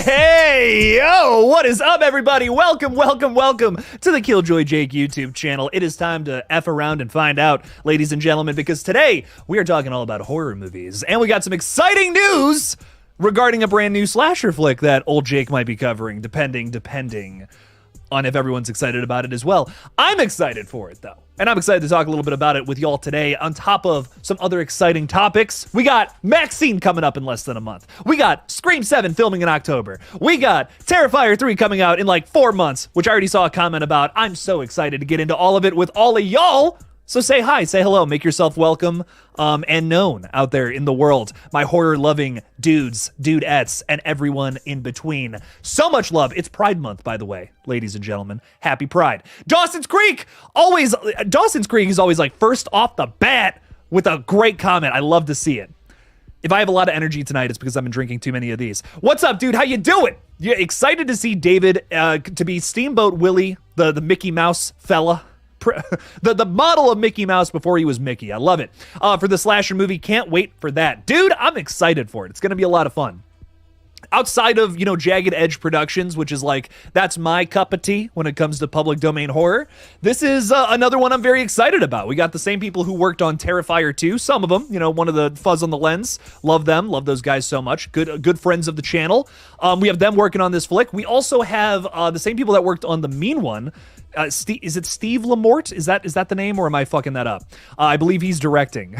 Hey, yo, what is up, everybody? Welcome to the KillJoy Jake YouTube channel. It is time to F around and find out, ladies and gentlemen, because today we are talking all about horror movies, and we got some exciting news regarding a brand new slasher flick that old Jake might be covering, depending on if everyone's excited about it as well. I'm excited for it, though. And I'm excited to talk a little bit about it with y'all today, on top of some other exciting topics. We got MAXXXINE coming up in less than a month. We got Scream 7 filming in October. We got TERRIFIER 3 coming out in like 4 months, which I already saw a comment about. I'm so excited to get into all of it with all of y'all. So say hi, say hello, make yourself welcome and known out there in the world. My horror-loving dudes, dudettes, and everyone in between. So much love. It's Pride Month, by the way, ladies and gentlemen. Happy Pride. Dawson's Creek is always like first off the bat with a great comment. I love to see it. If I have a lot of energy tonight, it's because I've been drinking too many of these. What's up, dude? How you doing? You excited to see David to be Steamboat Willie, the Mickey Mouse fella? The model of Mickey Mouse before he was Mickey. I love it. For the slasher movie, can't wait for that. Dude, I'm excited for it. It's going to be a lot of fun. Outside of, Jagged Edge Productions, which is like, that's my cup of tea when it comes to public domain horror, this is another one I'm very excited about. We got the same people who worked on Terrifier 2, some of them, one of the Fuzz on the Lens. Love them. Love those guys so much. Good friends of the channel. We have them working on this flick. We also have the same people that worked on the Mean One. Is it Steve Lamort? Is that the name, or am I fucking that up? I believe he's directing.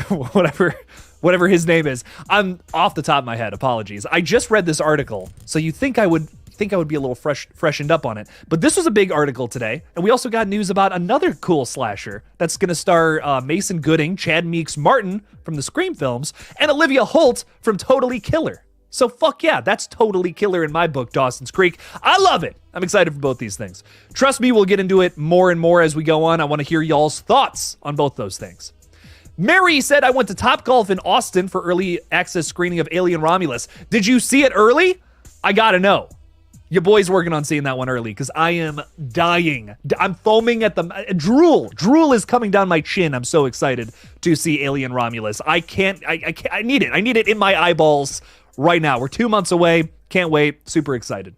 Whatever his name is. I'm off the top of my head. Apologies. I just read this article, so you think I would be a little freshened up on it. But this was a big article today, and we also got news about another cool slasher that's going to star Mason Gooding, Chad Meeks Martin from the Scream films, and Olivia Holt from Totally Killer. So fuck yeah, that's totally killer in my book, Dawson's Creek. I love it. I'm excited for both these things. Trust me, we'll get into it more and more as we go on. I want to hear y'all's thoughts on both those things. Mary said, I went to Topgolf in Austin for early access screening of Alien Romulus. Did you see it early? I gotta know. Your boy's working on seeing that one early because I am dying. I'm foaming at the drool. Drool is coming down my chin. I'm so excited to see Alien Romulus. I need it. I need it in my eyeballs right now. We're 2 months away. Can't wait. Super excited.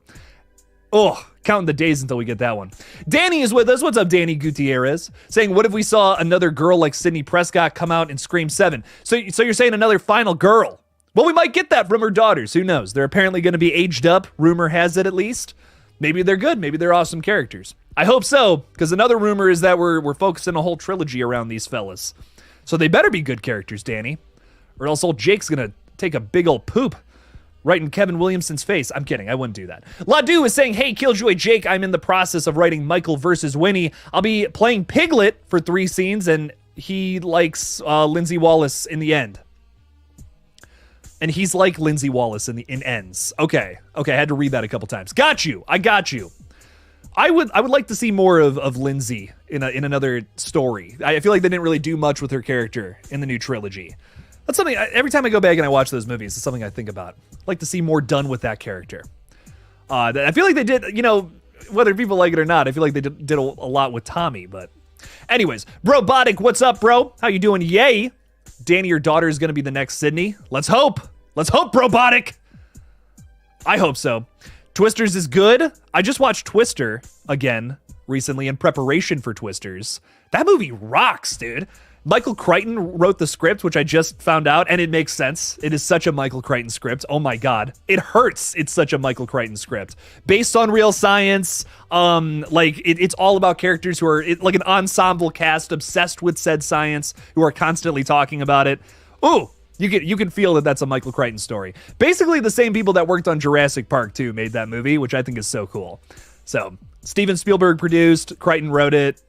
Oh, counting the days until we get that one. Danny is with us. What's up, Danny Gutierrez? Saying, what if we saw another girl like Sidney Prescott come out in Scream 7? So you're saying another final girl? Well, we might get that from her daughters. Who knows? They're apparently going to be aged up. Rumor has it, at least. Maybe they're good. Maybe they're awesome characters. I hope so, because another rumor is that we're focusing a whole trilogy around these fellas. So they better be good characters, Danny. Or else old Jake's going to take a big old poop right in Kevin Williamson's face. I'm kidding. I wouldn't do that. Ladu is saying, hey, KillJoy Jake, I'm in the process of writing Michael versus Winnie. I'll be playing Piglet for 3 scenes, and he likes Lindsay Wallace in the end. And he's like Lindsay Wallace in ends. Okay, I had to read that a couple times. Got you. I got you. I would like to see more of Lindsay in another story. I feel like they didn't really do much with her character in the new trilogy. That's something, every time I go back and I watch those movies, it's something I think about. I'd like to see more done with that character. I feel like they did, whether people like it or not, I feel like they did a lot with Tommy, but anyways. Brobotic, what's up, bro? How you doing? Yay. Danny, your daughter is going to be the next Sydney. Let's hope. Let's hope, Brobotic. I hope so. Twisters is good. I just watched Twister again recently in preparation for Twisters. That movie rocks, dude. Michael Crichton wrote the script, which I just found out, and it makes sense. It is such a Michael Crichton script. Oh my God. It hurts. It's such a Michael Crichton script. Based on real science, it's all about characters who are like an ensemble cast obsessed with said science, who are constantly talking about it. Ooh, you can feel that that's a Michael Crichton story. Basically the same people that worked on Jurassic Park 2 made that movie, which I think is so cool. So, Steven Spielberg produced, Crichton wrote it.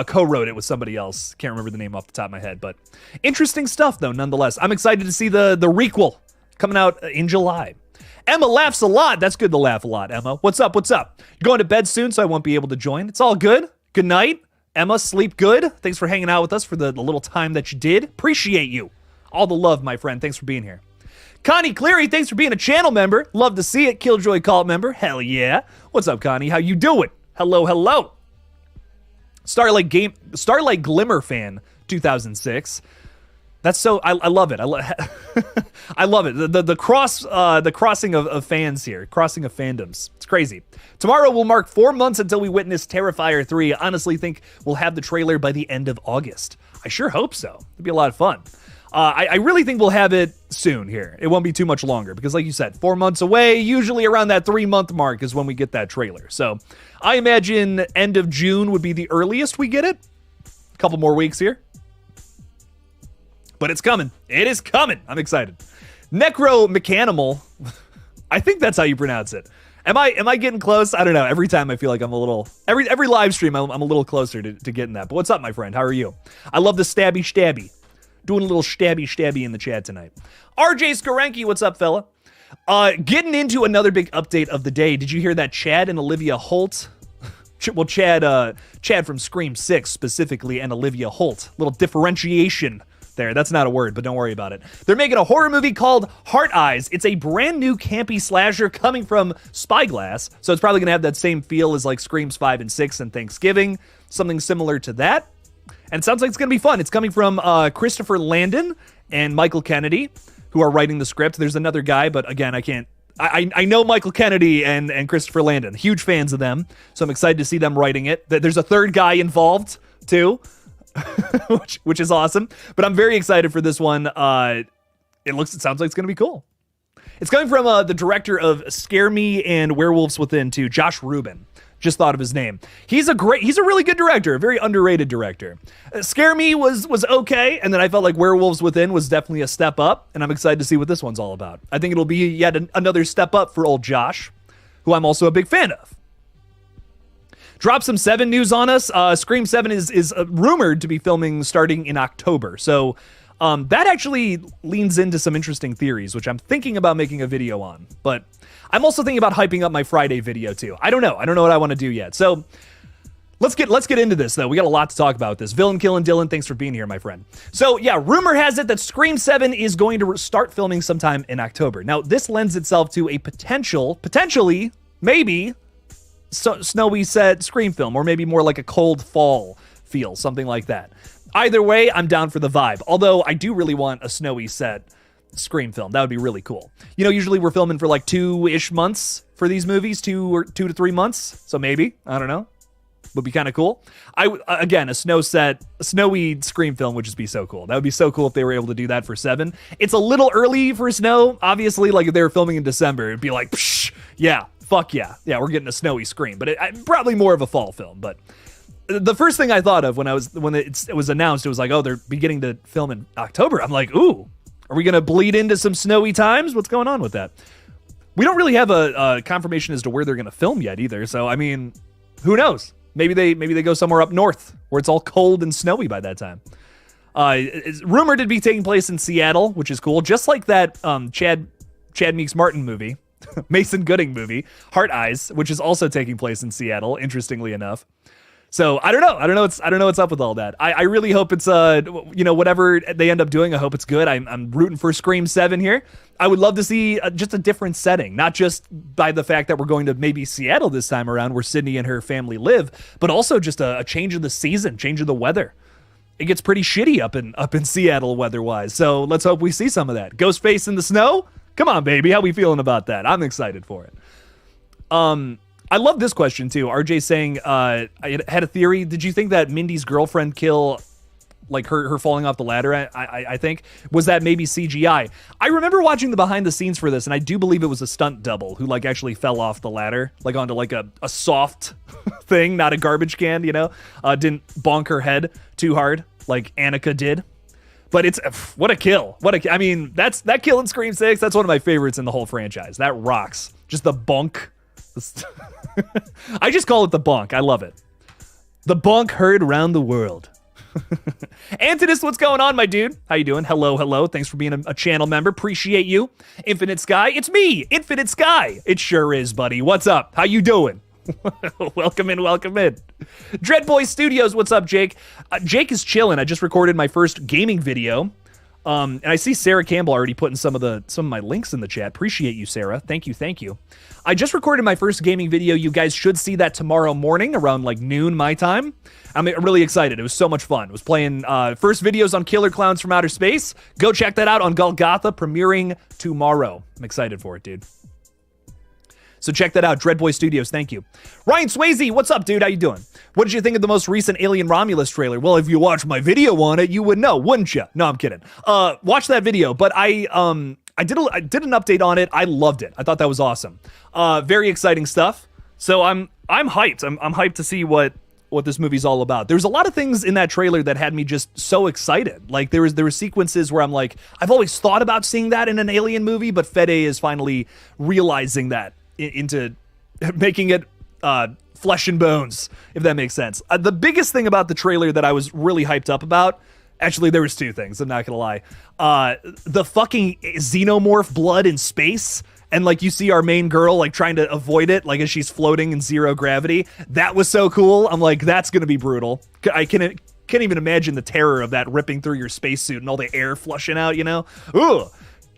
Co-wrote it with somebody else. Can't remember the name off the top of my head, but interesting stuff, though, nonetheless. I'm excited to see the requel coming out in July. Emma laughs a lot. That's good to laugh a lot, Emma. What's up? What's up? You're going to bed soon, so I won't be able to join. It's all good. Good night. Emma, sleep good. Thanks for hanging out with us for the little time that you did. Appreciate you. All the love, my friend. Thanks for being here. Connie Cleary, thanks for being a channel member. Love to see it. KillJoy Cult member. Hell yeah. What's up, Connie? How you doing? Hello, hello. Starlight Glimmer fan, 2006. That's so I love it. I love it. The crossing of fans here, crossing of fandoms. It's crazy. Tomorrow will mark 4 months until we witness Terrifier 3. I honestly think we'll have the trailer by the end of August. I sure hope so. It'd be a lot of fun. I really think we'll have it soon here. It won't be too much longer because, like you said, 4 months away. Usually around that 3-month mark is when we get that trailer. So I imagine end of June would be the earliest we get it. A couple more weeks here. But it's coming. It is coming. I'm excited. Necromechanimal. I think that's how you pronounce it. Am I getting close? I don't know. Every time I feel like I'm a little... Every live stream, I'm a little closer to getting that. But what's up, my friend? How are you? I love the stabby. Doing a little stabby in the chat tonight. RJ Skarenki, what's up, fella? Getting into another big update of the day. Did you hear that Chad and Olivia Holt... Well, Chad from Scream 6 specifically, and Olivia Holt. Little differentiation there. That's not a word, but don't worry about it. They're making a horror movie called Heart Eyes. It's a brand new campy slasher coming from Spyglass, so it's probably going to have that same feel as like Screams 5 and 6 and Thanksgiving, something similar to that. And it sounds like it's going to be fun. It's coming from Christopher Landon and Michael Kennedy, who are writing the script. There's another guy, but again, I can't... I know Michael Kennedy and Christopher Landon. Huge fans of them, so I'm excited to see them writing it. There's a third guy involved, too. which is awesome, but I'm very excited for this one. It sounds like it's gonna be cool. It's coming from the director of Scare Me and Werewolves Within too, Josh Rubin. Just thought of his name. He's a really good director, a very underrated director. Scare Me was okay, and then I felt like Werewolves Within was definitely a step up, and I'm excited to see what this one's all about. I think it'll be yet another step up for old Josh, who I'm also a big fan of. Drop some 7 news on us. Scream 7 is rumored to be filming starting in October. So that actually leans into some interesting theories, which I'm thinking about making a video on. But I'm also thinking about hyping up my Friday video too. I don't know what I want to do yet. So let's get into this though. We got a lot to talk about this. Villain Killing Dylan, thanks for being here, my friend. So yeah, rumor has it that Scream 7 is going to start filming sometime in October. Now this lends itself to a potentially, maybe, snowy set Scream film, or maybe more like a cold fall feel, something like that. Either way, I'm down for the vibe. Although I do really want a snowy set Scream film. That would be really cool. You know, usually we're filming for like 2-ish months for these movies, 2 to 3 months. So maybe, I don't know, would be kind of cool. Again, a snowy Scream film would just be so cool. That would be so cool if they were able to do that for 7. It's a little early for snow. Obviously, like if they were filming in December, it'd be like, psh, yeah. Fuck yeah. Yeah, we're getting a snowy Scream, but probably more of a fall film. But the first thing I thought of when it was announced, it was like, oh, they're beginning to film in October. I'm like, ooh, are we going to bleed into some snowy times? What's going on with that? We don't really have a confirmation as to where they're going to film yet either. So, I mean, who knows? Maybe they go somewhere up north where it's all cold and snowy by that time. It's rumored to be taking place in Seattle, which is cool. Just like that Chad Meeks Martin movie. Mason Gooding movie, Heart Eyes, which is also taking place in Seattle, interestingly enough. So I don't know what's up with all that. I really hope it's whatever they end up doing, I hope it's good. I'm rooting for Scream 7 here. I would love to see just a different setting, not just by the fact that we're going to maybe Seattle this time around, where Sydney and her family live, but also just a change of the season, change of the weather. It gets pretty shitty up in Seattle weather-wise. So let's hope we see some of that. Ghostface in the snow? Come on, baby. How we feeling about that? I'm excited for it. I love this question, too. RJ saying, I had a theory. Did you think that Mindy's girlfriend kill, like her falling off the ladder, I think, was that maybe CGI? I remember watching the behind the scenes for this, and I do believe it was a stunt double who, like, actually fell off the ladder, like, onto, like, a soft thing, not a garbage can, you know? Didn't bonk her head too hard, like Annika did. But it's, what a kill. I mean, that kill in Scream 6, that's one of my favorites in the whole franchise. That rocks. Just the bunk. I just call it the bunk. I love it. The bunk heard around the world. Antinous, what's going on, my dude? How you doing? Hello. Thanks for being a channel member. Appreciate you. Infinite Sky, it's me, Infinite Sky. It sure is, buddy. What's up? How you doing? Welcome in. Dreadboy Studios, what's up, Jake? Jake is chilling. I just recorded my first gaming video. And I see Sarah Campbell already putting some of my links in the chat. Appreciate you, Sarah. Thank you. I just recorded my first gaming video. You guys should see that tomorrow morning around like noon my time. I'm really excited. It was so much fun. I was playing first videos on Killer Clowns from Outer Space. Go check that out on Golgotha, premiering tomorrow. I'm excited for it, dude. So check that out. Dreadboy Studios, thank you. Ryan Swayze, what's up, dude? How you doing? What did you think of the most recent Alien Romulus trailer? Well, if you watched my video on it, you would know, wouldn't you? No, I'm kidding. Watch that video, but I did an update on it. I loved it. I thought that was awesome. Very exciting stuff. So I'm hyped. I'm hyped to see what this movie's all about. There's a lot of things in that trailer that had me just so excited. Like there were sequences where I'm like, I've always thought about seeing that in an Alien movie, but Fede is finally realizing that into making it flesh and bones, if that makes sense. The biggest thing about the trailer that I was really hyped up about, actually there was two things, I'm not gonna lie. The fucking xenomorph blood in space, and like you see our main girl like trying to avoid it, like as she's floating in zero gravity. That was so cool. I'm like, that's gonna be brutal. I can't even imagine the terror of that ripping through your spacesuit and all the air flushing out, you know? Ooh,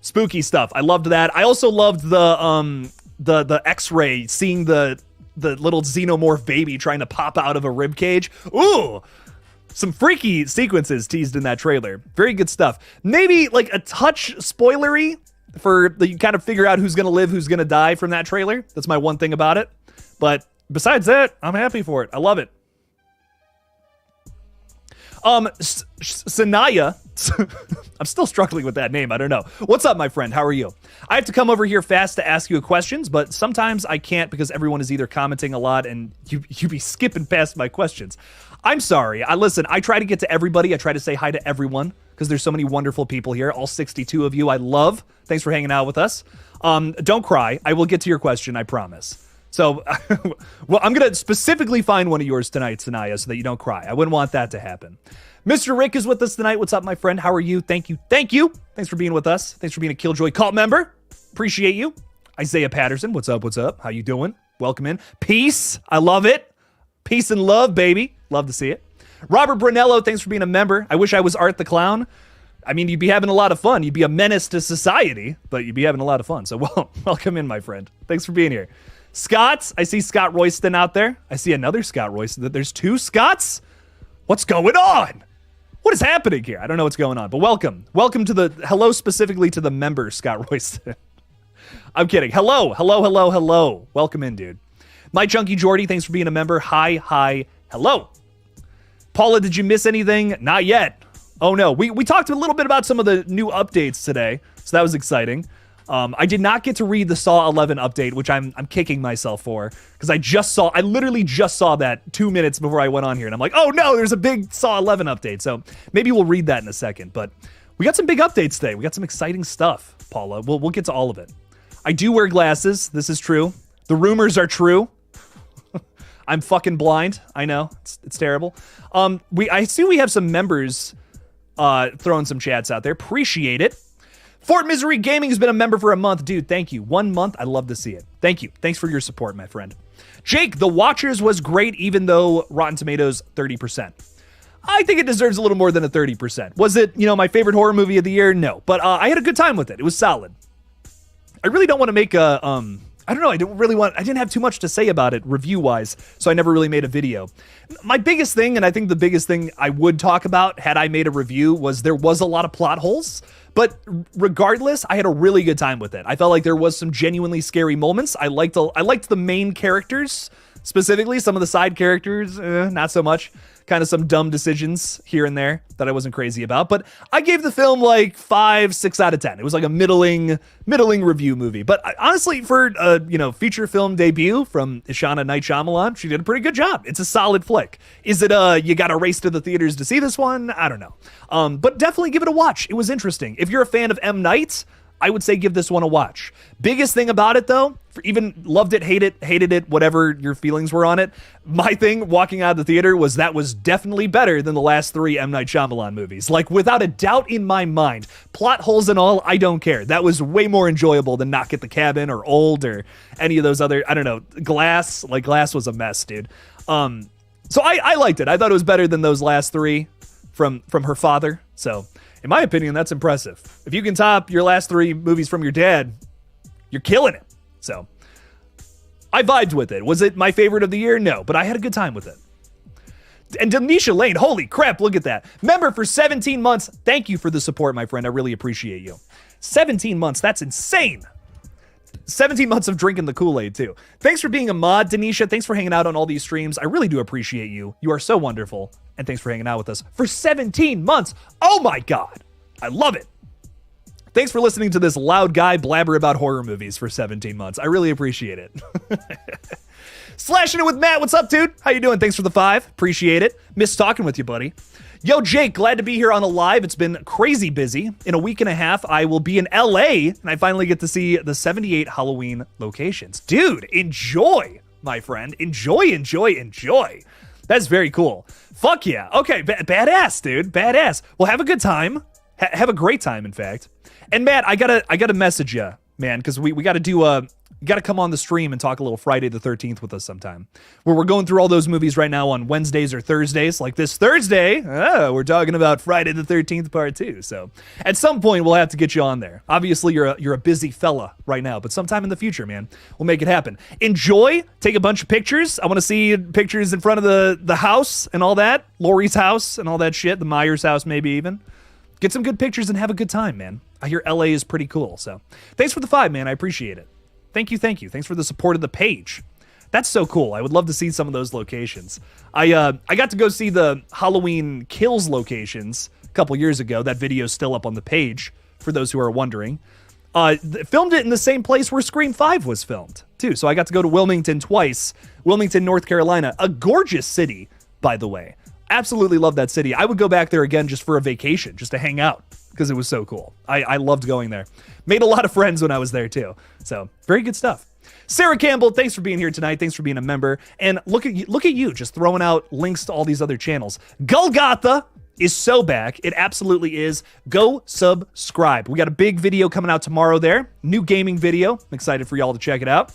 spooky stuff. I loved that. I also loved the X-ray, seeing the little xenomorph baby trying to pop out of a rib cage. Ooh, some freaky sequences teased in that trailer. Very good stuff. Maybe like a touch spoilery for you kind of figure out who's gonna live, who's gonna die from that trailer. That's my one thing about it. But besides that, I'm happy for it. I love it. Sanaya, I'm still struggling with that name. I don't know. What's up, my friend? How are you? I have to come over here fast to ask you questions, but sometimes I can't because everyone is either commenting a lot and you be skipping past my questions. I'm sorry. Listen, I try to get to everybody. I try to say hi to everyone because there's so many wonderful people here. All 62 of you I love. Thanks for hanging out with us. Don't cry. I will get to your question, I promise. So, well, I'm going to specifically find one of yours tonight, Sanaya, so that you don't cry. I wouldn't want that to happen. Mr. Rick is with us tonight. What's up, my friend? How are you? Thank you. Thanks for being with us. Thanks for being a KillJoy cult member. Appreciate you. Isaiah Patterson, what's up? How you doing? Welcome in. Peace. I love it. Peace and love, baby. Love to see it. Robert Brunello, thanks for being a member. I wish I was Art the Clown. I mean, you'd be having a lot of fun. You'd be a menace to society, but you'd be having a lot of fun. So, well, welcome in, my friend. Thanks for being here. Scott, I see Scott Royston out there. I see another Scott Royston. There's two Scotts? What's going on? What is happening here? I don't know what's going on, but welcome. Welcome to hello specifically to the member, Scott Royston. I'm kidding. Hello. Welcome in, dude. My Chunky Jordy, thanks for being a member. Hi, hello. Paula, did you miss anything? Not yet. Oh no, we talked a little bit about some of the new updates today, so that was exciting. I did not get to read the Saw 11 update, which I'm kicking myself for, because I literally just saw that 2 minutes before I went on here, and I'm like, oh no, there's a big Saw 11 update, so maybe we'll read that in a second, but we got some big updates today. We got some exciting stuff, Paula. We'll get to all of it. I do wear glasses. This is true. The rumors are true. I'm fucking blind. I know. It's terrible. I see we have some members throwing some chats out there. Appreciate it. Fort Misery Gaming has been a member for a month. Dude, thank you. 1 month. I love to see it. Thank you. Thanks for your support, my friend. Jake, The Watchers was great, even though Rotten Tomatoes 30%. I think it deserves a little more than a 30%. Was it, my favorite horror movie of the year? No. But I had a good time with it. It was solid. I really don't want to make a, I don't know, I didn't have too much to say about it review-wise, so I never really made a video. My biggest thing, and I think the biggest thing I would talk about had I made a review, was there was a lot of plot holes. But regardless, I had a really good time with it. I felt like there was some genuinely scary moments. I liked the main characters, specifically. Some of the side characters, not so much. Kind of some dumb decisions here and there that I wasn't crazy about. But I gave the film like 5, 6 out of 10. It was like a middling review movie. But honestly, for a feature film debut from Ishana Night Shyamalan, she did a pretty good job. It's a solid flick. Is it you got to race to the theaters to see this one? I don't know. But definitely give it a watch. It was interesting. If you're a fan of M. Night, I would say give this one a watch. Biggest thing about it, though, even loved it, hated it, whatever your feelings were on it, my thing walking out of the theater was that was definitely better than the last 3 M. Night Shyamalan movies. Like, without a doubt in my mind. Plot holes and all, I don't care. That was way more enjoyable than Knock at the Cabin or Old or any of those other, I don't know, Glass. Like, Glass was a mess, dude. So I liked it. I thought it was better than those last 3 from her father. So In my opinion, that's impressive. If you can top your last 3 movies from your dad, you're killing it. So I vibed with it. Was it my favorite of the year? No, but I had a good time with it. And Denisha Lane, holy crap, look at that. Member for 17 months. Thank you for the support, my friend. I really appreciate you. 17 months, that's insane. 17 months of drinking the Kool-Aid, too. Thanks for being a mod, Denisha. Thanks for hanging out on all these streams. I really do appreciate you. You are so wonderful. And thanks for hanging out with us for 17 months. Oh my God. I love it. Thanks for listening to this loud guy blabber about horror movies for 17 months. I really appreciate it. Slashing it with Matt. What's up, dude? How you doing? Thanks for the 5. Appreciate it. Miss talking with you, buddy. Yo, Jake, glad to be here on a live. It's been crazy busy. In a week and a half, I will be in LA, and I finally get to see the 78 Halloween locations. Dude, enjoy, my friend. Enjoy, enjoy, enjoy. That's very cool. Fuck yeah. Okay, badass, dude. Badass. Well, have a good time. Have a great time, in fact. And Matt, I gotta message you, man, because we gotta do you gotta come on the stream and talk a little Friday the 13th with us sometime, where we're going through all those movies right now on Wednesdays or Thursdays. Like this Thursday, we're talking about Friday the 13th part 2. So at some point we'll have to get you on there. Obviously you're a busy fella right now, but sometime in the future, man, we'll make it happen. Enjoy, take a bunch of pictures. I want to see pictures in front of the house and all that, Lori's house and all that shit, the Myers house maybe even. Get some good pictures and have a good time, man. I hear LA is pretty cool, so thanks for the 5, man. I appreciate it. Thank you. Thanks for the support of the page. That's so cool. I would love to see some of those locations. I got to go see the Halloween Kills locations a couple years ago. That video's still up on the page, for those who are wondering. Filmed it in the same place where Scream 5 was filmed, too. So I got to go to Wilmington twice. Wilmington, North Carolina. A gorgeous city, by the way. Absolutely love that city. I would go back there again just for a vacation, just to hang out, because it was so cool. I loved going there. Made a lot of friends when I was there too. So very good stuff. Sarah Campbell, thanks for being here tonight. Thanks for being a member. And look at you just throwing out links to all these other channels. Golgotha is so back. It absolutely is. Go subscribe. We got a big video coming out tomorrow there. New gaming video. I'm excited for y'all to check it out.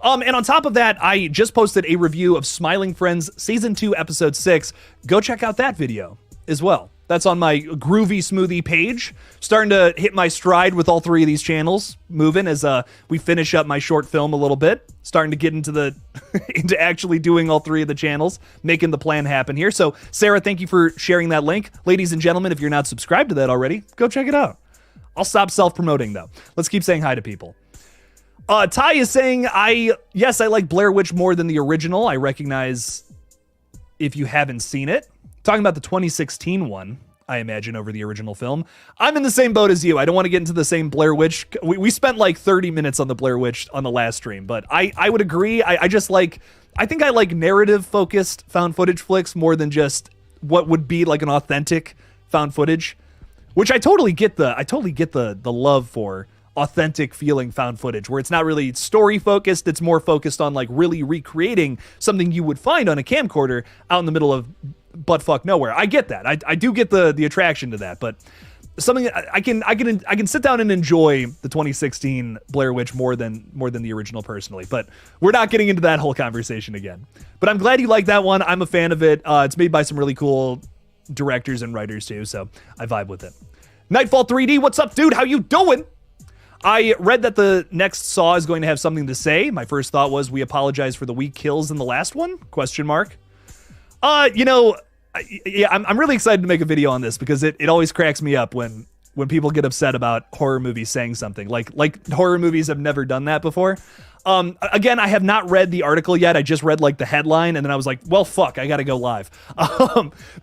And on top of that, I just posted a review of Smiling Friends Season 2, Episode 6. Go check out that video as well. That's on my Groovy Smoothie page. Starting to hit my stride with all 3 of these channels, moving as we finish up my short film a little bit. Starting to get into into actually doing all 3 of the channels, making the plan happen here. So, Sarah, thank you for sharing that link. Ladies and gentlemen, if you're not subscribed to that already, go check it out. I'll stop self-promoting, though. Let's keep saying hi to people. Ty is saying, yes, I like Blair Witch more than the original. I recognize if you haven't seen it. Talking about the 2016 one, I imagine, over the original film. I'm in the same boat as you. I don't want to get into the same Blair Witch. We spent like 30 minutes on the Blair Witch on the last stream, but I would agree. I think I like narrative-focused found footage flicks more than just what would be like an authentic found footage, which I totally get the love for authentic feeling found footage, where it's not really story focused. It's more focused on like really recreating something you would find on a camcorder out in the middle of buttfuck nowhere. I get that. I do get the attraction to that, but something I can sit down and enjoy the 2016 Blair Witch more than the original personally. But we're not getting into that whole conversation again. But I'm glad you like that one. I'm a fan of it. It's made by some really cool directors and writers too, so I vibe with it. Nightfall 3D, what's up, dude? How you doing? I read that the next Saw is going to have something to say. My first thought was, we apologize for the weak kills in the last one? ? Yeah, I'm really excited to make a video on this because it always cracks me up when people get upset about horror movies saying something. Like horror movies have never done that before. Again, I have not read the article yet. I just read like the headline and then I was like, well, fuck, I gotta go live.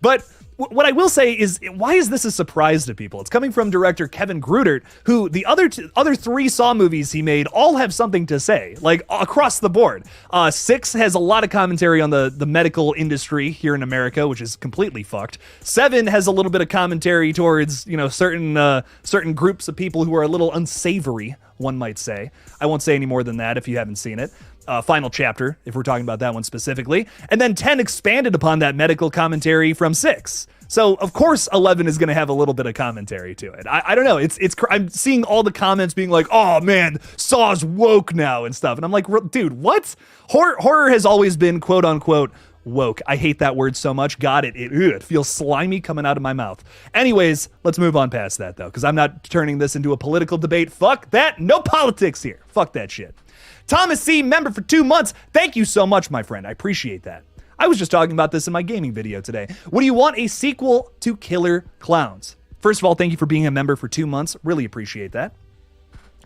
But what I will say is, why is this a surprise to people? It's coming from director Kevin Grutert, who the other 3 Saw movies he made all have something to say, like across the board. 6 has a lot of commentary on the medical industry here in America, which is completely fucked. 7 has a little bit of commentary towards, certain groups of people who are a little unsavory, one might say. I won't say any more than that if you haven't seen it. Final chapter, if we're talking about that one specifically. And then 10 expanded upon that medical commentary from 6. So, of course, 11 is going to have a little bit of commentary to it. I don't know. I'm seeing all the comments being like, oh, man, Saw's woke now and stuff. And I'm like, dude, what? Horror has always been, quote unquote, woke. I hate that word so much. God, it feels slimy coming out of my mouth. Anyways, let's move on past that, though, because I'm not turning this into a political debate. Fuck that. No politics here. Fuck that shit. Thomas C., member for 2 months. Thank you so much, my friend. I appreciate that. I was just talking about this in my gaming video today. Would you want a sequel to Killer Clowns? First of all, thank you for being a member for 2 months. Really appreciate that.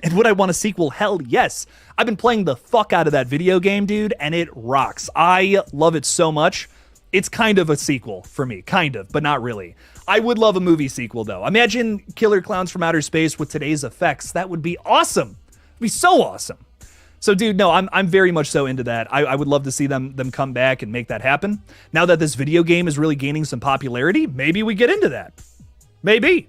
And would I want a sequel? Hell yes. I've been playing the fuck out of that video game, dude, and it rocks. I love it so much. It's kind of a sequel for me. Kind of, but not really. I would love a movie sequel, though. Imagine Killer Clowns from Outer Space with today's effects. That would be awesome. It'd be so awesome. So, dude, no, I'm very much so into that. I would love to see them come back and make that happen. Now that this video game is really gaining some popularity, maybe we get into that. Maybe.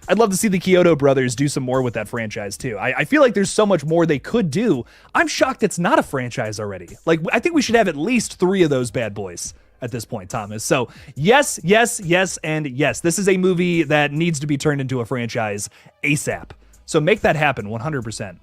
I'd love to see the Kyoto brothers do some more with that franchise, too. I feel like there's so much more they could do. I'm shocked it's not a franchise already. Like, I think we should have at least 3 of those bad boys at this point, Thomas. So, yes, yes, yes, and yes. This is a movie that needs to be turned into a franchise ASAP. So make that happen, 100%.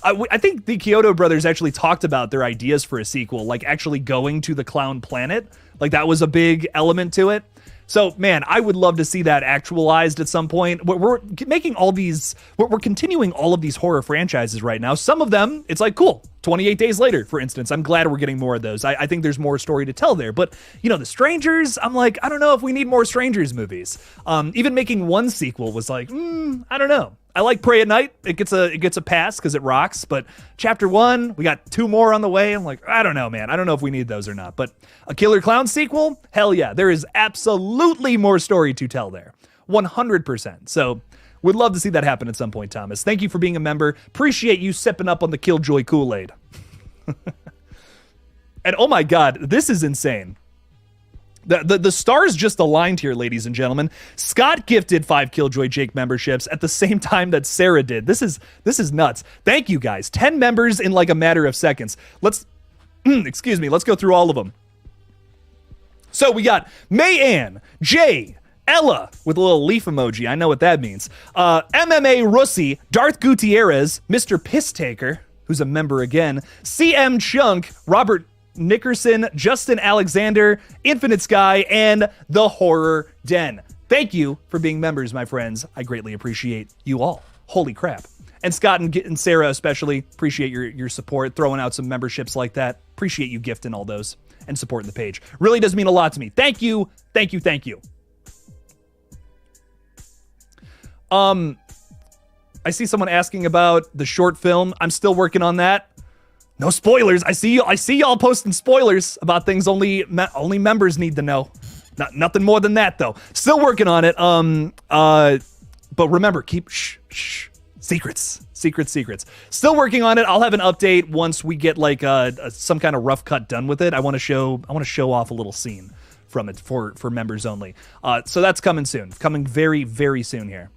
I think the Kyoto brothers actually talked about their ideas for a sequel, like actually going to the clown planet. Like, that was a big element to it. So, man, I would love to see that actualized at some point. We're making all these, we're continuing all of these horror franchises right now. Some of them, it's like, cool, 28 Days Later, for instance. I'm glad we're getting more of those. I think there's more story to tell there. But, you know, The Strangers, I'm like, I don't know if we need more Strangers movies. Even making one sequel was like, I don't know. I like Prey at Night. It gets a pass because it rocks. But Chapter 1, we got 2 more on the way. I'm like, I don't know, man. I don't know if we need those or not. But a Killer Clown sequel? Hell yeah. There is absolutely more story to tell there. 100%. So would love to see that happen at some point, Thomas. Thank you for being a member. Appreciate you sipping up on the KillJoy Kool-Aid. And oh my God, this is insane. The stars just aligned here, ladies and gentlemen. Scott gifted 5 KillJoy Jake memberships at the same time that Sarah did. This is nuts. Thank you, guys. 10 members in like a matter of seconds. Let's, excuse me, let's go through all of them. So we got Mayanne, Jay, Ella with a little leaf emoji. I know what that means. MMA Russi, Darth Gutierrez, Mr. Piss Taker, who's a member again, CM Chunk, Robert Nickerson, Justin Alexander, Infinite Sky, and The Horror Den. Thank you for being members, my friends. I greatly appreciate you all. Holy crap. And Scott and Sarah especially, appreciate your support, throwing out some memberships like that. Appreciate you gifting all those and supporting the page. Really does mean a lot to me. Thank you, thank you, thank you. I see someone asking about the short film. I'm still working on that. No spoilers. I see y'all posting spoilers about things only members need to know. Nothing more than that, though. Still working on it. But remember, keep secrets. Still working on it. I'll have an update once we get like some kind of rough cut done with it. I want to show off a little scene from it for members only. So that's coming soon. Coming very, very soon here.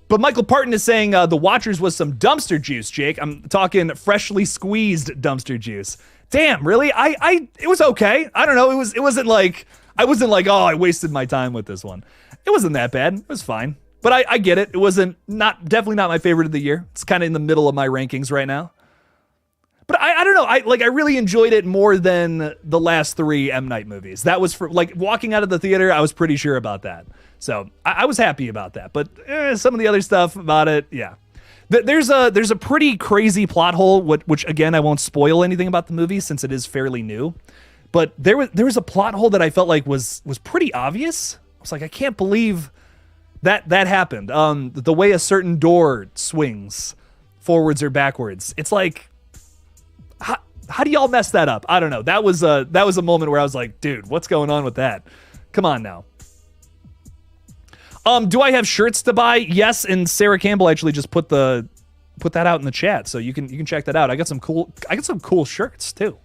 But Michael Parton is saying The Watchers was some dumpster juice, Jake. I'm talking freshly squeezed dumpster juice. Damn, really? It was okay. I don't know. It wasn't like, I wasn't like, oh, I wasted my time with this one. It wasn't that bad. It was fine. But I get it. It wasn't, definitely not my favorite of the year. It's kind of in the middle of my rankings right now. But I don't know. I really enjoyed it more than the last 3 M. Night movies. That was for, like, walking out of the theater, I was pretty sure about that. So I was happy about that. But some of the other stuff about it, yeah. There's a pretty crazy plot hole, which again, I won't spoil anything about the movie since it is fairly new. But there was a plot hole that I felt like was pretty obvious. I was like, I can't believe that happened. The way a certain door swings forwards or backwards. It's like, how do y'all mess that up? I don't know. That was a moment where I was like, dude, what's going on with that? Come on now. Do I have shirts to buy? Yes, and Sarah Campbell actually just put that out in the chat, so you can check that out. I got some cool shirts too.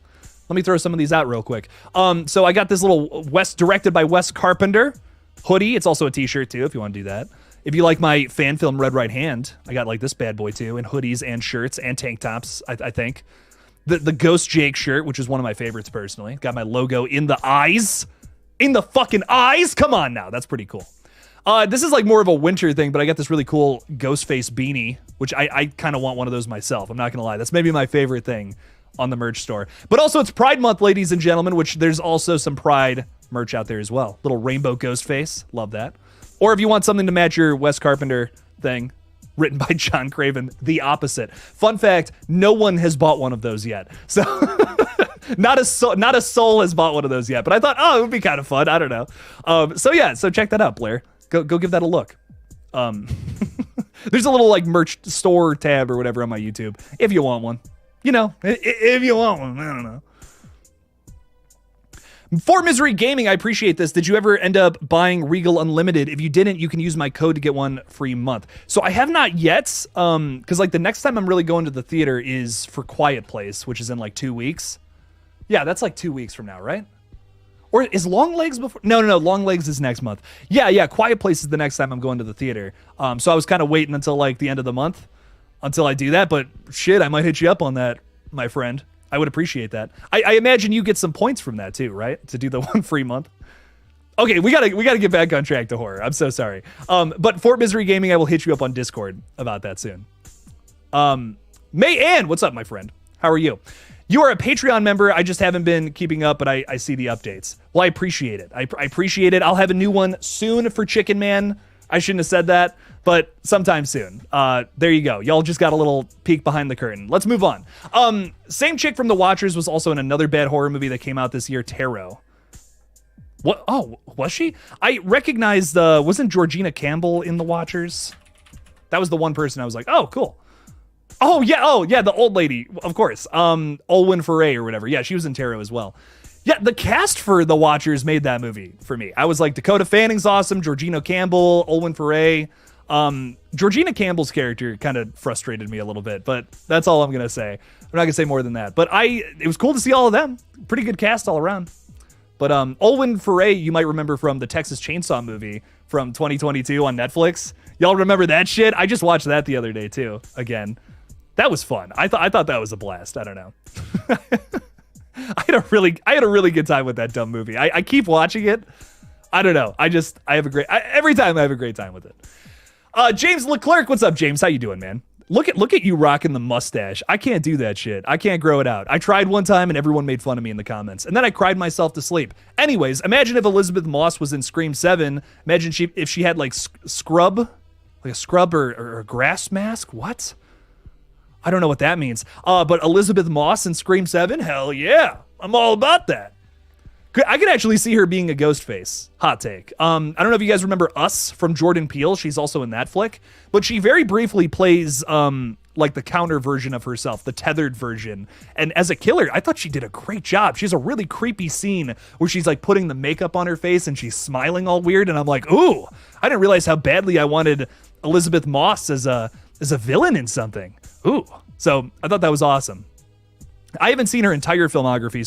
Let me throw some of these out real quick. So I got this little directed by Wes Carpenter hoodie. It's also a t-shirt too, if you want to do that. If you like my fan film Red Right Hand, I got like this bad boy too, and hoodies and shirts and tank tops, I think. The Ghost Jake shirt, which is one of my favorites personally. Got my logo in the eyes. In the fucking eyes? Come on now. That's pretty cool. This is like more of a winter thing, but I got this really cool Ghostface beanie, which I kind of want one of those myself. I'm not going to lie. That's maybe my favorite thing on the merch store. But also it's Pride Month, ladies and gentlemen, which there's also some Pride merch out there as well. Little rainbow ghost face. Love that. Or if you want something to match your Wes Carpenter thing, written by John Craven, the opposite. Fun fact, no one has bought one of those yet. So not a soul has bought one of those yet. But I thought, oh, it would be kind of fun. I don't know. So check that out, Blair. Go give that a look. There's a little like merch store tab or whatever on my YouTube if you want one. You know, if you want one, I don't know. For Misery Gaming, I appreciate this. Did you ever end up buying Regal Unlimited? If you didn't, you can use my code to get one free month. So I have not yet, because like the next time I'm really going to the theater is for Quiet Place, which is in like 2 weeks. Yeah, that's like 2 weeks from now, right? Or is Long Legs before? No. Long Legs is next month. Yeah. Quiet Place is the next time I'm going to the theater. So I was kind of waiting until like the end of the month until I do that. But shit, I might hit you up on that, my friend. I would appreciate that. I imagine you get some points from that too, right? To do the 1 free month. Okay, we gotta get back on track to horror. I'm so sorry. But for Misery Gaming, I will hit you up on Discord about that soon. May Ann, what's up, my friend? How are you? You are a Patreon member. I just haven't been keeping up, but I see the updates. Well, I appreciate it. I appreciate it. I'll have a new one soon for Chicken Man. I shouldn't have said that, but sometime soon. There you go. Y'all just got a little peek behind the curtain. Let's move on. Same chick from The Watchers was also in another bad horror movie that came out this year, Tarot. What? Oh, was she? I recognized, wasn't Georgina Campbell in The Watchers? That was the one person I was like, oh, cool. Oh, yeah, the old lady, of course. Olwen Foray or whatever. Yeah, she was in Tarot as well. Yeah, the cast for The Watchers made that movie for me. I was like, Dakota Fanning's awesome, Georgina Campbell, Olwen Foray. Georgina Campbell's character kind of frustrated me a little bit, but that's all I'm going to say. I'm not going to say more than that. But it was cool to see all of them. Pretty good cast all around. But Olwen Foray, you might remember from the Texas Chainsaw movie from 2022 on Netflix. Y'all remember that shit? I just watched that the other day too, again. That was fun. I thought that was a blast. I don't know. I had a really good time with that dumb movie. I keep watching it. I don't know. Every time I have a great time with it. James Leclerc, what's up, James? How you doing, man? Look at you rocking the mustache. I can't do that shit. I can't grow it out. I tried one time and everyone made fun of me in the comments. And then I cried myself to sleep. Anyways, imagine if Elizabeth Moss was in Scream 7. Imagine if she had like scrub, like a scrub or a grass mask. What? I don't know what that means. But Elizabeth Moss in Scream 7? Hell yeah. I'm all about that. I could actually see her being a ghost face. Hot take. I don't know if you guys remember Us from Jordan Peele. She's also in that flick. But she very briefly plays like the counter version of herself, the tethered version. And as a killer, I thought she did a great job. She has a really creepy scene where she's like putting the makeup on her face and she's smiling all weird. And I'm like, ooh, I didn't realize how badly I wanted Elizabeth Moss as a villain in something. Ooh. So I thought that was awesome. I haven't seen her entire filmography,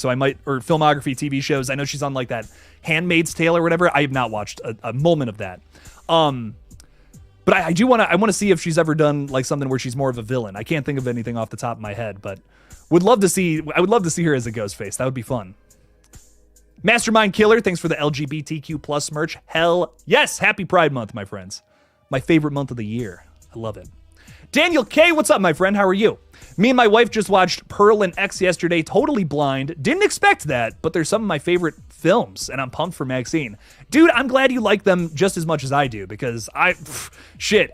or filmography TV shows. I know she's on like that Handmaid's Tale or whatever. I have not watched a moment of that. But I want to see if she's ever done like something where she's more of a villain. I can't think of anything off the top of my head, but I would love to see her as a ghost face. That would be fun. Mastermind Killer, thanks for the LGBTQ plus merch. Hell yes. Happy Pride Month, my friends. My favorite month of the year. I love it. Daniel K, what's up, my friend? How are you? Me and my wife just watched Pearl and X yesterday, totally blind. Didn't expect that, but they're some of my favorite films, and I'm pumped for MAXXXINE. Dude, I'm glad you like them just as much as I do, because I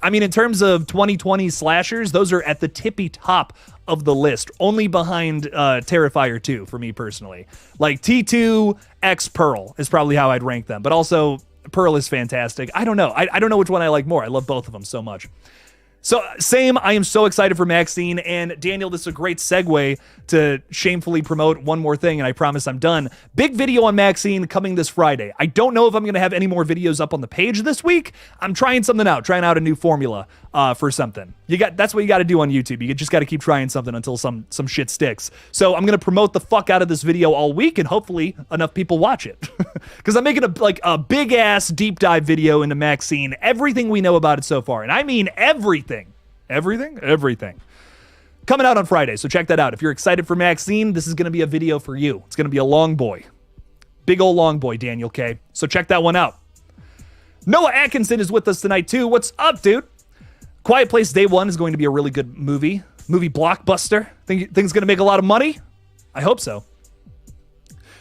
mean, in terms of 2020 slashers, those are at the tippy top of the list, only behind Terrifier 2 for me personally. Like T2 X Pearl is probably how I'd rank them, but also Pearl is fantastic. I don't know. I don't know which one I like more. I love both of them so much. So, same, I am so excited for MAXXXINE, and Daniel, this is a great segue to shamefully promote one more thing, and I promise I'm done. Big video on MAXXXINE coming this Friday. I don't know if I'm going to have any more videos up on the page this week. I'm trying something out, trying out a new formula for something. That's what you got to do on YouTube. You just got to keep trying something until some shit sticks. So I'm going to promote the fuck out of this video all week, and hopefully enough people watch it. Because I'm making a big-ass deep dive video into MAXXXINE, everything we know about it so far, and I mean everything. Everything. Coming out on Friday, so check that out. If you're excited for MAXXXINE, this is going to be a video for you. It's going to be a long boy. Big old long boy, Daniel K. So check that one out. Noah Atkinson is with us tonight, too. What's up, dude? Quiet Place Day 1 is going to be a really good movie blockbuster. Think it's going to make a lot of money? I hope so.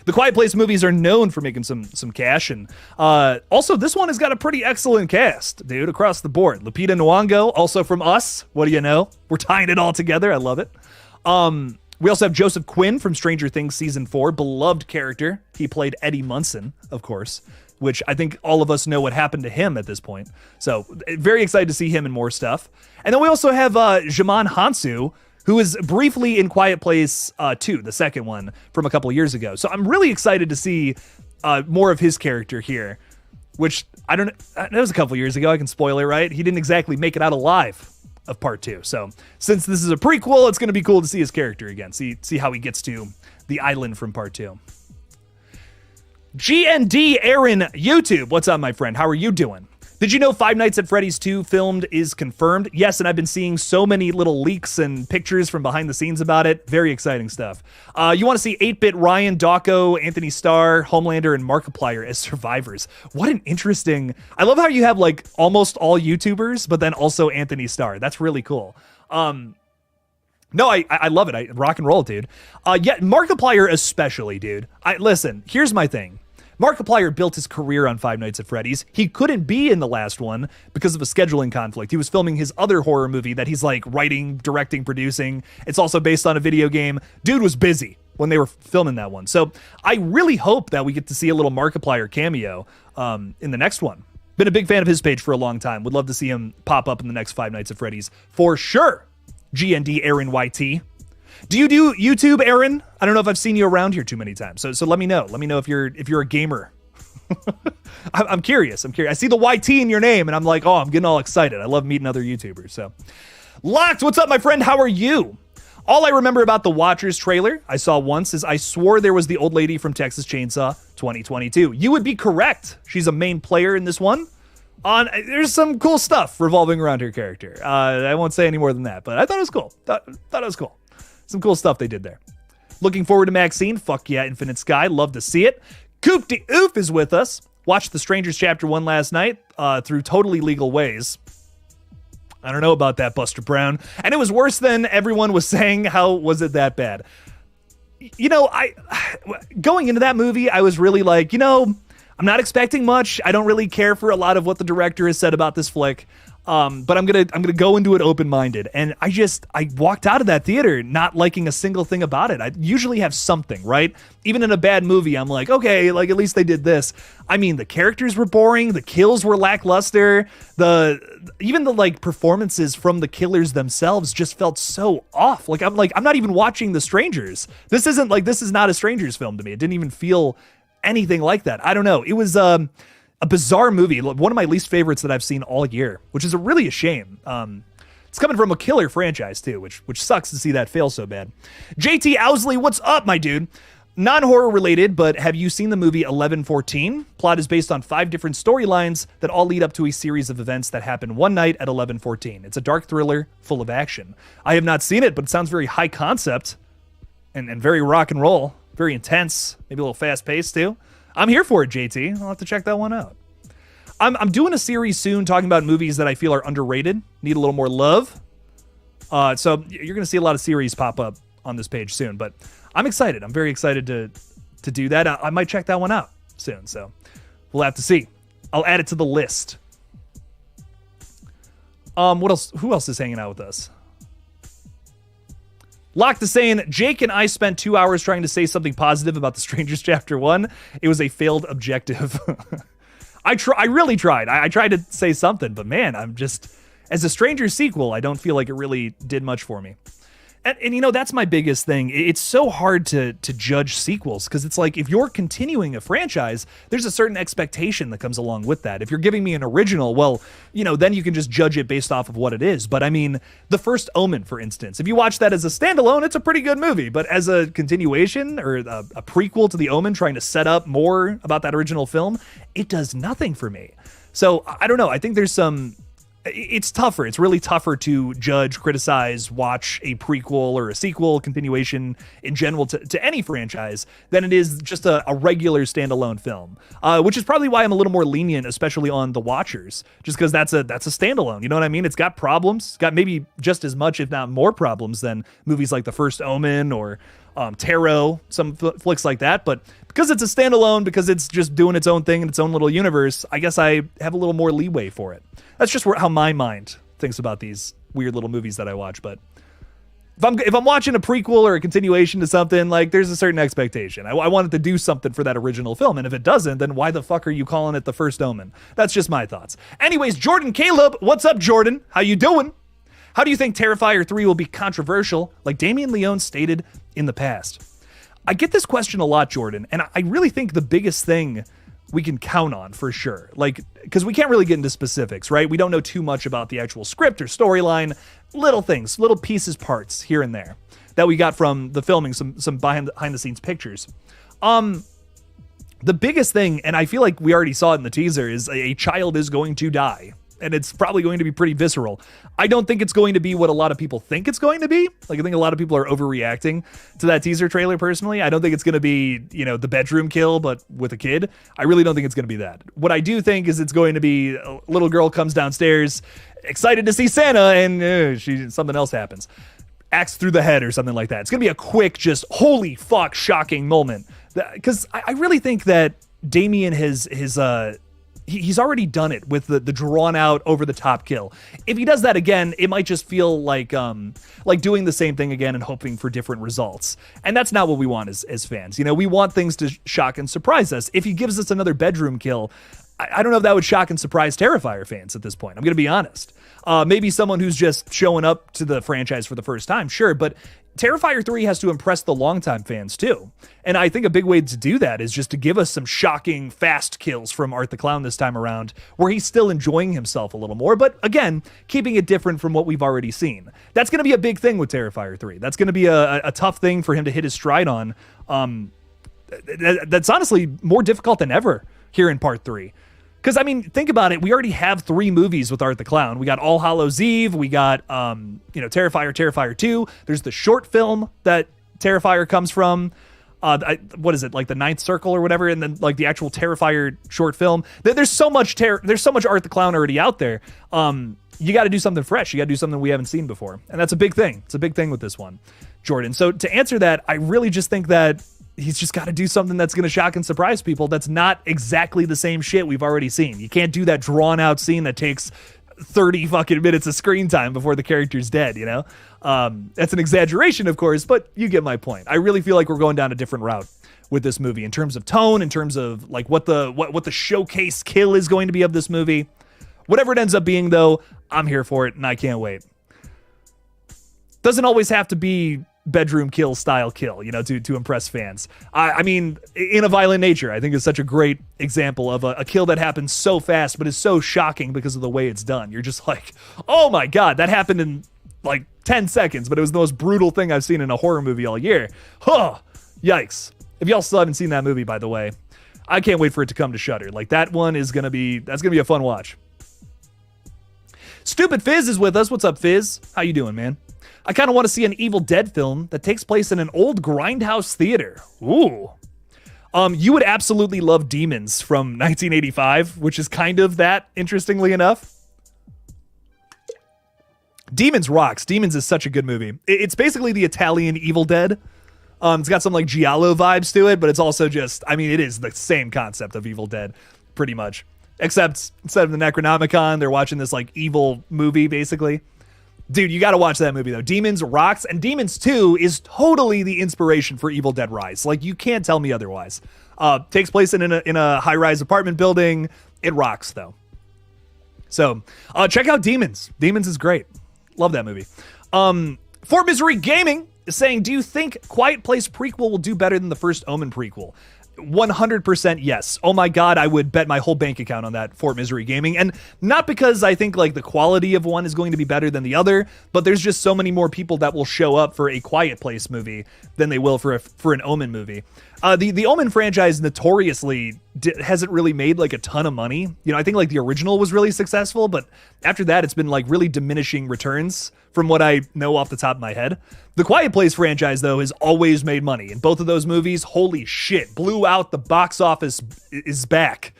The Quiet Place movies are known for making some cash, and also this one has got a pretty excellent cast, dude, across the board. Lupita Nyong'o, also from Us. What do you know? We're tying it all together. I love it. We also have Joseph Quinn from Stranger Things Season 4, beloved character. He played Eddie Munson, of course, which I think all of us know what happened to him at this point. So very excited to see him in more stuff. And then we also have Djimon Hounsou, who is briefly in Quiet Place 2, the second one from a couple years ago. So I'm really excited to see more of his character here, which I don't know, that was a couple years ago. I can spoil it, right? He didn't exactly make it out alive of part 2. So since this is a prequel, it's going to be cool to see his character again. See how he gets to the island from part 2. GND Aaron YouTube. What's up, my friend? How are you doing? Did you know Five Nights at Freddy's 2 filmed is confirmed? Yes, and I've been seeing so many little leaks and pictures from behind the scenes about it. Very exciting stuff. You want to see 8-Bit Ryan, Dawko, Anthony Starr, Homelander, and Markiplier as survivors. What an interesting... I love how you have like almost all YouTubers, but then also Anthony Starr. That's really cool. No, I love it. Rock and roll, dude. Yeah, Markiplier especially, dude. Listen, here's my thing. Markiplier built his career on Five Nights at Freddy's. He couldn't be in the last one because of a scheduling conflict. He was filming his other horror movie that he's like writing, directing, producing. It's also based on a video game. Dude was busy when they were filming that one. So I really hope that we get to see a little Markiplier cameo in the next one. Been a big fan of his page for a long time. Would love to see him pop up in the next Five Nights at Freddy's for sure. GND Aaron YT. Do you do YouTube, Aaron? I don't know if I've seen you around here too many times. So let me know. Let me know if you're a gamer. I'm curious. I see the YT in your name, and I'm like, oh, I'm getting all excited. I love meeting other YouTubers. So, Locked, what's up, my friend? How are you? All I remember about the Watchers trailer I saw once is I swore there was the old lady from Texas Chainsaw 2022. You would be correct. She's a main player in this one. There's some cool stuff revolving around her character. I won't say any more than that, but I thought it was cool. Thought it was cool. Some cool stuff they did there. Looking forward to MAXXXINE. Fuck yeah, Infinite Sky. Love to see it. Coop de Oof is with us. Watched The Strangers Chapter 1 last night through totally legal ways. I don't know about that, Buster Brown. And it was worse than everyone was saying. How was it that bad? You know, going into that movie, I was really like, I'm not expecting much. I don't really care for a lot of what the director has said about this flick. But I'm gonna go into it open-minded, and I walked out of that theater not liking a single thing about it. I usually have something, right? Even in a bad movie, I'm like, okay, like at least they did this. I mean, the characters were boring, the kills were lackluster, even the like performances from the killers themselves just felt so off. I'm not even watching The Strangers. This is not a Strangers film to me. It didn't even feel anything like that. I don't know. It was a bizarre movie, one of my least favorites that I've seen all year, which is really a shame. It's coming from a killer franchise too, which sucks to see that fail so bad. JT Owsley, what's up, my dude? Non-horror related, but have you seen the movie 11:14? Plot is based on 5 different storylines that all lead up to a series of events that happen one night at 11:14. It's a dark thriller full of action. I have not seen it, but it sounds very high concept and very rock and roll, very intense, maybe a little fast paced too. I'm here for it, JT. I'll have to check that one out. I'm doing a series soon talking about movies that I feel are underrated, need a little more love. So you're going to see a lot of series pop up on this page soon, but I'm excited. I'm very excited to do that. I might check that one out soon, so we'll have to see. I'll add it to the list. What else? Who else is hanging out with us? Locked is saying, Jake and I spent 2 hours trying to say something positive about The Strangers Chapter 1. It was a failed objective. I really tried. I tried to say something, but man, as a Strangers sequel, I don't feel like it really did much for me. And that's my biggest thing. It's so hard to judge sequels because it's like if you're continuing a franchise, there's a certain expectation that comes along with that. If you're giving me an original, well, then you can just judge it based off of what it is. But I mean, The First Omen, for instance, if you watch that as a standalone, it's a pretty good movie. But as a continuation or a prequel to The Omen, trying to set up more about that original film, it does nothing for me. So I don't know. I think it's tougher. It's really tougher to judge, criticize, watch a prequel or a sequel, continuation in general to any franchise than it is just a regular standalone film, which is probably why I'm a little more lenient, especially on The Watchers, just because that's a standalone. You know what I mean? It's got problems. It's got maybe just as much, if not more problems than movies like The First Omen or Tarot, some flicks like that. But because it's a standalone, because it's just doing its own thing in its own little universe, I guess I have a little more leeway for it. That's just how my mind thinks about these weird little movies that I watch. But if I'm watching a prequel or a continuation to something, like, there's a certain expectation. I want it to do something for that original film, and if it doesn't, then why the fuck are you calling it The First Omen? That's just my thoughts. Anyways, Jordan Caleb, what's up, Jordan? How you doing? How do you think Terrifier 3 will be controversial, like Damien Leone stated in the past? I get this question a lot, Jordan, and I really think the biggest thing we can count on for sure, like, because we can't really get into specifics, right? We don't know too much about the actual script or storyline, little things, little pieces, parts here and there that we got from the filming, some behind the scenes pictures. The biggest thing, and I feel like we already saw it in the teaser, is a child is going to die. And it's probably going to be pretty visceral. I don't think it's going to be what a lot of people think it's going to be. Like, I think a lot of people are overreacting to that teaser trailer, personally. I don't think it's going to be, the bedroom kill, but with a kid. I really don't think it's going to be that. What I do think is it's going to be a little girl comes downstairs, excited to see Santa, and something else happens. Axe through the head or something like that. It's going to be a quick, just, holy fuck, shocking moment. Because I really think that Damien he's already done it with the drawn out over the top kill. If he does that again, it might just feel like doing the same thing again and hoping for different results. And that's not what we want as fans. We want things to shock and surprise us. If he gives us another bedroom kill, I don't know if that would shock and surprise Terrifier fans at this point. I'm going to be honest. Maybe someone who's just showing up to the franchise for the first time, sure, but Terrifier 3 has to impress the longtime fans too. And I think a big way to do that is just to give us some shocking, fast kills from Art the Clown this time around, where he's still enjoying himself a little more, but again, keeping it different from what we've already seen. That's going to be a big thing with Terrifier 3. That's going to be a tough thing for him to hit his stride on. That's honestly more difficult than ever here in Part 3. Because, think about it. We already have 3 movies with Art the Clown. We got All Hallows Eve. We got, Terrifier 2. There's the short film that Terrifier comes from. What is it, like the Ninth Circle or whatever? And then, like, the actual Terrifier short film. There's so much Art the Clown already out there. You got to do something fresh. You got to do something we haven't seen before. And that's a big thing. It's a big thing with this one, Jordan. So to answer that, I really just think that he's just got to do something that's going to shock and surprise people. That's not exactly the same shit we've already seen. You can't do that drawn out scene that takes 30 fucking minutes of screen time before the character's dead, That's an exaggeration, of course, but you get my point. I really feel like we're going down a different route with this movie in terms of tone, in terms of like what the showcase kill is going to be of this movie. Whatever it ends up being, though, I'm here for it and I can't wait. Doesn't always have to be bedroom kill style kill, to impress fans. I mean, In a Violent Nature, I think is such a great example of a kill that happens so fast, but is so shocking because of the way it's done. You're just like, oh my God, that happened in like 10 seconds, but it was the most brutal thing I've seen in a horror movie all year. Huh, yikes. If y'all still haven't seen that movie, by the way, I can't wait for it to come to Shudder. Like, that's gonna be a fun watch. Stupid Fizz is with us. What's up, Fizz? How you doing, man? I kind of want to see an Evil Dead film that takes place in an old grindhouse theater. Ooh. You would absolutely love Demons from 1985, which is kind of that, interestingly enough. Demons rocks. Demons is such a good movie. It's basically the Italian Evil Dead. It's got some like Giallo vibes to it, but it's also just, it is the same concept of Evil Dead, pretty much. Except instead of the Necronomicon, they're watching this like evil movie, basically. Dude, you got to watch that movie, though. Demons rocks, and Demons 2 is totally the inspiration for Evil Dead Rise. Like, you can't tell me otherwise. Takes place in a high-rise apartment building. It rocks, though. So, check out Demons. Demons is great. Love that movie. Fort Misery Gaming is saying, do you think Quiet Place prequel will do better than the first Omen prequel? 100% yes. Oh my God, I would bet my whole bank account on that, Fort Misery Gaming. And not because I think like the quality of one is going to be better than the other, but there's just so many more people that will show up for a Quiet Place movie than they will for an Omen movie. The Omen franchise notoriously hasn't really made like a ton of money. I think like the original was really successful, but after that it's been like really diminishing returns from what I know off the top of my head. The Quiet Place franchise, though, has always made money. And both of those movies, holy shit, blew out. The box office is back.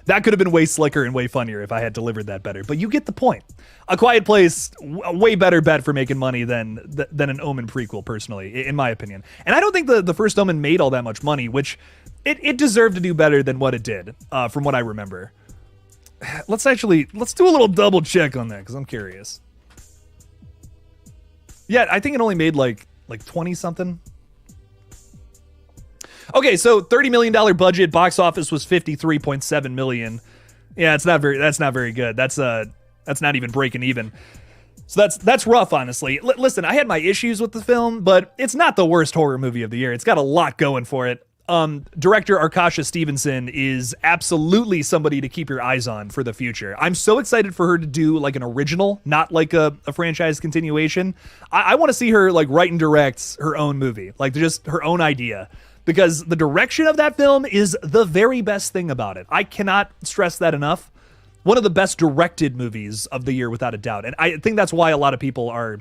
That could have been way slicker and way funnier if I had delivered that better. But you get the point. A Quiet Place, a way better bet for making money than an Omen prequel, personally, in my opinion. And I don't think the first Omen made all that much money, which it deserved to do better than what it did, from what I remember. Let's do a little double check on that, because I'm curious. Yeah, I think it only made like 20 something. Okay, so $30 million budget, box office was $53.7 million. Yeah, that's not very good. That's not even breaking even. So that's rough, honestly. Listen, I had my issues with the film, but it's not the worst horror movie of the year. It's got a lot going for it. Director Arkasha Stevenson is absolutely somebody to keep your eyes on for the future. I'm so excited for her to do like an original, not like a franchise continuation. I want to see her like write and direct her own movie, like just her own idea. Because the direction of that film is the very best thing about it. I cannot stress that enough. One of the best directed movies of the year, without a doubt. And I think that's why a lot of people are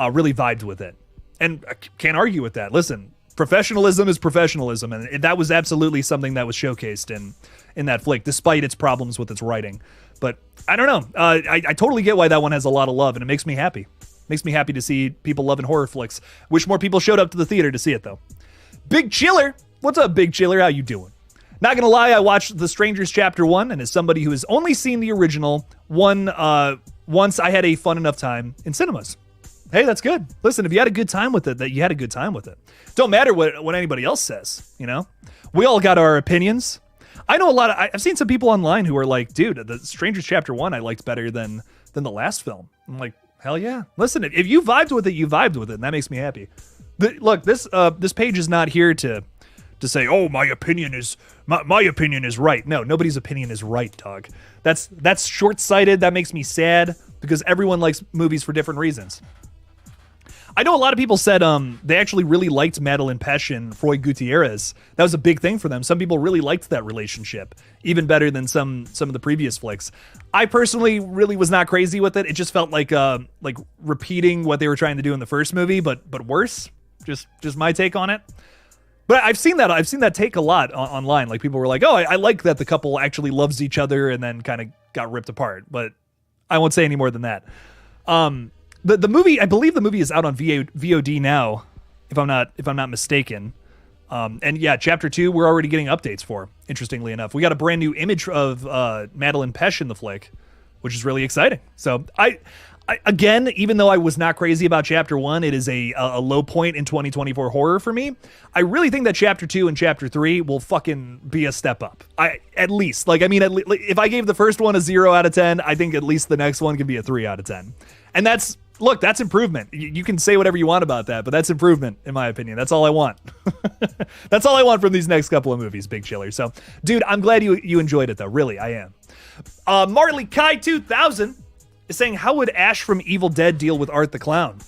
really vibed with it. And I can't argue with that. Listen, professionalism is professionalism. And that was absolutely something that was showcased in that flick, despite its problems with its writing. But I don't know. I totally get why that one has a lot of love, and it makes me happy. Makes me happy to see people loving horror flicks. Wish more people showed up to the theater to see it, though. Big Chiller, what's up, Big Chiller? How you doing? Not gonna lie, I watched The Strangers Chapter 1, and as somebody who has only seen the original once, I had a fun enough time in cinemas. Hey, that's good. Listen, if you had a good time with it, that you had a good time with it. Don't matter what anybody else says, you know? We all got our opinions. I know I've seen some people online who are like, dude, The Strangers Chapter 1 I liked better than the last film. I'm like, hell yeah. Listen, if you vibed with it, you vibed with it, and that makes me happy. Look, this page is not here to say, oh, my opinion is right. No, nobody's opinion is right, dog. That's short-sighted. That makes me sad because everyone likes movies for different reasons. I know a lot of people said they actually really liked Madeline Pesh and Froy Gutierrez. That was a big thing for them. Some people really liked that relationship, even better than some of the previous flicks. I personally really was not crazy with it. It just felt like repeating what they were trying to do in the first movie, but worse. Just my take on it. But I've seen that take a lot online. Like people were like, oh, I like that the couple actually loves each other and then kind of got ripped apart. But I won't say any more than that. The movie, I believe the movie is out on VOD now, if I'm not mistaken. And yeah, Chapter 2 we're already getting updates for, interestingly enough. We got a brand new image of Madeline Pesh in the flick, which is really exciting. So I again, even though I was not crazy about Chapter 1, it is a low point in 2024 horror for me. I really think that Chapter 2 and Chapter 3 will fucking be a step up. At least. If I gave the first one a 0 out of 10, I think at least the next one can be a 3 out of 10. And that's improvement. You can say whatever you want about that, but that's improvement, in my opinion. That's all I want. That's all I want from these next couple of movies, Big Chiller. So, dude, I'm glad you enjoyed it, though. Really, I am. Marley Kai 2000 is saying, how would Ash from Evil Dead deal with Art the Clown?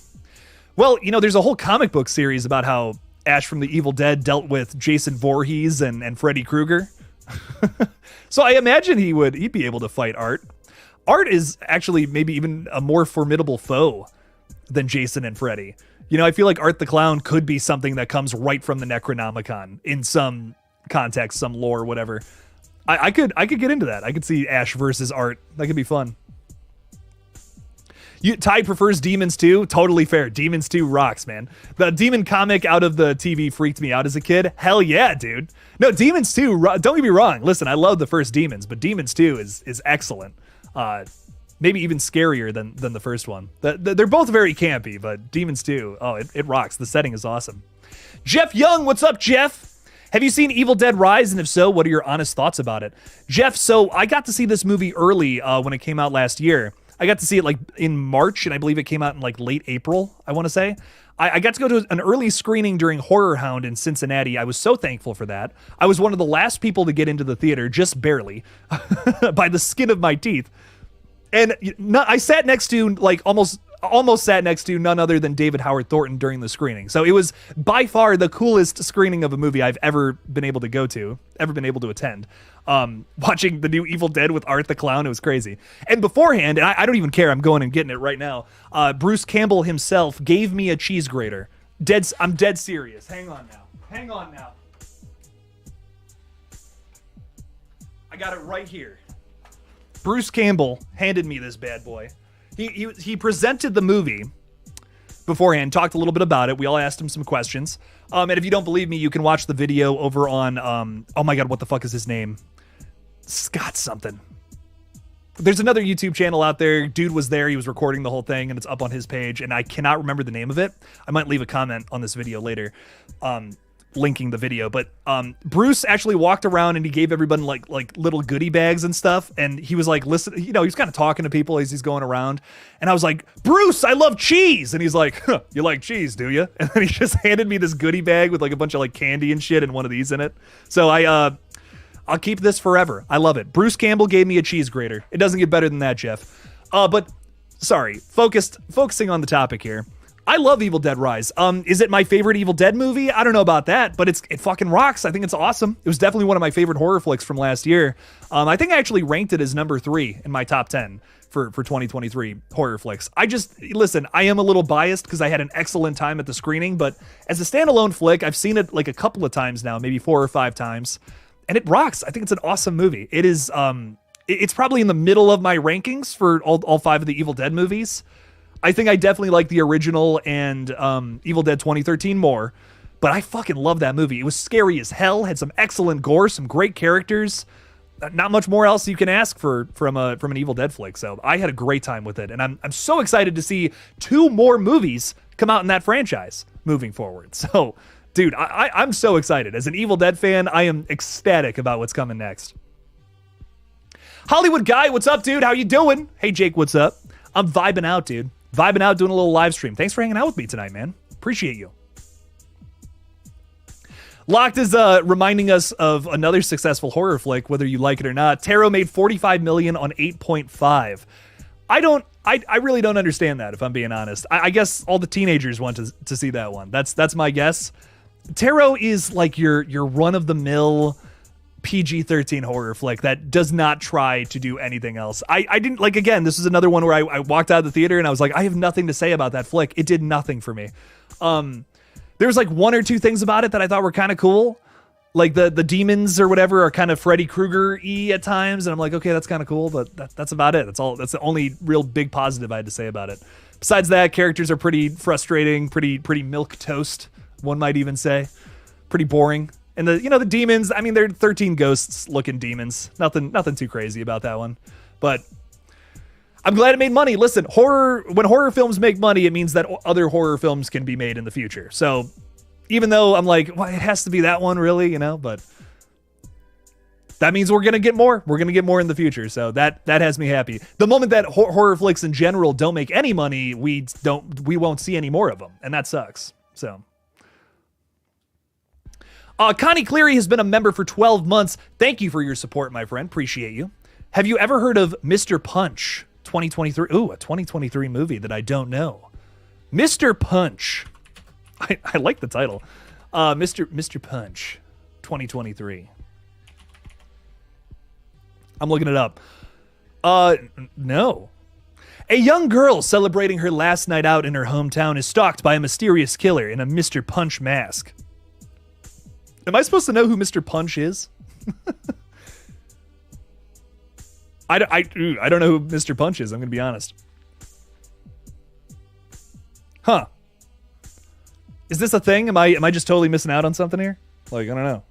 Well, there's a whole comic book series about how Ash from the Evil Dead dealt with Jason Voorhees and Freddy Krueger. So I imagine he'd be able to fight Art. Art is actually maybe even a more formidable foe than Jason and Freddy. I feel like Art the Clown could be something that comes right from the Necronomicon in some context, some lore, whatever. I could get into that. I could see Ash versus Art. That could be fun. Ty prefers Demons 2. Totally fair. Demons 2 rocks, man. The Demon comic out of the TV freaked me out as a kid. Hell yeah, dude. No, Demons 2, don't get me wrong. Listen, I love the first Demons, but Demons 2 is excellent. Maybe even scarier than the first one. They're both very campy, but Demons 2, oh, it rocks. The setting is awesome. Jeff Young, what's up, Jeff? Have you seen Evil Dead Rise? And if so, what are your honest thoughts about it? Jeff, so I got to see this movie early when it came out last year. I got to see it like in March, and I believe it came out in like late April, I want to say. I got to go to an early screening during Horror Hound in Cincinnati. I was so thankful for that. I was one of the last people to get into the theater, just barely, by the skin of my teeth. And I sat next to, like, almost sat next to none other than David Howard Thornton during the screening. So it was by far the coolest screening of a movie I've ever been able to attend. Watching the new Evil Dead with Art the Clown, it was crazy. And beforehand, and I don't even care, I'm going and getting it right now, Bruce Campbell himself gave me a cheese grater. I'm dead serious. Hang on now. I got it right here. Bruce Campbell handed me this bad boy. He presented the movie beforehand, talked a little bit about it. We all asked him some questions. And if you don't believe me, you can watch the video over on, oh my God, what the fuck is his name? Scott something. There's another YouTube channel out there. Dude was there. He was recording the whole thing, and it's up on his page, and I cannot remember the name of it. I might leave a comment on this video later, linking the video. But Bruce actually walked around, and he gave everyone like little goodie bags and stuff, and he was like, listen, you know, he's kind of talking to people as he's going around, and I was like, Bruce, I love cheese, and he's like, huh, you like cheese, do you? And then he just handed me this goodie bag with like a bunch of like candy and shit and one of these in it. So I'll keep this forever. I love it. Bruce Campbell gave me a cheese grater. It doesn't get better than that, Jeff. But sorry, focusing on the topic here. I love Evil Dead Rise. Is it my favorite Evil Dead movie? I don't know about that, but it fucking rocks. I think it's awesome. It was definitely one of my favorite horror flicks from last year. I think I actually ranked it as number 3 in my top 10 for 2023 horror flicks. Listen, I am a little biased because I had an excellent time at the screening, but as a standalone flick, I've seen it like a couple of times now, maybe 4 or 5 times. And it rocks. I think it's an awesome movie. It is, it's probably in the middle of my rankings for all 5 of the Evil Dead movies. I think I definitely like the original and Evil Dead 2013 more, but I fucking love that movie. It was scary as hell, had some excellent gore, some great characters. Not much more else you can ask from an Evil Dead flick. So I had a great time with it, and I'm so excited to see 2 more movies come out in that franchise moving forward. So. Dude, I'm so excited. As an Evil Dead fan, I am ecstatic about what's coming next. Hollywood Guy, what's up, dude? How you doing? Hey, Jake, what's up? I'm vibing out, dude. Vibing out, doing a little live stream. Thanks for hanging out with me tonight, man. Appreciate you. Locked is reminding us of another successful horror flick, whether you like it or not. Tarot made $45 million on 8.5. I really don't understand that, if I'm being honest. I guess all the teenagers want to see that one. That's my guess. Tarot is like your run-of-the-mill PG-13 horror flick that does not try to do anything else. I didn't, like, again, this is another one where I walked out of the theater and I was like, I have nothing to say about that flick. It did nothing for me. There was like 1 or 2 things about it that I thought were kind of cool. Like the demons or whatever are kind of Freddy Krueger-y at times. And I'm like, okay, that's kind of cool, but that's about it. That's the only real big positive I had to say about it. Besides that, characters are pretty frustrating, pretty milquetoast, one might even say. Pretty boring. And the demons, I mean, they're 13 ghosts looking demons. Nothing too crazy about that one. But I'm glad it made money. Listen, when horror films make money, it means that other horror films can be made in the future. So even though I'm like, well, it has to be that one, really, but that means we're going to get more. We're going to get more in the future. So that has me happy. The moment that horror flicks in general don't make any money, we won't see any more of them. And that sucks. So Connie Cleary has been a member for 12 months. Thank you for your support, my friend. Appreciate you. Have you ever heard of Mr. Punch 2023? Ooh, a 2023 movie that I don't know. Mr. Punch. I like the title. Mr. Punch 2023. I'm looking it up. No. A young girl celebrating her last night out in her hometown is stalked by a mysterious killer in a Mr. Punch mask. Am I supposed to know who Mr. Punch is? I don't know who Mr. Punch is, I'm going to be honest. Huh. Is this a thing? Am I just totally missing out on something here? Like, I don't know.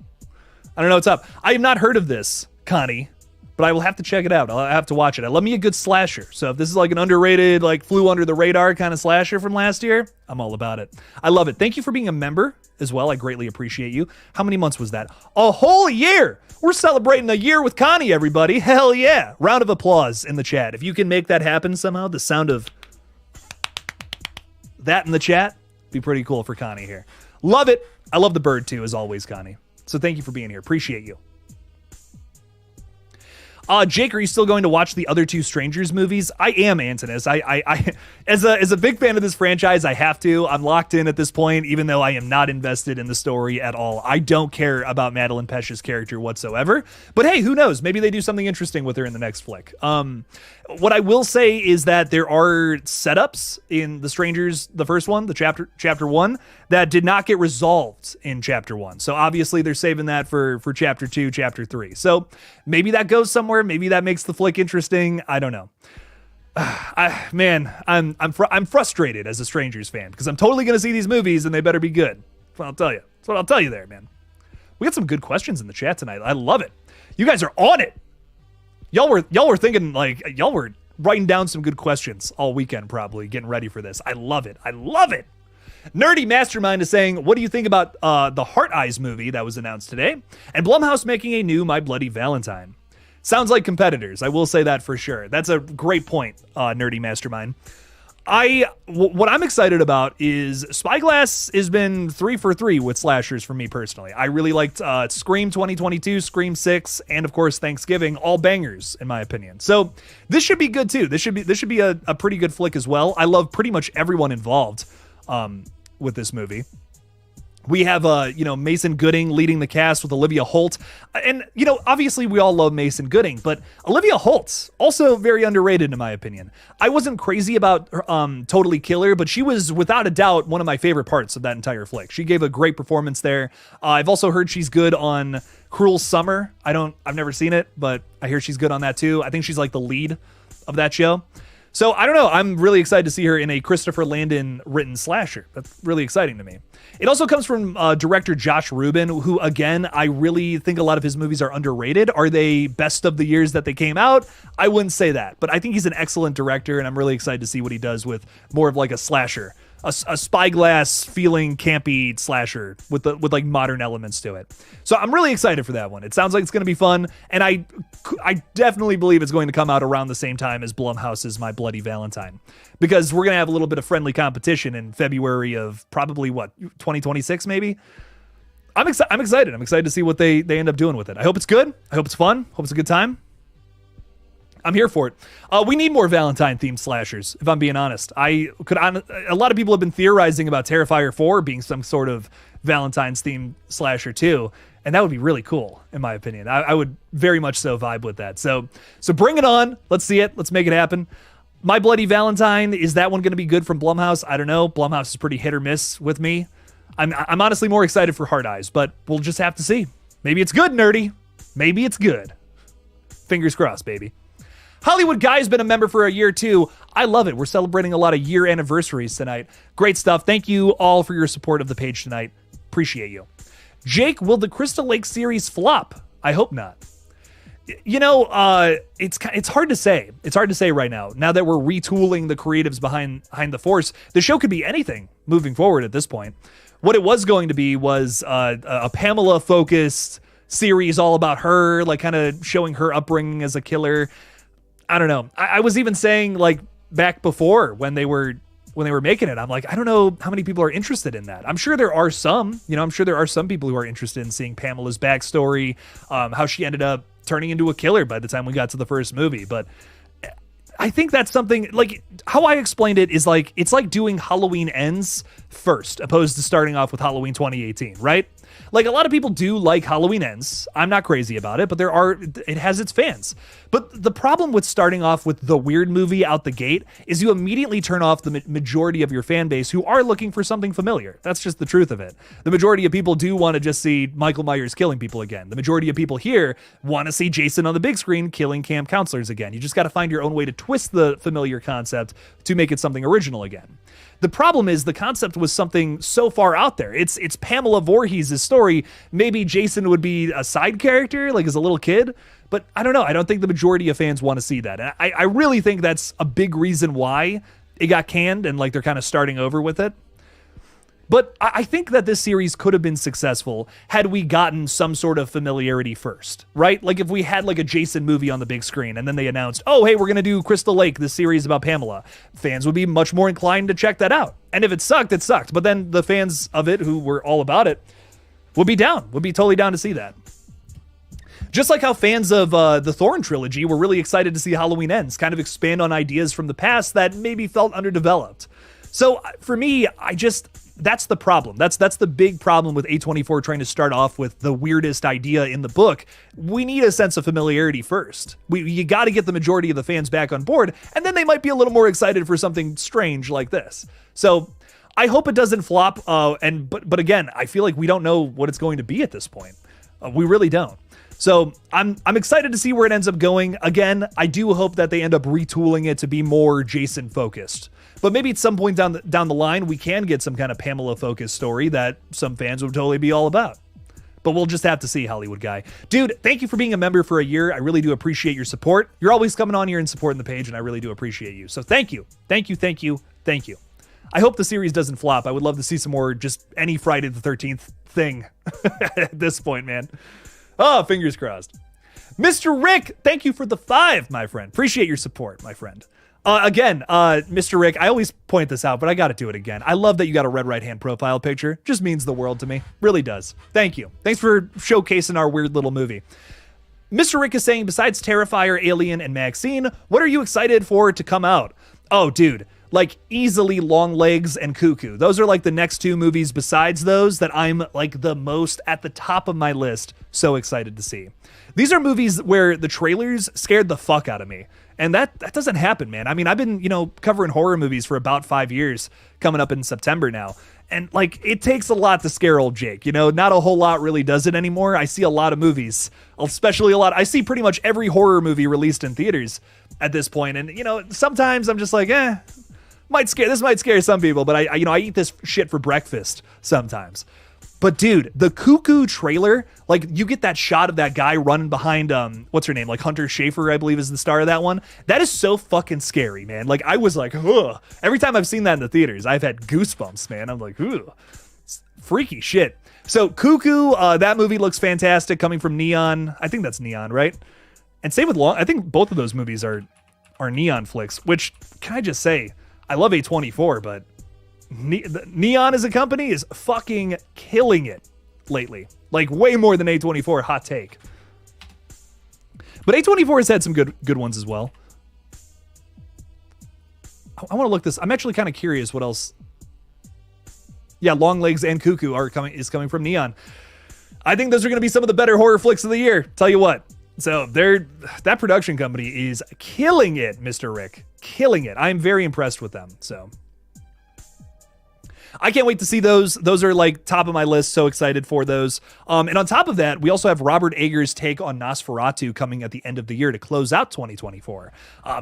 I don't know what's up. I have not heard of this, Connie, but I will have to check it out. I'll have to watch it. I love me a good slasher. So if this is like an underrated, like flew under the radar kind of slasher from last year, I'm all about it. I love it. Thank you for being a member as well. I greatly appreciate you. How many months was that? A whole year. We're celebrating a year with Connie, everybody. Hell yeah. Round of applause in the chat. If you can make that happen somehow, the sound of that in the chat, be pretty cool for Connie here. Love it. I love the bird too, as always, Connie. So thank you for being here. Appreciate you. Jake, are you still going to watch the other 2 Strangers movies? I am, Antonis. I as a big fan of this franchise, I have to. I'm locked in at this point, even though I am not invested in the story at all. I don't care about Madeline Pesch's character whatsoever. But hey, who knows? Maybe they do something interesting with her in the next flick. What I will say is that there are setups in The Strangers, the first one, the chapter 1, that did not get resolved in chapter 1. So obviously they're saving that for chapter 2, chapter 3. So maybe that goes somewhere. Maybe that makes the flick interesting. I don't know. I'm frustrated as a Strangers fan because I'm totally going to see these movies and they better be good. That's what I'll tell you. That's what I'll tell you there, man. We got some good questions in the chat tonight. I love it. You guys are on it. Y'all were thinking, like, y'all were writing down some good questions all weekend, probably getting ready for this. I love it. I love it. Nerdy Mastermind is saying, what do you think about the Heart Eyes movie that was announced today? And Blumhouse making a new My Bloody Valentine. Sounds like competitors. I will say that for sure. That's a great point, Nerdy Mastermind. What I'm excited about is Spyglass has been 3 for 3 with slashers for me personally. I really liked Scream 2022, Scream 6, and of course Thanksgiving, all bangers in my opinion. So this should be good too. This should be a pretty good flick as well. I love pretty much everyone involved with this movie. We have, Mason Gooding leading the cast with Olivia Holt. And, obviously we all love Mason Gooding, but Olivia Holt, also very underrated in my opinion. I wasn't crazy about Totally Killer, but she was without a doubt one of my favorite parts of that entire flick. She gave a great performance there. I've also heard she's good on Cruel Summer. I've never seen it, but I hear she's good on that too. I think she's like the lead of that show. So I don't know. I'm really excited to see her in a Christopher Landon written slasher. That's really exciting to me. It also comes from director Josh Rubin, who, again, I really think a lot of his movies are underrated. Are they best of the years that they came out? I wouldn't say that, but I think he's an excellent director, and I'm really excited to see what he does with more of like a slasher, a Spyglass feeling campy slasher with like modern elements to it. So I'm really excited for that one. It sounds like it's going to be fun, and I definitely believe it's going to come out around the same time as Blumhouse's My Bloody Valentine, because we're going to have a little bit of friendly competition in February of probably 2026 maybe. I'm excited. I'm excited to see what they end up doing with it. I hope it's good. I hope it's fun. Hope it's a good time. I'm here for it. We need more Valentine-themed slashers, if I'm being honest. A lot of people have been theorizing about Terrifier 4 being some sort of Valentine's-themed slasher too, and that would be really cool, in my opinion. I would very much so vibe with that. So bring it on. Let's see it. Let's make it happen. My Bloody Valentine, is that one going to be good from Blumhouse? I don't know. Blumhouse is pretty hit or miss with me. I'm honestly more excited for Heart Eyes, but we'll just have to see. Maybe it's good, nerdy. Maybe it's good. Fingers crossed, baby. Hollywood Guy's been a member for a year too. I love it. We're celebrating a lot of year anniversaries tonight. Great stuff. Thank you all for your support of the page tonight. Appreciate you. Jake, will the Crystal Lake series flop? I hope not. It's hard to say. It's hard to say right now. Now that we're retooling the creatives behind the force, the show could be anything moving forward at this point. What it was going to be was a Pamela-focused series all about her, like kind of showing her upbringing as a killer. I don't know. I was even saying, like, back before when they were making it, I'm like, I don't know how many people are interested in that. I'm sure there are some. I'm sure there are some people who are interested in seeing Pamela's backstory, how she ended up turning into a killer by the time we got to the first movie. But I think that's something, like, how I explained it is like, it's like doing Halloween Ends first, opposed to starting off with Halloween 2018, right? Like, a lot of people do like Halloween Ends. I'm not crazy about it, but it has its fans. But the problem with starting off with the weird movie out the gate is you immediately turn off the majority of your fan base who are looking for something familiar. That's just the truth of it. The majority of people do want to just see Michael Myers killing people again. The majority of people here want to see Jason on the big screen killing camp counselors again. You just got to find your own way to twist the familiar concept to make it something original again. The problem is the concept was something so far out there. It's Pamela Voorhees' story. Maybe Jason would be a side character, like as a little kid. But I don't know. I don't think the majority of fans want to see that. And I really think that's a big reason why it got canned and like they're kind of starting over with it. But I think that this series could have been successful had we gotten some sort of familiarity first, right? Like if we had like a Jason movie on the big screen and then they announced, oh, hey, we're going to do Crystal Lake, this series about Pamela. Fans would be much more inclined to check that out. And if it sucked, it sucked. But then the fans of it who were all about it would be totally down to see that. Just like how fans of the Thorn trilogy were really excited to see Halloween Ends kind of expand on ideas from the past that maybe felt underdeveloped. So for me, that's the problem. That's the big problem with A24 trying to start off with the weirdest idea in the book. We need a sense of familiarity first. You got to get the majority of the fans back on board, and then they might be a little more excited for something strange like this. So I hope it doesn't flop. But again, I feel like we don't know what it's going to be at this point. We really don't. So I'm excited to see where it ends up going. Again, I do hope that they end up retooling it to be more Jason focused. But maybe at some point down the line, we can get some kind of Pamela focused story that some fans would totally be all about. But we'll just have to see, Hollywood guy. Dude, thank you for being a member for a year. I really do appreciate your support. You're always coming on here and supporting the page, and I really do appreciate you. So thank you. Thank you, thank you, thank you. I hope the series doesn't flop. I would love to see some more just any Friday the 13th thing at this point, man. Oh, fingers crossed. Mr. Rick, thank you for the 5, my friend. Appreciate your support, my friend. Again, Mr. Rick, I always point this out, but I got to do it again. I love that you got a red right-hand profile picture. Just means the world to me. Really does. Thank you. Thanks for showcasing our weird little movie. Mr. Rick is saying, besides Terrifier, Alien, and MAXXXINE, what are you excited for to come out? Oh, dude. Like, easily Longlegs and Cuckoo. Those are like the next 2 movies besides those that I'm like the most at the top of my list. So excited to see. These are movies where the trailers scared the fuck out of me. And that doesn't happen, man. I mean, I've been, covering horror movies for about 5 years, coming up in September now. And like, it takes a lot to scare old Jake, not a whole lot really does it anymore. I see a lot of movies, especially I see pretty much every horror movie released in theaters at this point. And, sometimes I'm just like, this might scare some people, but I eat this shit for breakfast sometimes. But dude, the Cuckoo trailer, like you get that shot of that guy running behind, what's her name? Like Hunter Schafer, I believe is the star of that one. That is so fucking scary, man. Like I was like, ugh. Every time I've seen that in the theaters, I've had goosebumps, man. I'm like, ugh. Freaky shit. So Cuckoo, that movie looks fantastic, coming from Neon. I think that's Neon, right? And same with I think both of those movies are Neon flicks, which, can I just say, I love A24, but Neon as a company is fucking killing it lately. Like way more than A24, hot take. But A24 has had some good ones as well. I want to look this. I'm actually kind of curious what else. Yeah, Longlegs and Cuckoo is coming from Neon. I think those are going to be some of the better horror flicks of the year. Tell you what. So that production company is killing it, Mr. Rick. Killing it. I'm very impressed with them. So I can't wait to see those. Those are like top of my list. So excited for those. And on top of that, we also have Robert Eggers' take on Nosferatu coming at the end of the year to close out 2024.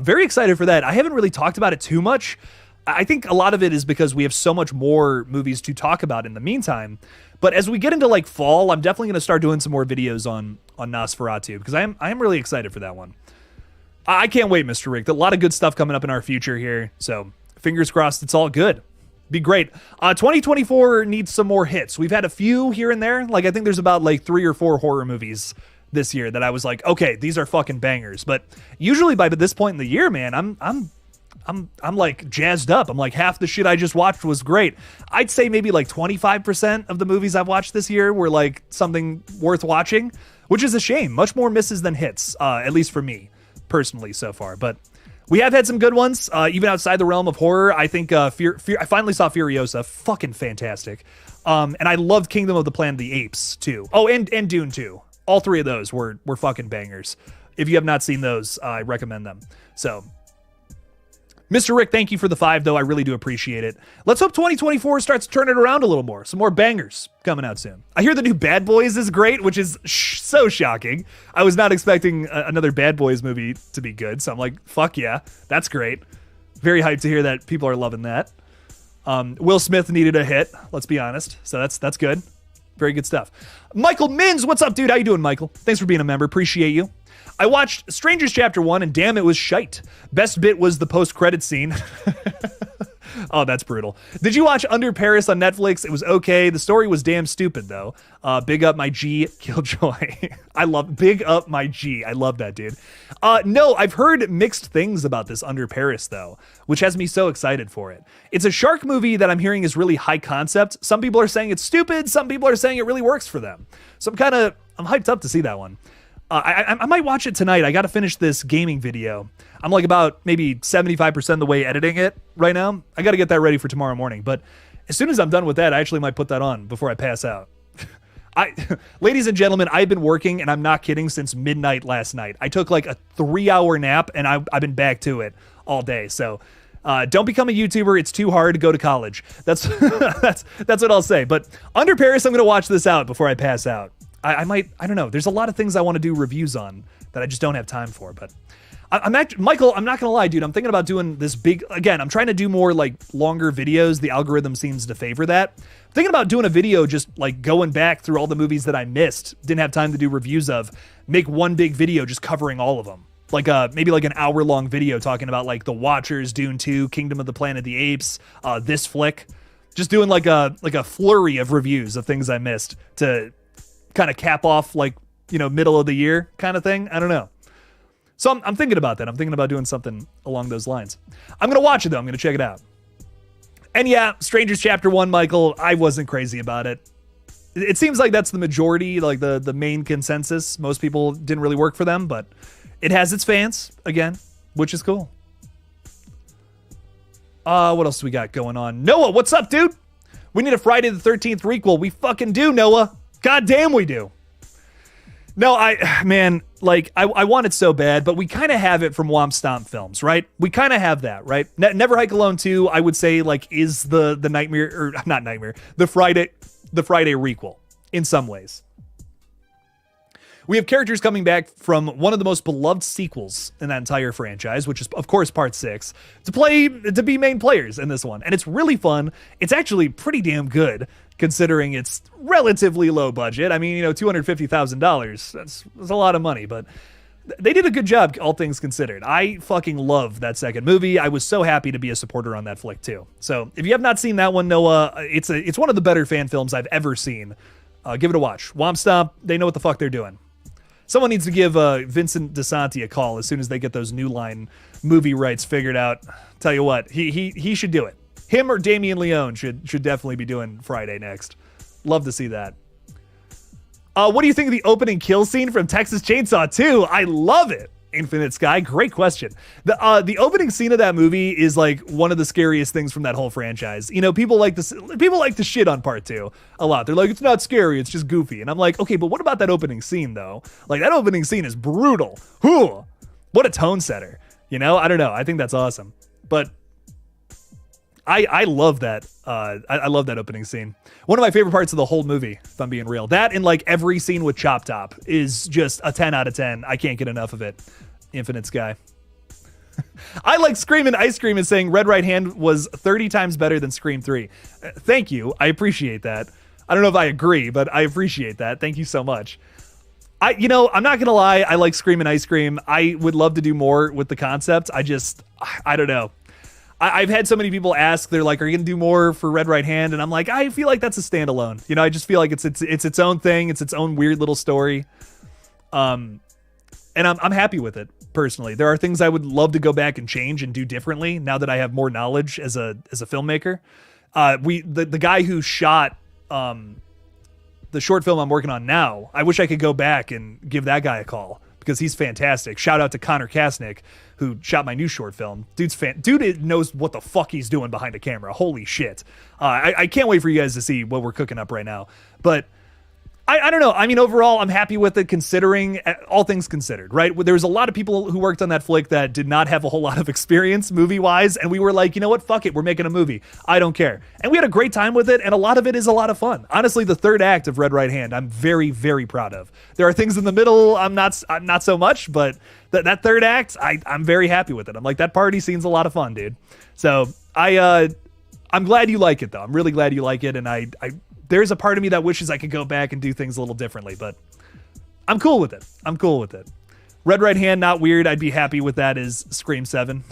Very excited for that. I haven't really talked about it too much. I think a lot of it is because we have so much more movies to talk about in the meantime. But as we get into like fall, I'm definitely going to start doing some more videos on Nosferatu because I am really excited for that one. I can't wait, Mr. Rick. A lot of good stuff coming up in our future here. So fingers crossed it's all good. Be great. 2024 needs some more hits. We've had a few here and there. Like I think there's about like 3 or 4 horror movies this year that I was like, okay, these are fucking bangers. But usually by this point in the year, man, I'm like jazzed up. I'm like, half the shit I just watched was great. I'd say maybe like 25% of the movies I've watched this year were like something worth watching, which is a shame. Much more misses than hits, at least for me personally so far. But we have had some good ones, even outside the realm of horror. I think I finally saw Furiosa, fucking fantastic. And I loved Kingdom of the Planet of the Apes too. Oh, and Dune 2. All 3 of those were fucking bangers. If you have not seen those, I recommend them. So Mr. Rick, thank you for the 5, though. I really do appreciate it. Let's hope 2024 starts to turn it around a little more. Some more bangers coming out soon. I hear the new Bad Boys is great, which is so shocking. I was not expecting another Bad Boys movie to be good, so I'm like, fuck yeah, that's great. Very hyped to hear that people are loving that. Will Smith needed a hit, let's be honest, so that's good. Very good stuff. Michael Mins, what's up, dude? How you doing, Michael? Thanks for being a member. Appreciate you. I watched Strangers Chapter 1, and damn, it was shite. Best bit was the post-credit scene. Oh, that's brutal. Did you watch Under Paris on Netflix? It was okay. The story was damn stupid, though. Big up my G, KillJoy. Big up my G. I love that, dude. No, I've heard mixed things about this Under Paris, though, which has me so excited for it. It's a shark movie that I'm hearing is really high concept. Some people are saying it's stupid. Some people are saying it really works for them. So I'm hyped up to see that one. I might watch it tonight. I got to finish this gaming video. I'm like about maybe 75% of the way editing it right now. I got to get that ready for tomorrow morning. But as soon as I'm done with that, I actually might put that on before I pass out. Ladies and gentlemen, I've been working, and I'm not kidding, since midnight last night. I took like a 3-hour nap, and I've been back to it all day. So Don't become a YouTuber. It's too hard to go to college. That's that's what I'll say. But Under Paris, I'm going to watch this out before I pass out. I don't know. There's a lot of things I want to do reviews on that I just don't have time for. But Michael, I'm not going to lie, dude. I'm thinking about doing this big, again, I'm trying to do more like longer videos. The algorithm seems to favor that. I'm thinking about doing a video just like going back through all the movies that I missed, didn't have time to do reviews of, make one big video just covering all of them. Like maybe like an hour-long video talking about like The Watchers, Dune 2, Kingdom of the Planet of the Apes, this flick. Just doing like a flurry of reviews of things I missed to kind of cap off like, you know, middle of the year kind of thing. I don't know. So I'm thinking about that. I'm thinking about doing something along those lines. I'm going to watch it though. I'm going to check it out. And yeah, Strangers Chapter 1, Michael, I wasn't crazy about it. It seems like that's the majority, like the main consensus. Most people didn't really work for them, but it has its fans, again, which is cool. What else we got going on? Noah, what's up, dude? We need a Friday the 13th requel. We fucking do, Noah. God damn we do. No, man, like, I want it so bad, but we kind of have it from Womp Stomp Films, right? We kind of have that, right? Never Hike Alone 2, I would say, like, is the nightmare, or not nightmare, the Friday requel, in some ways. We have characters coming back from one of the most beloved sequels in that entire franchise, which is, of course, Part 6, to be main players in this one. And it's really fun. It's actually pretty damn good, considering it's relatively low budget. I mean, you know, $250,000, that's a lot of money, but they did a good job, all things considered. I fucking love that second movie. I was so happy to be a supporter on that flick, too. So, if you have not seen that one, Noah, it's one of the better fan films I've ever seen. Give it a watch. Womp Stomp, they know what the fuck they're doing. Someone needs to give Vincent DeSanti a call as soon as they get those New Line movie rights figured out. Tell you what, he should do it. Him or Damien Leone should definitely be doing Friday next. Love to see that. What do you think of the opening kill scene from Texas Chainsaw 2? I love it. Infinite Sky, great question. The opening scene of that movie is like one of the scariest things from that whole franchise. You know, people like to shit on Part 2 a lot. They're like, it's not scary, it's just goofy. And I'm like, okay, but what about that opening scene though? Like, that opening scene is brutal. Whew, what a tone setter. You know, I don't know. I think that's awesome. But I love that. I love that opening scene. One of my favorite parts of the whole movie, if I'm being real. That and like every scene with Chop Top is just a 10 out of 10. I can't get enough of it. Infinite Sky. I like Screamin' Ice Cream is saying Red Right Hand was 30 times better than Scream 3. Thank you. I appreciate that. I don't know if I agree, but I appreciate that. Thank you so much. I'm not going to lie. I like Screamin' Ice Cream. I would love to do more with the concept. I don't know. I've had so many people ask, they're like, are you going to do more for Red Right Hand? And I'm like, I feel like that's a standalone. You know, I just feel like it's its own thing. It's its own weird little story. And I'm happy with it, personally. There are things I would love to go back and change and do differently now that I have more knowledge as a filmmaker. The guy who shot the short film I'm working on now, I wish I could go back and give that guy a call because he's fantastic. Shout out to Connor Kasnick, who shot my new short film. Dude knows what the fuck he's doing behind a camera. Holy shit. I can't wait for you guys to see what we're cooking up right now. But I don't know. I mean, overall, I'm happy with it considering all things considered, right? There was a lot of people who worked on that flick that did not have a whole lot of experience movie-wise, and we were like, you know what? Fuck it. We're making a movie. I don't care. And we had a great time with it, and a lot of it is a lot of fun. Honestly, the third act of Red Right Hand, I'm very, very proud of. There are things in the middle I'm not so much, but that third act, I'm very happy with it. I'm like, that party scene's a lot of fun, dude. So I'm glad you like it, though. I'm really glad you like it, and there's a part of me that wishes I could go back and do things a little differently, but I'm cool with it. I'm cool with it. Red Right Hand, not weird. I'd be happy with that as Scream 7.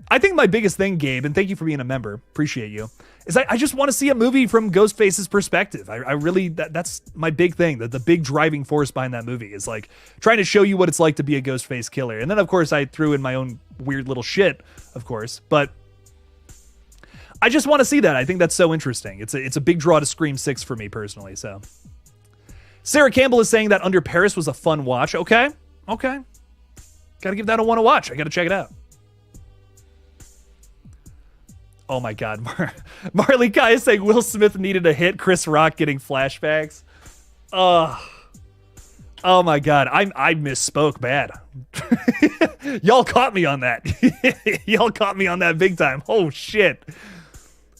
I think my biggest thing, Gabe, and thank you for being a member, appreciate you, is I just want to see a movie from Ghostface's perspective. I really, that's my big thing, the big driving force behind that movie is like trying to show you what it's like to be a Ghostface killer. And then, of course, I threw in my own weird little shit, of course, but I just want to see that. I think that's so interesting. It's a big draw to Scream 6 for me personally. So Sarah Campbell is saying that Under Paris was a fun watch. Okay. Gotta give that a one to watch. I gotta check it out. Oh my God. Marley Kai is saying Will Smith needed a hit. Chris Rock getting flashbacks. Oh my God, I misspoke bad. Y'all caught me on that. Y'all caught me on that big time. Oh shit.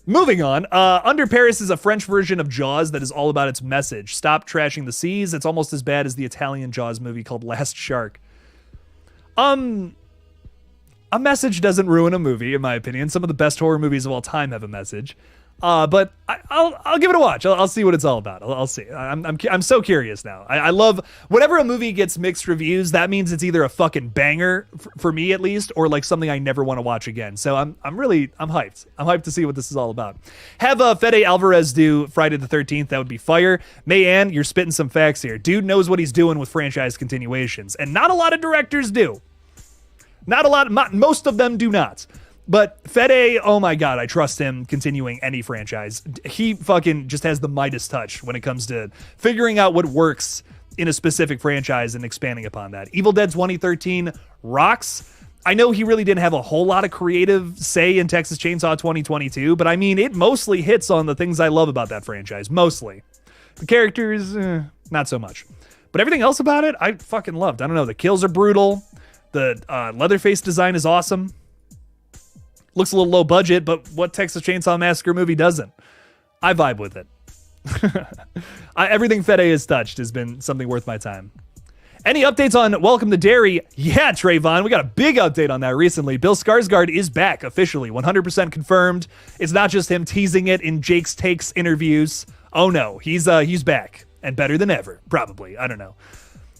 Moving on, Under Paris is a French version of Jaws that is all about its message. Stop trashing the seas. It's almost as bad as the Italian Jaws movie called Last Shark. A message doesn't ruin a movie, in my opinion. Some of the best horror movies of all time have a message. But I'll give it a watch. I'll see what it's all about. I'll see. I'm so curious now. I love whenever a movie gets mixed reviews. That means it's either a fucking banger for me at least, or like something I never want to watch again. So I'm hyped. I'm hyped to see what this is all about. Have Fede Alvarez do Friday the 13th. That would be fire. Mayan, you're spitting some facts here. Dude knows what he's doing with franchise continuations, and not a lot of directors do. Not a lot. Most of them do not. But Fede, oh my God, I trust him continuing any franchise. He fucking just has the Midas touch when it comes to figuring out what works in a specific franchise and expanding upon that. Evil Dead 2013 rocks. I know he really didn't have a whole lot of creative say in Texas Chainsaw 2022, but I mean, it mostly hits on the things I love about that franchise. Mostly. The characters, not so much. But everything else about it, I fucking loved. I don't know, the kills are brutal. The Leatherface design is awesome. Looks a little low budget, but what Texas Chainsaw Massacre movie doesn't? I vibe with it. Everything Fede has touched has been something worth my time. Any updates on Welcome to Derry? Yeah, Trayvon, we got a big update on that recently. Bill Skarsgård is back officially, 100% confirmed. It's not just him teasing it in Jake's Takes interviews. Oh no, he's back and better than ever, probably. I don't know.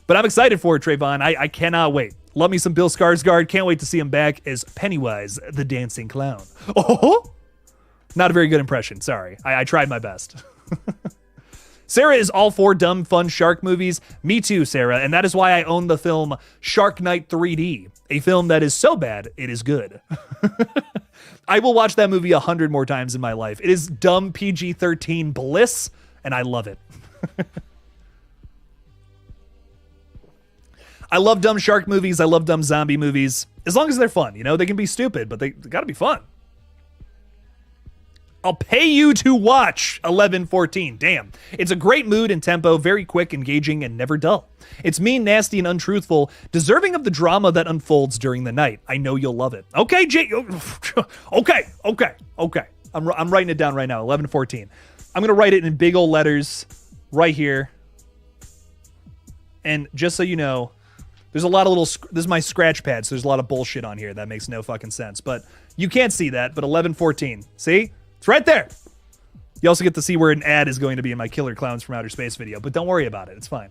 But I'm excited for it, Trayvon. I cannot wait. Love me some Bill Skarsgård. Can't wait to see him back as Pennywise, the dancing clown. Oh, not a very good impression. Sorry. I tried my best. Sarah is all for dumb, fun shark movies. Me too, Sarah. And that is why I own the film Shark Night 3D, a film that is so bad, it is good. I will watch that movie 100 more times in my life. It is dumb PG-13 bliss, and I love it. I love dumb shark movies. I love dumb zombie movies. As long as they're fun, you know, they can be stupid, but they gotta be fun. I'll pay you to watch 11:14. Damn. It's a great mood and tempo, very quick, engaging, and never dull. It's mean, nasty, and untruthful, deserving of the drama that unfolds during the night. I know you'll love it. Okay, Okay. I'm writing it down right now, 11:14. I'm gonna write it in big old letters right here. And just so you know, there's a lot of little, this is my scratch pad, so there's a lot of bullshit on here that makes no fucking sense. But you can't see that, but 11:14. See? It's right there. You also get to see where an ad is going to be in my Killer Clowns from Outer Space video, but don't worry about it. It's fine.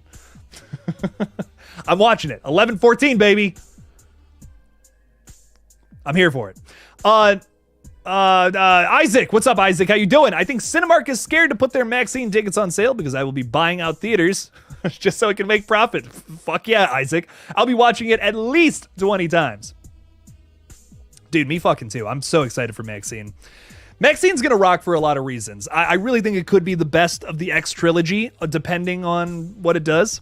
I'm watching it. 11:14, baby. I'm here for it. Isaac, what's up, Isaac? How you doing? I think Cinemark is scared to put their MAXXINE tickets on sale because I will be buying out theaters just so it can make profit. Fuck yeah, Isaac. I'll be watching it at least 20 times. Dude, me fucking too. I'm so excited for MAXXINE. MAXXINE's gonna rock for a lot of reasons. I really think it could be the best of the X trilogy, depending on what it does.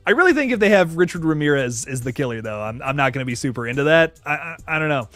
I really think if they have Richard Ramirez as the killer, though, I'm not gonna be super into that. I don't know.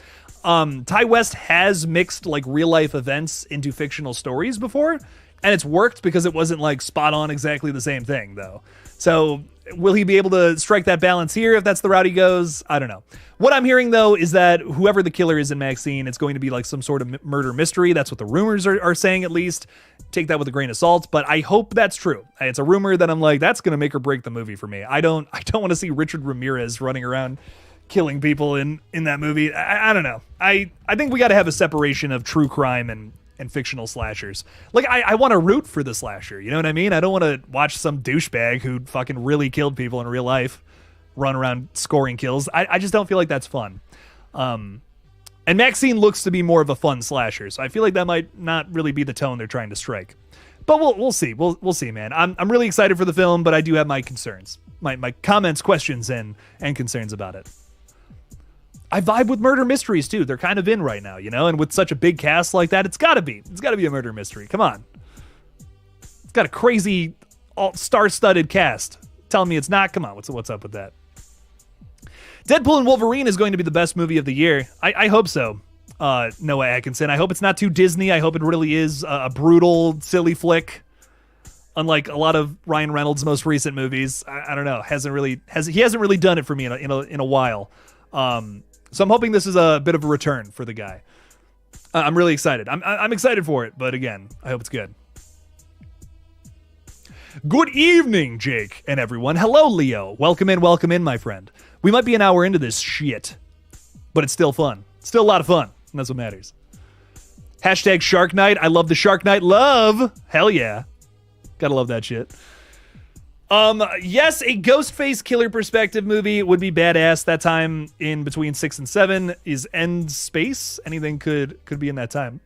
Ty West has mixed like real life events into fictional stories before, and it's worked because it wasn't like spot on exactly the same thing though. So will he be able to strike that balance here if that's the route he goes? I don't know. What I'm hearing though is that whoever the killer is in MAXXINE, it's going to be like some sort of murder mystery. That's what the rumors are saying, at least. Take that with a grain of salt, but I hope that's true. It's a rumor that I'm like, that's going to make or break the movie for me. I don't want to see Richard Ramirez running around killing people in that movie. I don't know. I think we got to have a separation of true crime and fictional slashers. Like, I want to root for the slasher. You know what I mean? I don't want to watch some douchebag who fucking really killed people in real life run around scoring kills. I just don't feel like that's fun. And MAXXINE looks to be more of a fun slasher, so I feel like that might not really be the tone they're trying to strike. But we'll see. We'll see, man. I'm really excited for the film, but I do have my concerns. My comments, questions, and concerns about it. I vibe with murder mysteries too. They're kind of in right now, you know, and with such a big cast like that, it's gotta be a murder mystery. Come on. It's got a crazy star-studded cast. Telling me it's not? Come on, what's up with that? Deadpool and Wolverine is going to be the best movie of the year. I hope so, Noah Atkinson. I hope it's not too Disney. I hope it really is a brutal, silly flick. Unlike a lot of Ryan Reynolds' most recent movies, I don't know, he hasn't really done it for me in a while. So I'm hoping this is a bit of a return for the guy. I'm really excited. I'm excited for it, but again, I hope it's good. Good evening, Jake and everyone. Hello, Leo. Welcome in, my friend. We might be an hour into this shit, but it's still fun. Still a lot of fun, and that's what matters. Hashtag Shark Night. I love the Shark Night love. Hell yeah. Gotta love that shit. Yes, a Ghostface killer perspective movie would be badass. That time in between 6 and 7 is end space. Anything could be in that time.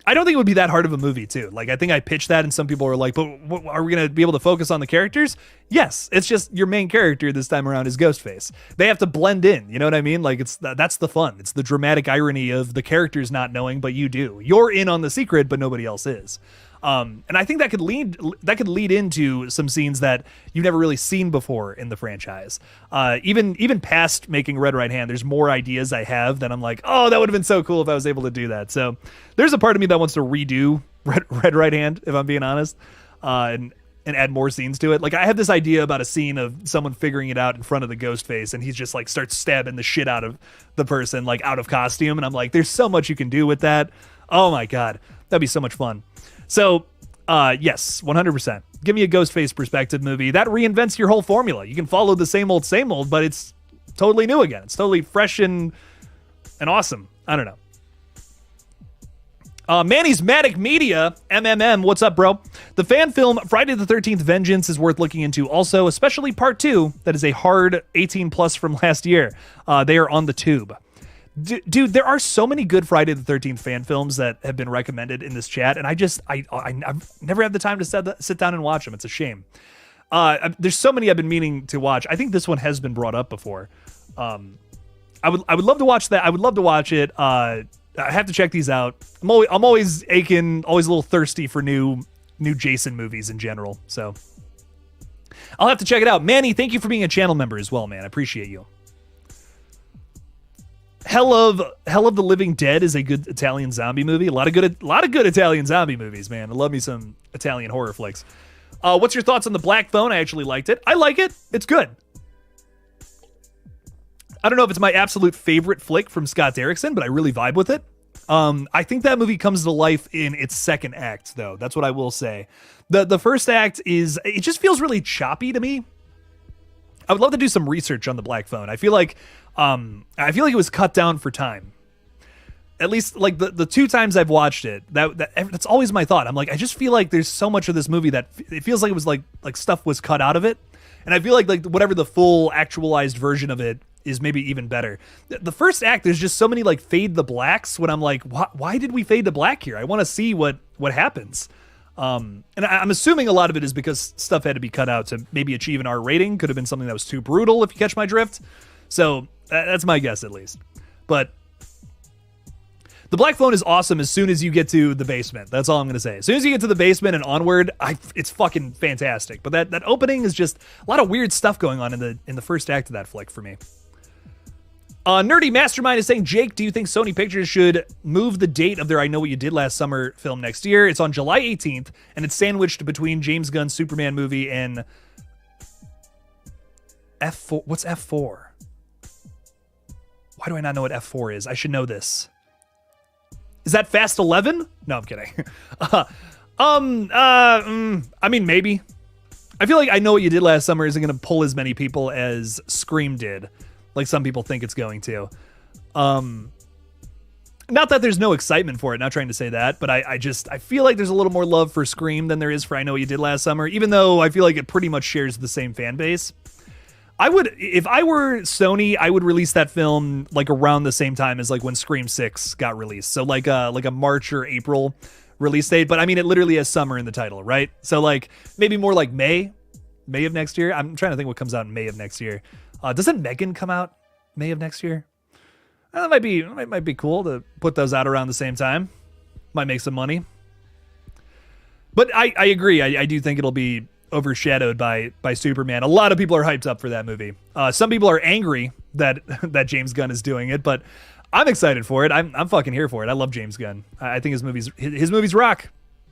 I don't think it would be that hard of a movie, too. Like, I think I pitched that, and some people were like, but are we going to be able to focus on the characters? Yes, it's just your main character this time around is Ghostface. They have to blend in, you know what I mean? Like, that's the fun. It's the dramatic irony of the characters not knowing, but you do. You're in on the secret, but nobody else is. And I think that could lead into some scenes that you've never really seen before in the franchise. Even past making Red Right Hand, there's more ideas I have that I'm like, oh, that would have been so cool if I was able to do that. So there's a part of me that wants to redo Red Right Hand, if I'm being honest, and add more scenes to it. Like, I have this idea about a scene of someone figuring it out in front of the Ghostface, and he's just like starts stabbing the shit out of the person, like out of costume. And I'm like, there's so much you can do with that. Oh my God, that'd be so much fun. So, yes, 100%. Give me a Ghostface perspective movie. That reinvents your whole formula. You can follow the same old, but it's totally new again. It's totally fresh and awesome. I don't know. Manny's Matic Media, MMM, what's up, bro? The fan film Friday the 13th Vengeance is worth looking into also, especially part 2. That is a hard 18 plus from last year. They are on the tube. Dude, there are so many good Friday the 13th fan films that have been recommended in this chat, and I've never had the time to sit down and watch them. It's a shame. There's so many I've been meaning to watch. I think this one has been brought up before. I would love to watch that. I would love to watch it. I have to check these out. I'm always aching, always a little thirsty for new Jason movies in general. So I'll have to check it out. Manny, thank you for being a channel member as well, man. I appreciate you. Hell of the Living Dead is a good Italian zombie movie. A lot of good Italian zombie movies, man. I love me some Italian horror flicks. What's your thoughts on The Black Phone? I actually liked it. I like it. It's good. I don't know if it's my absolute favorite flick from Scott Derrickson, but I really vibe with it. I think that movie comes to life in its second act, though. That's what I will say. The first act it just feels really choppy to me. I would love to do some research on The Black Phone. I feel like it was cut down for time. At least like the 2 times I've watched it, that's always my thought. I'm like, I just feel like there's so much of this movie that it feels like it was like stuff was cut out of it. And I feel like whatever the full actualized version of it is maybe even better. The first act, there's just so many like fade the blacks when I'm like, why did we fade to black here? I want to see what happens. And I'm assuming a lot of it is because stuff had to be cut out to maybe achieve an R rating. Could have been something that was too brutal, if you catch my drift. So that's my guess, at least. But The Black Phone is awesome as soon as you get to the basement. That's all I'm going to say. As soon as you get to the basement and onward, it's fucking fantastic. But that opening is just a lot of weird stuff going on in the first act of that flick for me. Nerdy Mastermind is saying, Jake, do you think Sony Pictures should move the date of their I Know What You Did Last Summer film next year? It's on July 18th, and it's sandwiched between James Gunn's Superman movie and F4. What's F4? Why do I not know what F4 is? I should know this. Is that Fast 11? No, I'm kidding. I mean, maybe. I feel like I Know What You Did Last Summer isn't going to pull as many people as Scream did. Like some people think it's going to. Not that there's no excitement for it, not trying to say that, but I feel like there's a little more love for Scream than there is for I Know What You Did Last Summer, even though I feel like it pretty much shares the same fan base. If I were Sony, I would release that film like around the same time as like when Scream 6 got released. So like a March or April release date, but I mean, it literally has summer in the title, right? So like maybe more like May of next year. I'm trying to think what comes out in May of next year. Doesn't Megan come out May of next year? That might be cool to put those out around the same time. Might make some money. But I agree. I do think it'll be overshadowed by Superman. A lot of people are hyped up for that movie. Some people are angry that James Gunn is doing it, but I'm excited for it. I'm fucking here for it. I love James Gunn. I think his movies rock.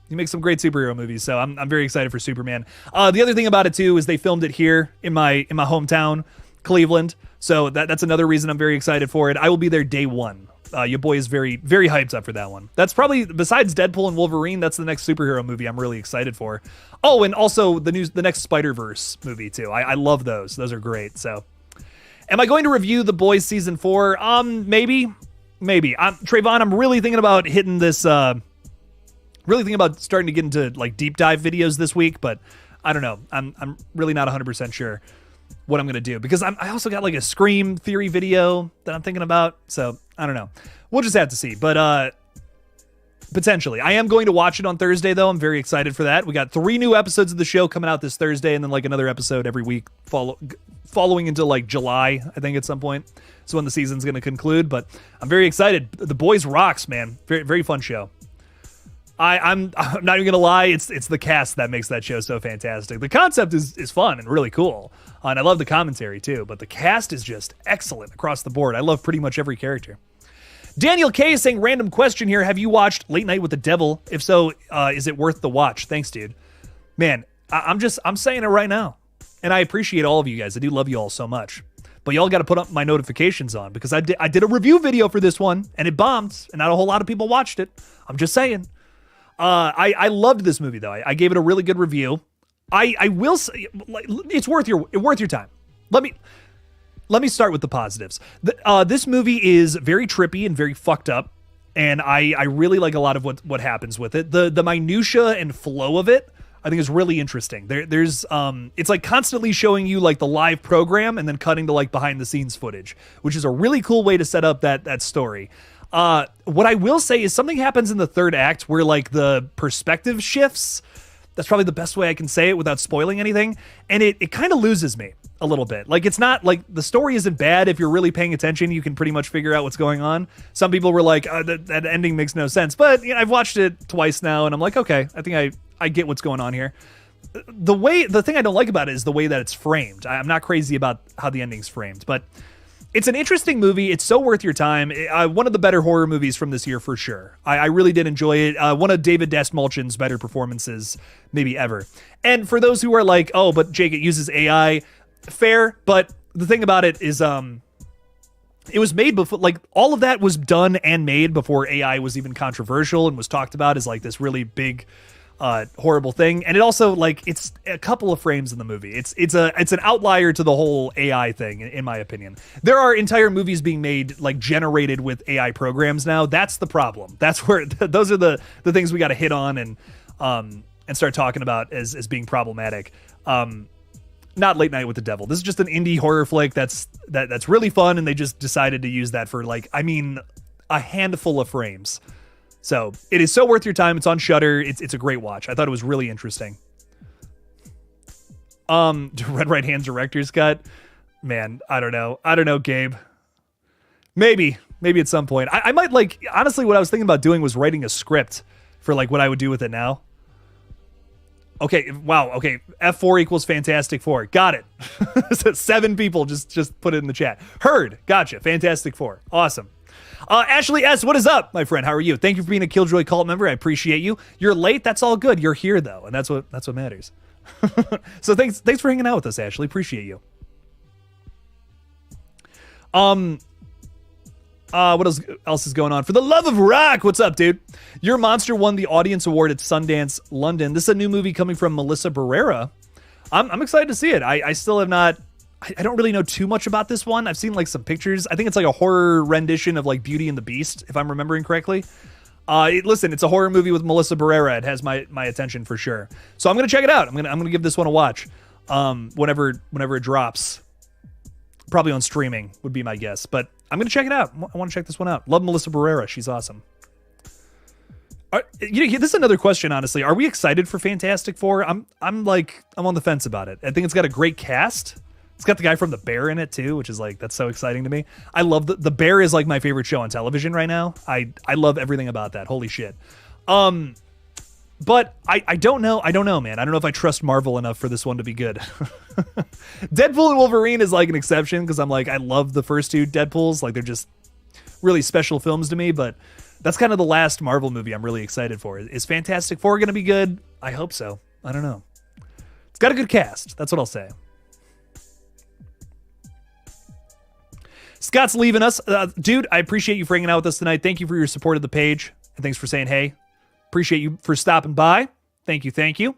He makes some great superhero movies, so I'm very excited for Superman. The other thing about it too is they filmed it here in my hometown, Cleveland. So that's another reason I'm very excited for it. I will be there day one. Your boy is very, very hyped up for that one. That's probably, besides Deadpool and Wolverine, that's the next superhero movie I'm really excited for. Oh, and also the next Spider-Verse movie too. I love those. Those are great. So, am I going to review The Boys season 4? Maybe. Trayvon, I'm really thinking about hitting this. Really thinking about starting to get into like deep dive videos this week, but I don't know. I'm really not 100% sure what I'm gonna do because I also got like a Scream theory video that I'm thinking about. So I don't know. We'll just have to see. But potentially, I am going to watch it on Thursday though. I'm very excited for that. We got 3 new episodes of the show coming out this Thursday, and then like another episode every week following into like July, I think at some point. So when the season's gonna conclude. But I'm very excited. The Boys rocks, man. Very, very fun show. I'm not even gonna lie, it's the cast that makes that show so fantastic. The concept is fun and really cool, and I love the commentary too, but the cast is just excellent across the board. I love pretty much every character. Daniel K is saying, random question here, have you watched Late Night with the Devil? If so, is it worth the watch? Thanks, dude. Man, I'm saying it right now, and I appreciate all of you guys. I do love you all so much. But y'all got to put up my notifications on because I did a review video for this one, and it bombed, and not a whole lot of people watched it. I'm just saying. I loved this movie though. I gave it a really good review. I will say, like, it's worth your time. Let me start with the positives. This movie is very trippy and very fucked up, and I really like a lot of what happens with it. The minutia and flow of it, I think, is really interesting. There's it's like constantly showing you like the live program and then cutting to like behind the scenes footage, which is a really cool way to set up that story. What I will say is something happens in the third act where like the perspective shifts. That's probably the best way I can say it without spoiling anything. And it kind of loses me a little bit. Like, it's not like the story isn't bad. If you're really paying attention, you can pretty much figure out what's going on. Some people were like, that ending makes no sense. But you know, I've watched it twice now and I'm like, okay, I think I get what's going on here. The thing I don't like about it is the way that it's framed. I'm not crazy about how the ending's framed, but it's an interesting movie. It's so worth your time. One of the better horror movies from this year for sure. I really did enjoy it. One of David Dastmalchian's better performances maybe ever. And for those who are like, oh, but Jake, it uses AI, fair. But the thing about it is, it was made before, like all of that was done and made before AI was even controversial and was talked about as like this really big, horrible thing. And it also, like, it's a couple of frames in the movie. It's an outlier to the whole AI thing, in my opinion. There are entire movies being made like generated with AI programs now. That's the problem. That's where those are the things we got to hit on and start talking about as being problematic. Not Late Night with the Devil. This is just an indie horror flick that's really fun, and they just decided to use that for like, I mean, a handful of frames. So it is so worth your time. It's on Shudder. It's a great watch. I thought it was really interesting. Red Right Hand's director's cut. Man, I don't know, Gabe. Maybe at some point. I might, like, honestly, what I was thinking about doing was writing a script for like what I would do with it now. Okay, wow, okay. F4 equals Fantastic Four. Got it. So 7 people just put it in the chat. Heard. Gotcha. Fantastic Four. Awesome. Ashley S., what is up, my friend? How are you? Thank you for being a KillJoy cult member. I appreciate you. You're late. That's all good. You're here, though, and that's what matters. So thanks for hanging out with us, Ashley. Appreciate you. What else is going on? For the love of rock, what's up, dude? Your Monster won the Audience Award at Sundance, London. This is a new movie coming from Melissa Barrera. I'm excited to see it. I still have not... I don't really know too much about this one. I've seen like some pictures. I think it's like a horror rendition of like Beauty and the Beast, if I'm remembering correctly. Listen, it's a horror movie with Melissa Barrera. It has my attention for sure. So I'm gonna check it out. I'm gonna give this one a watch. Whenever it drops, probably on streaming would be my guess. But I'm gonna check it out. I want to check this one out. Love Melissa Barrera. She's awesome. This is another question, honestly. Are we excited for Fantastic Four? I'm on the fence about it. I think it's got a great cast. It's got the guy from The Bear in it too, which is like, that's so exciting to me. I love The Bear is like my favorite show on television right now. I love everything about that. Holy shit. But I don't know, man. I don't know if I trust Marvel enough for this one to be good. Deadpool and Wolverine is like an exception because I'm like, I love the first 2 Deadpools. Like, they're just really special films to me, but That's kind of the last Marvel movie I'm really excited for. Is Fantastic Four going to be good? I hope so. I don't know. It's got a good cast. That's what I'll say. Scott's leaving us. Dude, I appreciate you for hanging out with us tonight. Thank you for your support of the page. And thanks for saying hey. Appreciate you for stopping by. Thank you, thank you.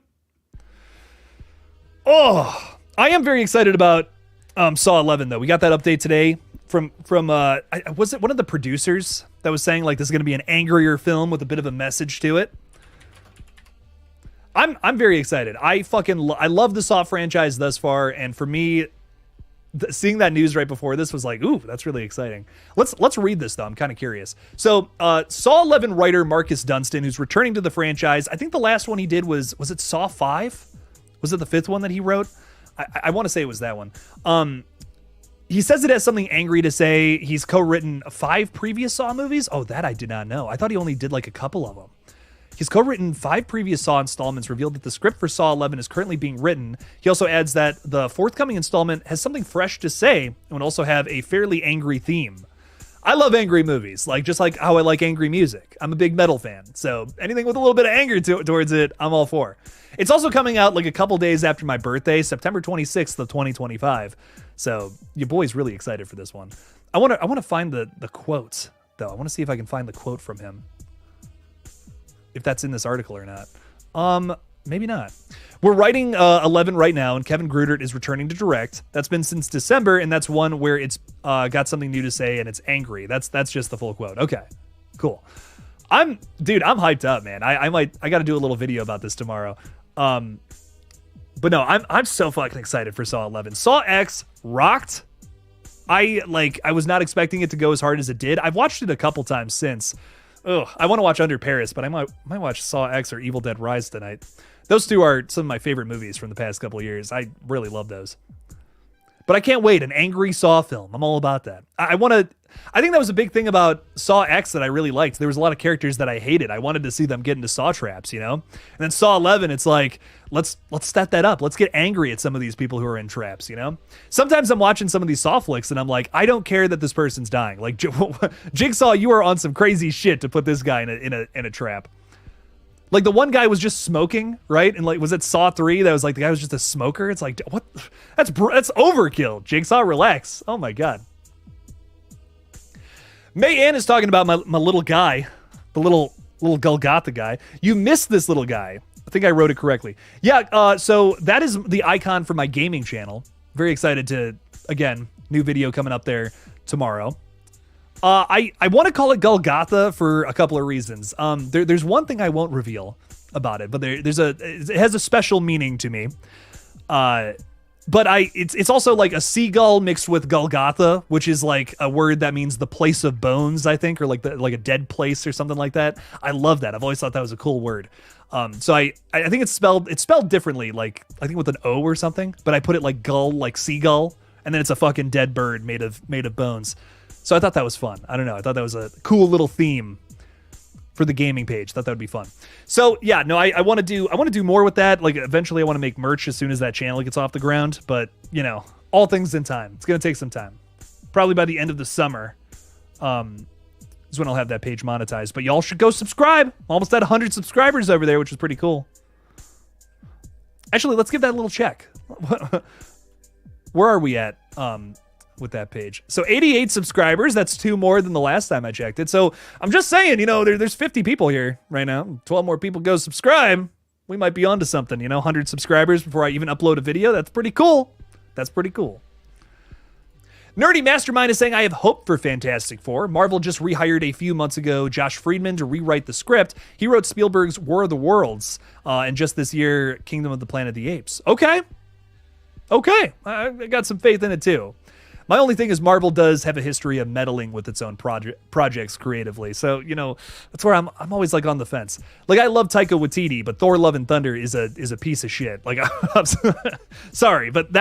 Oh, I am very excited about Saw 11, though. We got that update today from was it one of the producers that was saying, like, this is going to be an angrier film with a bit of a message to it? I'm very excited. I love the Saw franchise thus far, and for me, seeing that news right before this was like, ooh, that's really exciting. Let's read this, though. I'm kind of curious. So, Saw 11 writer Marcus Dunstan, who's returning to the franchise. I think the last one he did was it Saw 5? Was it the 5th one that he wrote? I want to say it was that one. He says it has something angry to say. He's co-written 5 previous Saw movies. Oh, that I did not know. I thought he only did like a couple of them. He's co-written 5 previous Saw installments, revealed that the script for Saw 11 is currently being written. He also adds that the forthcoming installment has something fresh to say and would also have a fairly angry theme. I love angry movies, just like how I like angry music. I'm a big metal fan, so anything with a little bit of anger towards it, I'm all for. It's also coming out like a couple days after my birthday, September 26th of 2025. So your boy's really excited for this one. I want to find the quotes, though. I want to see if I can find the quote from him. If that's in this article or not. Maybe not. We're writing 11 right now, and Kevin Grudert is returning to direct. That's been since December, and that's one where it's got something new to say, and it's angry. That's just the full quote. Okay, cool. I'm hyped up, man. I got to do a little video about this tomorrow. But no, I'm so fucking excited for Saw 11. Saw X rocked. I was not expecting it to go as hard as it did. I've watched it a couple times since. Ugh, I want to watch Under Paris, but I might watch Saw X or Evil Dead Rise tonight. Those two are some of my favorite movies from the past couple of years. I really love those. But I can't wait. An angry Saw film. I'm all about that. I think that was a big thing about Saw X that I really liked. There was a lot of characters that I hated. I wanted to see them get into Saw traps, you know? And then Saw 11, it's like, let's step that up. Let's get angry at some of these people who are in traps, you know? Sometimes I'm watching some of these Saw flicks and I'm like, I don't care that this person's dying. Like, Jigsaw, you are on some crazy shit to put this guy in a trap. Like, the one guy was just smoking, right? And was it Saw 3 that was like, the guy was just a smoker? It's like, what? That's overkill. Jigsaw, relax. Oh my God. May Ann is talking about my little guy, the little Golgotha guy. You missed this little guy. I think I wrote it correctly. Yeah, so that is the icon for my gaming channel. Very excited to, again, new video coming up there tomorrow. I want to call it Golgotha for a couple of reasons. There's one thing I won't reveal about it, but it has a special meaning to me. But it's also like a seagull mixed with Golgotha, which is like a word that means the place of bones, I think, or like a dead place or something like that. I love that. I've always thought that was a cool word. So I think it's spelled differently, like I think with an O or something, but I put it like gull, like seagull, and then it's a fucking dead bird made of bones. So I thought that was fun. I don't know. I thought that was a cool little theme for the gaming page. Thought that would be fun. So yeah, no, I want to do more with that. Like eventually I want to make merch as soon as that channel gets off the ground, but you know, all things in time. It's going to take some time. Probably by the end of the summer is when I'll have that page monetized, but y'all should go subscribe. Almost at 100 subscribers over there, which is pretty cool. Actually, let's give that a little check. Where are we at? With that page. So 88 subscribers, that's 2 more than the last time I checked it. So I'm just saying, you know, there's 50 people here right now. 12 more people go subscribe. We might be onto something, you know, 100 subscribers before I even upload a video. That's pretty cool. That's pretty cool. Nerdy Mastermind is saying, I have hope for Fantastic Four. Marvel just rehired a few months ago Josh Friedman to rewrite the script. He wrote Spielberg's War of the Worlds, and just this year, Kingdom of the Planet of the Apes. Okay. I got some faith in it too. My only thing is Marvel does have a history of meddling with its own projects creatively. So, you know, that's where I'm always like on the fence. Like, I love Taika Waititi, but Thor Love and Thunder is a piece of shit. Like, I'm sorry, but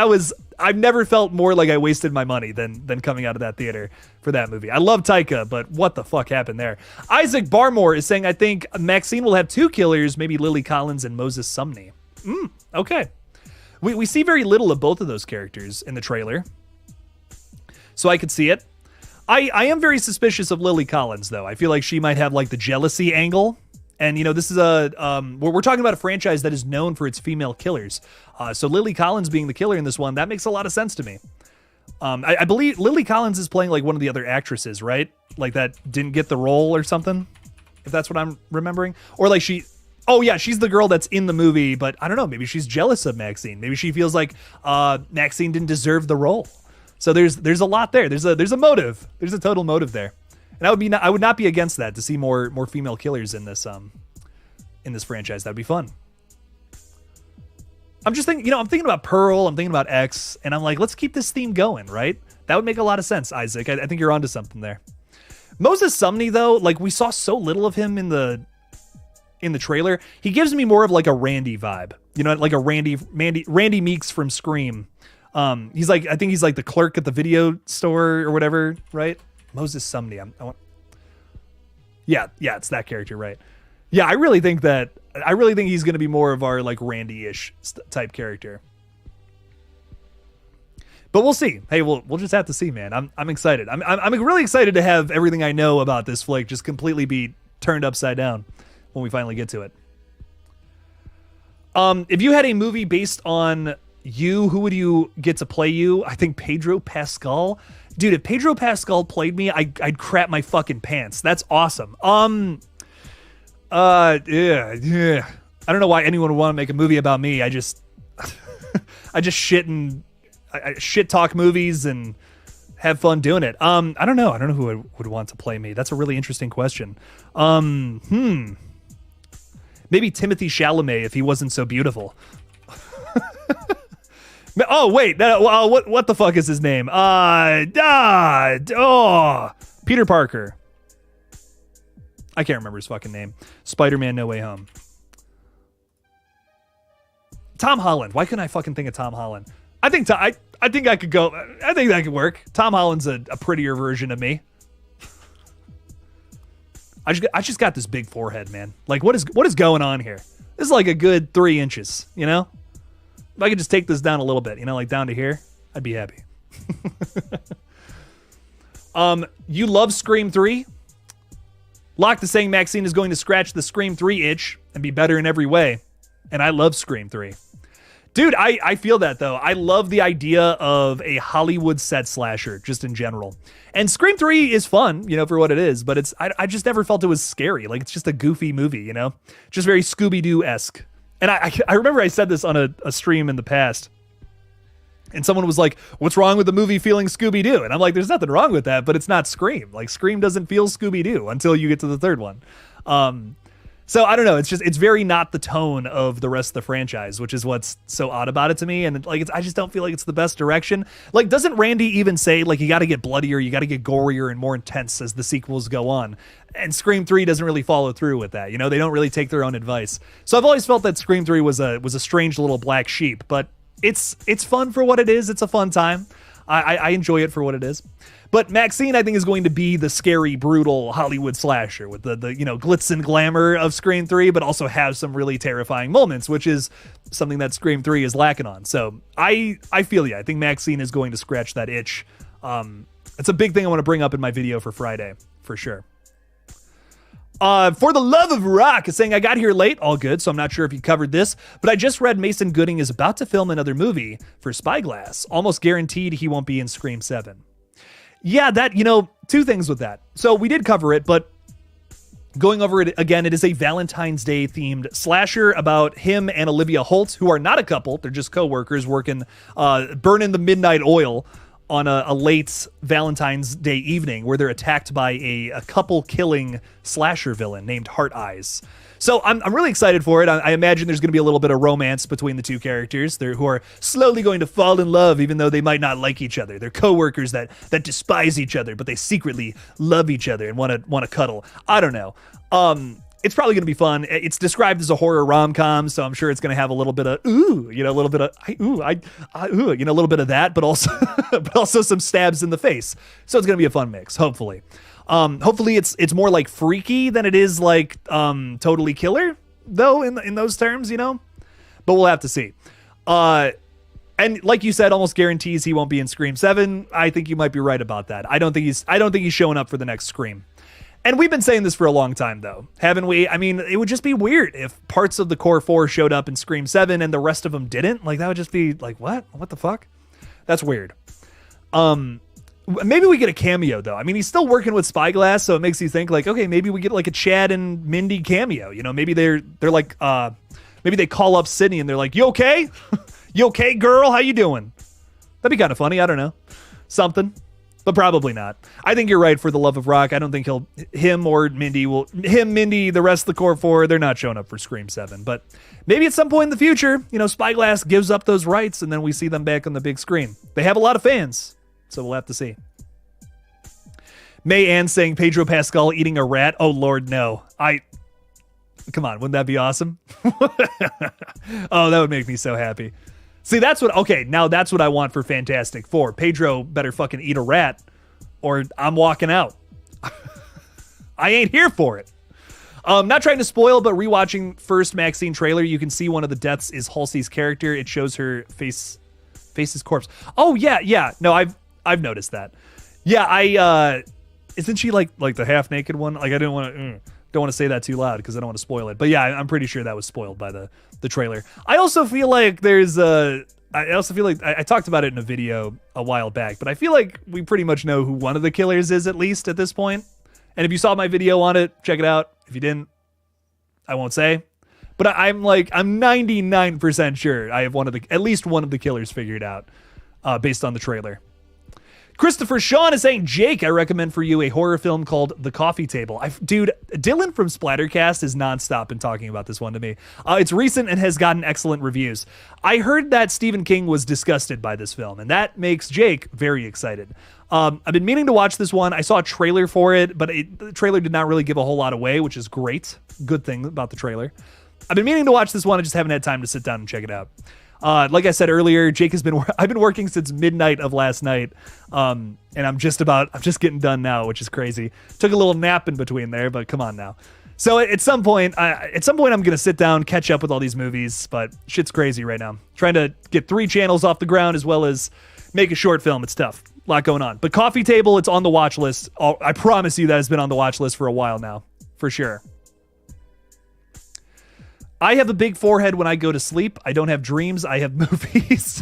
I've never felt more like I wasted my money than coming out of that theater for that movie. I love Taika, but what the fuck happened there? Isaac Barmore is saying, I think MAXXXINE will have 2 killers, maybe Lily Collins and Moses Sumney. Okay. We see very little of both of those characters in the trailer, so I could see it. I am very suspicious of Lily Collins, though. I feel like she might have like the jealousy angle. And, this is we're talking about a franchise that is known for its female killers. So Lily Collins being the killer in this one, that makes a lot of sense to me. I believe Lily Collins is playing like one of the other actresses, right? Like that didn't get the role or something, if that's what I'm remembering. Or like oh yeah, she's the girl that's in the movie, but I don't know, maybe she's jealous of Maxine. Maybe she feels like Maxine didn't deserve the role. So there's a lot there. There's a motive. There's a total motive there. And I would not be against that, to see more female killers in this franchise. That'd be fun. I'm just thinking, I'm thinking about Pearl, I'm thinking about X, and I'm like, let's keep this theme going, right? That would make a lot of sense, Isaac. I think you're onto something there. Moses Sumney, though, like we saw so little of him in the trailer. He gives me more of like a Randy vibe, like a Randy Meeks from Scream. He's like, I think he's like the clerk at the video store or whatever, right? Moses Sumney. Yeah, it's that character, right? Yeah, I really think he's going to be more of our like Randy-ish type character. But we'll see. Hey, we'll just have to see, man. I'm excited. I'm really excited to have everything I know about this flick just completely be turned upside down when we finally get to it. If you had a movie based on you, who would you get to play you? I think Pedro Pascal. Dude, if Pedro Pascal played me, I'd crap my fucking pants. That's awesome. Yeah. I don't know why anyone would want to make a movie about me. I just shit and I shit talk movies and have fun doing it. I don't know. I don't know who would want to play me. That's a really interesting question. Maybe Timothée Chalamet if he wasn't so beautiful. Oh wait, what the fuck is his name? Peter Parker. I can't remember his fucking name. Spider-Man: No Way Home. Tom Holland. Why couldn't I fucking think of Tom Holland? I think I could go. I think that could work. Tom Holland's a prettier version of me. I just got this big forehead, man. Like what is going on here? This is like a good 3 inches, If I could just take this down a little bit, like down to here, I'd be happy. You love Scream 3? Locke is saying Maxine is going to scratch the Scream 3 itch and be better in every way. And I love Scream 3. Dude, I feel that, though. I love the idea of a Hollywood set slasher, just in general. And Scream 3 is fun, for what it is, but I just never felt it was scary. Like, it's just a goofy movie, Just very Scooby-Doo-esque. And I remember I said this on a stream in the past. And someone was like, what's wrong with the movie feeling Scooby-Doo? And I'm like, there's nothing wrong with that, but it's not Scream. Like, Scream doesn't feel Scooby-Doo until you get to the third one. So I don't know. It's very not the tone of the rest of the franchise, which is what's so odd about it to me. And I just don't feel like it's the best direction. Like, doesn't Randy even say, like, you got to get bloodier, you got to get gorier and more intense as the sequels go on? And Scream 3 doesn't really follow through with that. They don't really take their own advice. So I've always felt that Scream 3 was a strange little black sheep, but it's fun for what it is. It's a fun time. I enjoy it for what it is. But Maxine, I think, is going to be the scary, brutal Hollywood slasher with the glitz and glamour of Scream 3, but also have some really terrifying moments, which is something that Scream 3 is lacking on. So I feel you. I think Maxine is going to scratch that itch. It's a big thing I want to bring up in my video for Friday, for sure. For the love of rock is saying, I got here late, all good, so I'm not sure if you covered this, but I just read Mason Gooding is about to film another movie for Spyglass. Almost guaranteed he won't be in Scream 7. Yeah, that, two things with that. So we did cover it, but going over it again, it is a Valentine's Day themed slasher about him and Olivia Holt, who are not a couple, they're just co-workers working, burning the midnight oil on a late Valentine's Day evening where they're attacked by a couple-killing slasher villain named Heart Eyes. So I'm really excited for it. I imagine there's going to be a little bit of romance between the two characters who are slowly going to fall in love, even though they might not like each other. They're coworkers that despise each other, but they secretly love each other and want to cuddle. I don't know. It's probably going to be fun. It's described as a horror rom-com, so I'm sure it's going to have a little bit of a little bit of a little bit of that, but also some stabs in the face. So it's going to be a fun mix, hopefully. Hopefully it's more like freaky than it is like totally killer, though, in those terms, But we'll have to see. And like you said, almost guarantees he won't be in Scream 7. I think you might be right about that. I don't think he's showing up for the next Scream. And we've been saying this for a long time, though, haven't we? I mean, it would just be weird if parts of the core 4 showed up in Scream 7 and the rest of them didn't. Like, that would just be like, what? What the fuck? That's weird. Maybe we get a cameo, though. I mean, he's still working with Spyglass, so it makes you think, like, okay, maybe we get like a Chad and Mindy cameo. You know, maybe they're like, maybe they call up Sydney and they're like, you okay? You okay, girl? How you doing? That'd be kind of funny. I don't know. Something. But probably not. I think you're right for the love of rock. I don't think Mindy, the rest of the core 4, they're not showing up for Scream 7. But maybe at some point in the future, you know, Spyglass gives up those rights and then we see them back on the big screen. They have a lot of fans, so we'll have to see. May Ann saying Pedro Pascal eating a rat. Oh, Lord, no. Come on, wouldn't that be awesome? Oh, that would make me so happy. See, that's what I want for Fantastic Four. Pedro better fucking eat a rat or I'm walking out. I ain't here for it. Not trying to spoil, but rewatching first MAXXINE trailer, you can see one of the deaths is Halsey's character. It shows her face's corpse. Oh, yeah. No, I've noticed that. Yeah, isn't she like the half naked one? Like, I don't want to say that too loud because I don't want to spoil it. But yeah, I'm pretty sure that was spoiled by the trailer. I also feel like I talked about it in a video a while back, but I feel like we pretty much know who one of the killers is, at least at this point. And if you saw my video on it, check it out. If you didn't, I won't say. But I'm 99% sure I have at least one of the killers figured out based on the trailer. Christopher Sean is saying, Jake, I recommend for you a horror film called The Coffee Table. Dude, Dylan from Splattercast is nonstop in talking about this one to me. It's recent and has gotten excellent reviews. I heard that Stephen King was disgusted by this film, and that makes Jake very excited. I've been meaning to watch this one. I saw a trailer for it, but the trailer did not really give a whole lot away, which is great. Good thing about the trailer. I've been meaning to watch this one. I just haven't had time to sit down and check it out. Like I said earlier, I've been working since midnight of last night. And I'm just getting done now, which is crazy. Took a little nap in between there, but come on now. So at some point I'm going to sit down, catch up with all these movies, but shit's crazy right now. Trying to get 3 channels off the ground as well as make a short film. It's tough. A lot going on. But Coffee Table, it's on the watch list. I promise you that has been on the watch list for a while now, for sure. I have a big forehead when I go to sleep. I don't have dreams. I have movies.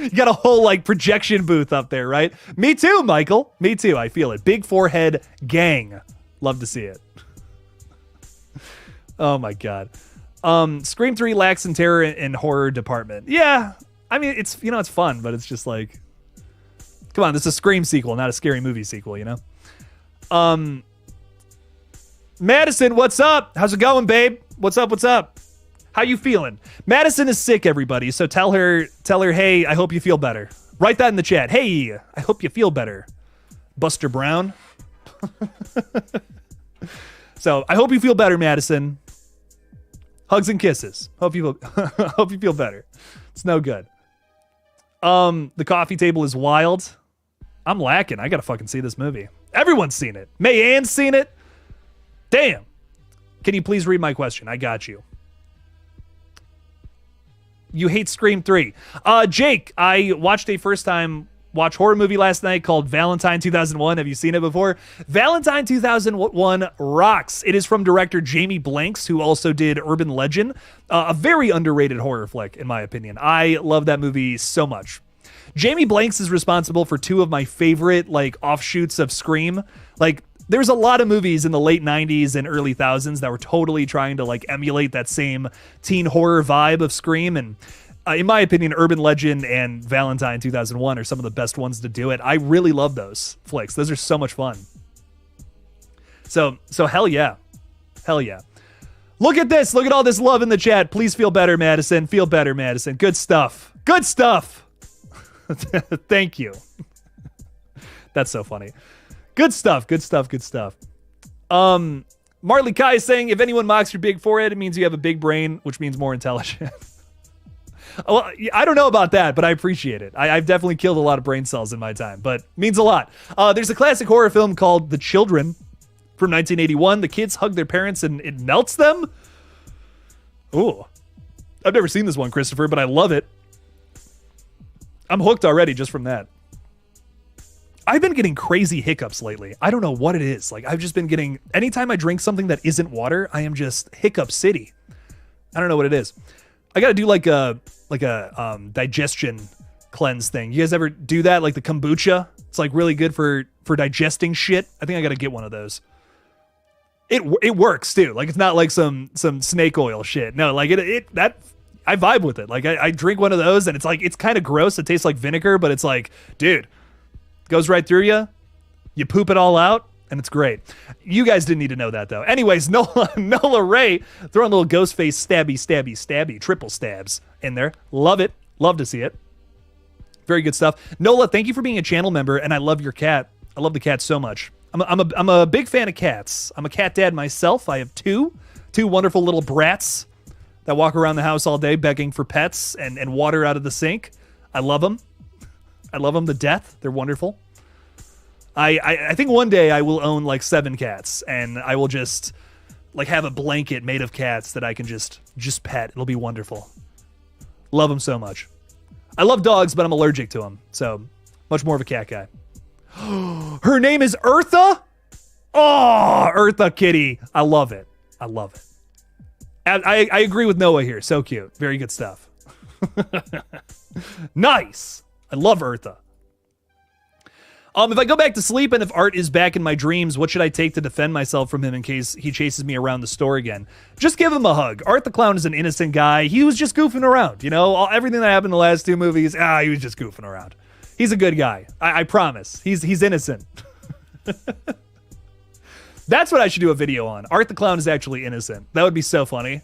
You got a whole projection booth up there, right? Me too, Michael. Me too. I feel it. Big forehead gang. Love to see it. Oh my God. Scream 3 lacks in terror and horror department. Yeah. I mean, it's fun, but it's just like, come on, this is a Scream sequel, not a scary movie sequel, you know? Madison, what's up? How's it going, babe? What's up? How you feeling? Madison is sick, everybody, so tell her, hey, I hope you feel better. Write that in the chat. Hey, I hope you feel better. Buster Brown. So, I hope you feel better, Madison. Hugs and kisses. Hope you feel better. It's no good. The Coffee Table is wild. I'm lacking. I gotta fucking see this movie. Everyone's seen it. May Ann's seen it. Damn. Can you please read my question? I got you. You hate Scream 3. Jake, I watched a first-time watch horror movie last night called Valentine 2001. Have you seen it before? Valentine 2001 rocks. It is from director Jamie Blanks, who also did Urban Legend. A very underrated horror flick, in my opinion. I love that movie so much. Jamie Blanks is responsible for 2 of my favorite, offshoots of Scream. There's a lot of movies in the late 90s and early 2000s that were totally trying to emulate that same teen horror vibe of Scream. And in my opinion, Urban Legend and Valentine 2001 are some of the best ones to do it. I really love those flicks. Those are so much fun. So hell yeah. Hell yeah. Look at this. Look at all this love in the chat. Please feel better, Madison. Feel better, Madison. Good stuff. Good stuff. Thank you. That's so funny. Good stuff. Marley Kai is saying, if anyone mocks your big forehead, it means you have a big brain, which means more intelligent. Well, I don't know about that, but I appreciate it. I've definitely killed a lot of brain cells in my time, but means a lot. There's a classic horror film called The Children from 1981. The kids hug their parents and it melts them. Ooh. I've never seen this one, Christopher, but I love it. I'm hooked already just from that. I've been getting crazy hiccups lately. I don't know what it is. Like, I've just been getting, anytime I drink something that isn't water, I am just hiccup city. I don't know what it is. I gotta do like a digestion cleanse thing. You guys ever do that? Like the kombucha? It's like really good for digesting shit. I think I gotta get one of those. It works too. Like, it's not like some snake oil shit. No, like that I vibe with it. Like, I drink one of those and it's like, it's kind of gross. It tastes like vinegar, but it's like, dude, goes right through you. You poop it all out, and it's great. You guys didn't need to know that, though. Anyways, Nola Ray throwing a little ghostface stabby, triple stabs in there. Love it. Love to see it. Very good stuff. Nola, thank you for being a channel member, and I love your cat. I love the cat so much. I'm a big fan of cats. I'm a cat dad myself. I have two wonderful little brats that walk around the house all day begging for pets and water out of the sink. I love them. I love them to death. They're wonderful. I think one day I will own like 7 cats, and I will just like have a blanket made of cats that I can just pet. It'll be wonderful. Love them so much. I love dogs, but I'm allergic to them, so much more of a cat guy. Her name is Eartha? Oh, Eartha Kitty. I love it. I love it. I agree with Noah here. So cute. Very good stuff. Nice. I love Eartha. If I go back to sleep and if Art is back in my dreams, what should I take to defend myself from him in case he chases me around the store again? Just give him a hug. Art the Clown is an innocent guy. He was just goofing around, you know? Everything that happened in the last 2 movies, he was just goofing around. He's a good guy. I promise. He's innocent. That's what I should do a video on. Art the Clown is actually innocent. That would be so funny.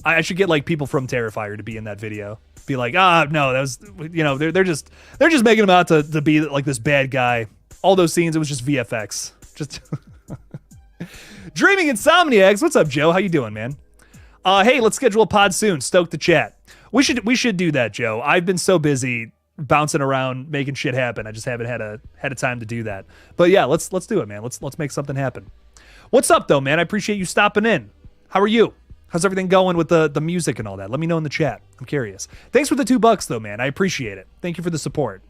I should get like people from Terrifier to be in that video. Be like, no, that was, you know, they're just making him out to be like this bad guy. All those scenes, it was just VFX. Just Dreaming Insomniacs. What's up, Joe? How you doing, man? Hey, let's schedule a pod soon. Stoke the chat. We should do that, Joe. I've been so busy bouncing around making shit happen. I just haven't had a time to do that. But yeah, let's do it, man. Let's make something happen. What's up, though, man? I appreciate you stopping in. How are you? How's everything going with the music and all that? Let me know in the chat. I'm curious. Thanks for the $2, though, man. I appreciate it. Thank you for the support.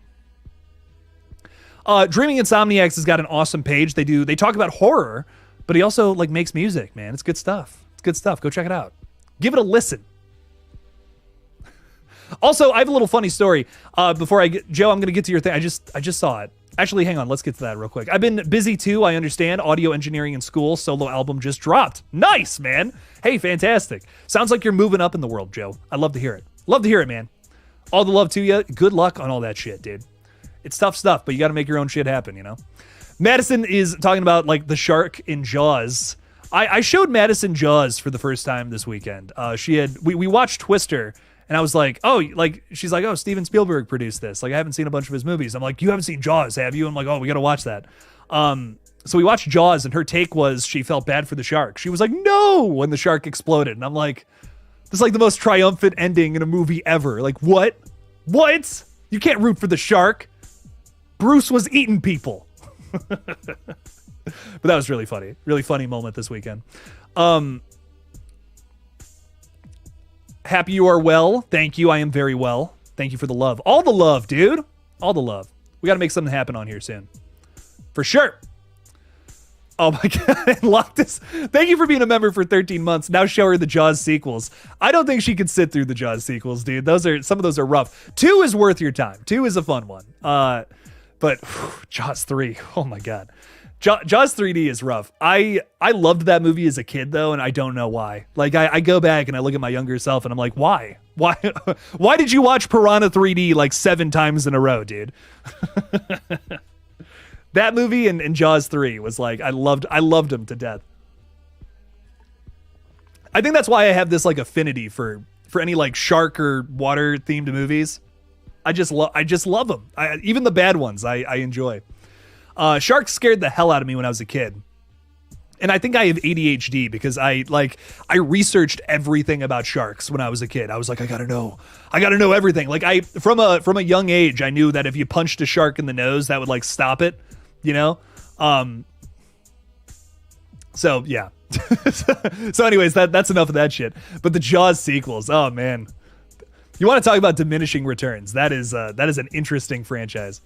Dreaming Insomniacs has got an awesome page. They talk about horror, but he also like makes music, man. It's good stuff. It's good stuff. Go check it out. Give it a listen. Also, I have a little funny story. Before I get Joe, I'm gonna get to your thing. I just saw it. Actually, hang on. Let's get to that real quick. I've been busy too. I understand. Audio engineering in school. Solo album just dropped. Nice, man. Hey, fantastic. Sounds like you're moving up in the world, Joe. I love to hear it. Love to hear it, man. All the love to you. Good luck on all that shit, dude. It's tough stuff, but you got to make your own shit happen, you know? Madison is talking about like the shark in Jaws. I showed Madison Jaws for the first time this weekend. We watched Twister. And I was like, she's like, oh, Steven Spielberg produced this. Like, I haven't seen a bunch of his movies. I'm like, you haven't seen Jaws, have you? I'm like, oh, we got to watch that. So we watched Jaws, and her take was she felt bad for the shark. She was like, no, when the shark exploded. And I'm like, this is like the most triumphant ending in a movie ever. Like, what? What? You can't root for the shark. Bruce was eating people. But that was really funny. Really funny moment this weekend. Happy you are well. Thank you. I am very well. Thank you for the love. All the love, dude. All the love. We got to make something happen on here soon. For sure. Oh my God. Loctus. Thank you for being a member for 13 months. Now show her the Jaws sequels. I don't think she could sit through the Jaws sequels, dude. Some of those are rough. 2 is worth your time. 2 is a fun one. But Jaws 3. Oh my God. Jaws 3D is rough. I loved that movie as a kid, though, and I don't know why. Like, I go back and I look at my younger self, and I'm like, why? Why did you watch Piranha 3D like 7 times in a row, dude? That movie and Jaws 3 was like, I loved them to death. I think that's why I have this like affinity for any like shark or water themed movies. I just love them. Even the bad ones, I enjoy. Sharks scared the hell out of me when I was a kid. And I think I have ADHD because I researched everything about sharks when I was a kid. I was like, I gotta know everything. Like from a young age, I knew that if you punched a shark in the nose, that would like stop it, you know? So yeah. So anyways, that's enough of that shit. But the Jaws sequels, oh man. You want to talk about diminishing returns? That is an interesting franchise.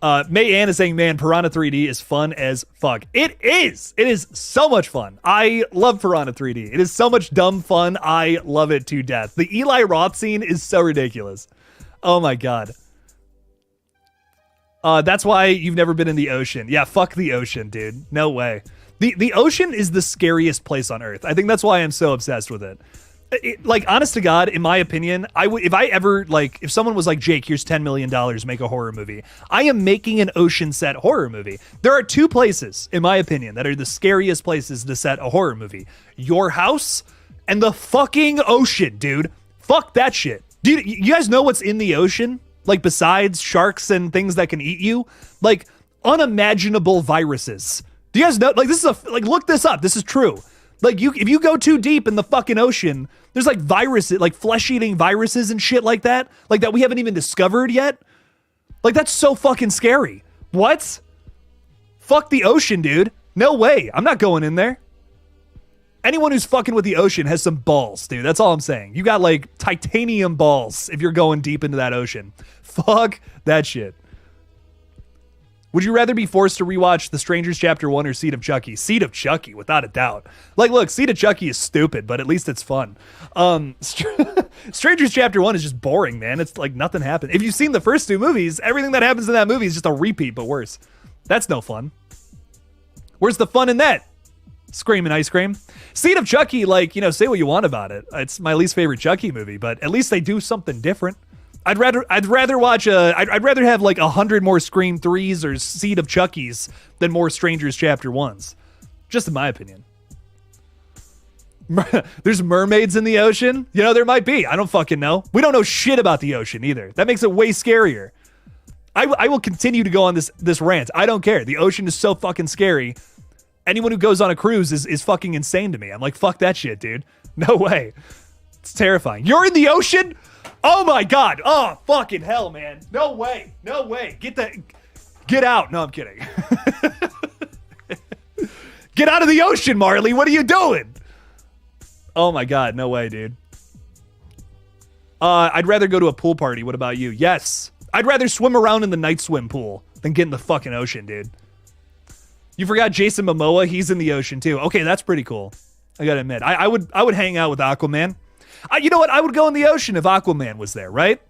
May Ann is saying, man, Piranha 3D is fun as fuck. It is. It is so much fun. I love Piranha 3D. It is so much dumb fun. I love it to death. The Eli Roth scene is so ridiculous. Oh my God. That's why you've never been in the ocean. Yeah, fuck the ocean, dude. No way. The ocean is the scariest place on Earth. I think that's why I'm so obsessed with it. Like, honest to God, in my opinion, if someone was like, Jake, here's $10 million, make a horror movie, I am making an ocean set horror movie. There are two places, in my opinion, that are the scariest places to set a horror movie. Your house and the fucking ocean, dude. Fuck that shit. Dude, you guys know what's in the ocean? Like, besides sharks and things that can eat you? Like, unimaginable viruses. Do you guys know? Like, look this up. This is true. Like, if you go too deep in the fucking ocean, there's like viruses, like flesh-eating viruses and shit like that we haven't even discovered yet. Like, that's so fucking scary. What? Fuck the ocean, dude. No way. I'm not going in there. Anyone who's fucking with the ocean has some balls, dude. That's all I'm saying. You got like titanium balls if you're going deep into that ocean. Fuck that shit. Would you rather be forced to rewatch The Strangers Chapter 1 or Seed of Chucky? Seed of Chucky, without a doubt. Like, look, Seed of Chucky is stupid, but at least it's fun. Strangers Chapter 1 is just boring, man. It's like nothing happened. If you've seen the first two movies, everything that happens in that movie is just a repeat, but worse. That's no fun. Where's the fun in that? Screaming ice cream. Seed of Chucky, like, say what you want about it. It's my least favorite Chucky movie, but at least they do something different. I'd rather have like 100 more Scream 3s or Seed of Chuckies than more Strangers Chapter 1s. Just in my opinion. There's mermaids in the ocean? There might be. I don't fucking know. We don't know shit about the ocean either. That makes it way scarier. I will continue to go on this rant. I don't care. The ocean is so fucking scary. Anyone who goes on a cruise is fucking insane to me. I'm like, fuck that shit, dude. No way. It's terrifying. You're in the ocean? Oh my God. Oh, fucking hell, man. No way. No way. Get out. No, I'm kidding. Get out of the ocean, Marley. What are you doing? Oh my God. No way, dude. I'd rather go to a pool party. What about you? Yes. I'd rather swim around in the night swim pool than get in the fucking ocean, dude. You forgot Jason Momoa? He's in the ocean too. Okay, that's pretty cool. I gotta admit. I would hang out with Aquaman. You know what? I would go in the ocean if Aquaman was there, right?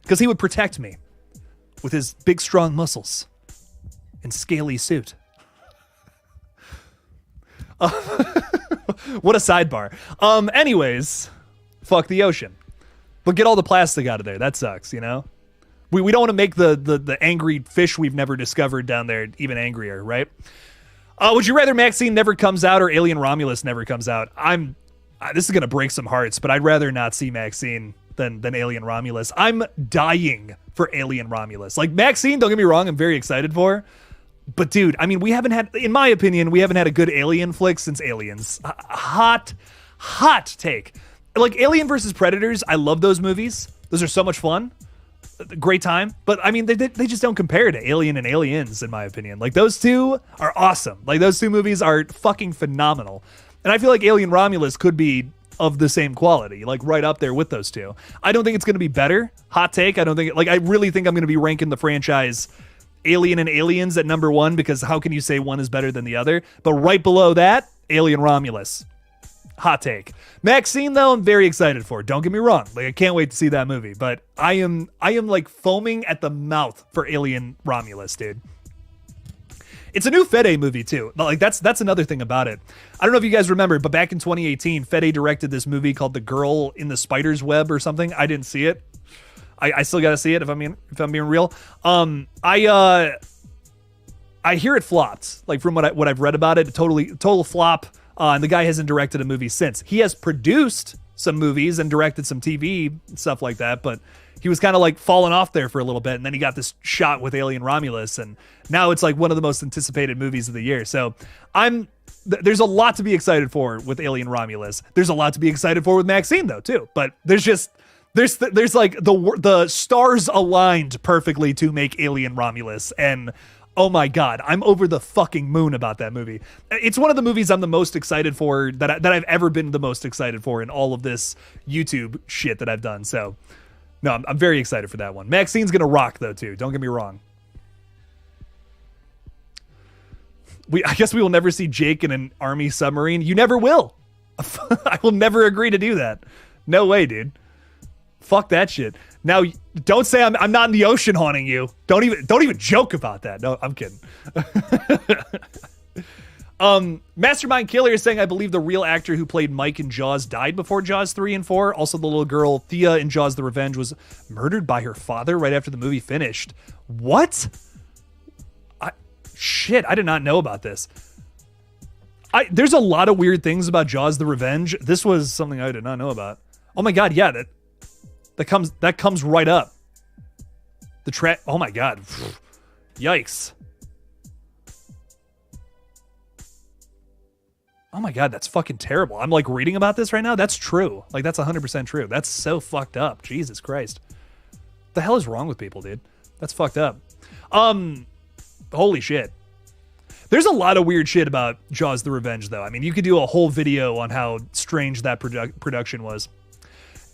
Because he would protect me with his big, strong muscles and scaly suit. What a sidebar. Anyways, fuck the ocean. But get all the plastic out of there. That sucks, We don't want to make the angry fish we've never discovered down there even angrier, right? Would you rather MAXXXINE never comes out or Alien Romulus never comes out? This is going to break some hearts, but I'd rather not see MAXXXINE than Alien Romulus. I'm dying for Alien Romulus. Like, MAXXXINE, don't get me wrong, I'm very excited for. But, dude, I mean, in my opinion, we haven't had a good Alien flick since Aliens. Hot take. Like, Alien vs. Predators, I love those movies. Those are so much fun. Great time. But, I mean, they just don't compare to Alien and Aliens, in my opinion. Like, those two are awesome. Like, those two movies are fucking phenomenal. And I feel like Alien Romulus could be of the same quality, like right up there with those two. I don't think it's going to be better. Hot take. I really think I'm going to be ranking the franchise Alien and Aliens at number 1, because how can you say one is better than the other? But right below that, Alien Romulus. Hot take. MAXXXINE, though, I'm very excited for. Don't get me wrong. Like, I can't wait to see that movie, but I am like foaming at the mouth for Alien Romulus, dude. It's a new Fede movie too. Like, that's another thing about it. I don't know if you guys remember, but back in 2018, Fede directed this movie called The Girl in the Spider's Web or something. I didn't see it. I still gotta see it if I'm being real. I hear it flopped. Like, from what I've read about it, total flop. And the guy hasn't directed a movie since. He has produced some movies and directed some TV and stuff like that, but he was kind of like falling off there for a little bit, and then he got this shot with Alien Romulus, and now it's like one of the most anticipated movies of the year. So there's a lot to be excited for with Alien Romulus. There's a lot to be excited for with MAXXXINE though too. But there's like the stars aligned perfectly to make Alien Romulus, and Oh my God, I'm over the fucking moon about that movie. It's one of the movies I'm the most excited for that I've ever been the most excited for in all of this YouTube shit that I've done. So, no, I'm very excited for that one. MAXXXINE's gonna rock though too. Don't get me wrong. I guess we will never see Jake in an army submarine. You never will. I will never agree to do that. No way, dude. Fuck that shit. Now, don't say I'm not in the ocean haunting you. Don't even joke about that. No, I'm kidding. Mastermind Killer is saying, I believe the real actor who played Mike in Jaws died before Jaws 3 and 4. Also, the little girl Thea in Jaws the Revenge was murdered by her father right after the movie finished. What? Shit, I did not know about this. There's a lot of weird things about Jaws the Revenge. This was something I did not know about. Oh my God, yeah, that comes right up. Oh my God. Yikes. Oh my God, that's fucking terrible. I'm like reading about this right now. That's true. Like that's 100% true. That's so fucked up. Jesus Christ. What the hell is wrong with people, dude? That's fucked up. Holy shit. There's a lot of weird shit about Jaws the Revenge, though. I mean, you could do a whole video on how strange that production was.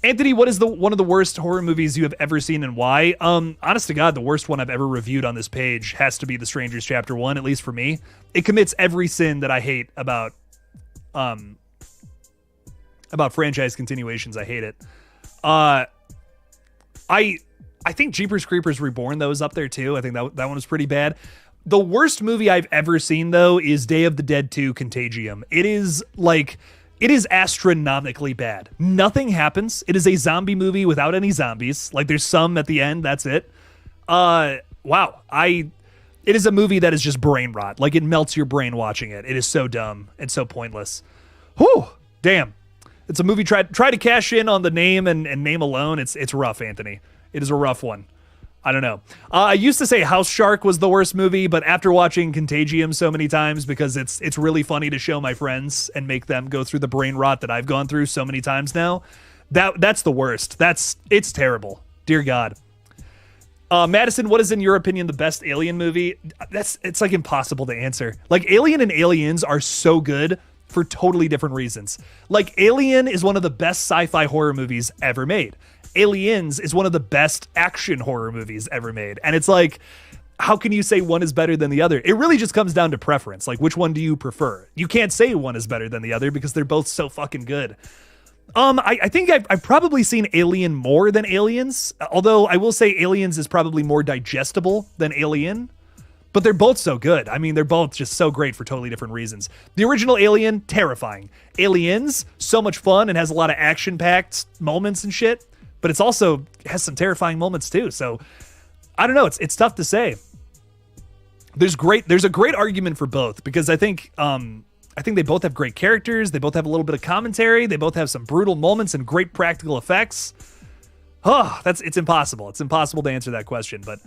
Anthony, what is one of the worst horror movies you have ever seen and why? Honest to God, the worst one I've ever reviewed on this page has to be The Strangers Chapter 1, at least for me. It commits every sin that I hate about franchise continuations. I hate it. I think Jeepers Creepers Reborn, though, is up there, too. I think that one was pretty bad. The worst movie I've ever seen, though, is Day of the Dead 2 Contagium. It is astronomically bad. Nothing happens. It is a zombie movie without any zombies. Like, there's some at the end. That's it. Wow. It is a movie that is just brain rot. Like, it melts your brain watching it. It is so dumb and so pointless. Whew. Damn. It's a movie try to cash in on the name and name alone. It's rough, Anthony. It is a rough one. I don't know. I used to say House Shark was the worst movie, but after watching Contagium so many times, because it's really funny to show my friends and make them go through the brain rot that I've gone through so many times now, that's the worst. It's terrible. Dear God. Madison, what is in your opinion the best Alien movie? It's like impossible to answer. Like Alien and Aliens are so good for totally different reasons. Like Alien is one of the best sci-fi horror movies ever made. Aliens is one of the best action horror movies ever made. And it's like, how can you say one is better than the other? It really just comes down to preference. Like, which one do you prefer? You can't say one is better than the other because they're both so fucking good. I think I've probably seen Alien more than Aliens, although I will say Aliens is probably more digestible than Alien. But they're both so good. I mean, they're both just so great for totally different reasons. The original Alien, terrifying. Aliens, so much fun and has a lot of action-packed moments and shit. But it's also has some terrifying moments too. So I don't know. It's tough to say. There's a great argument for both because I think they both have great characters. They both have a little bit of commentary. They both have some brutal moments and great practical effects. Oh, it's impossible. It's impossible to answer that question. But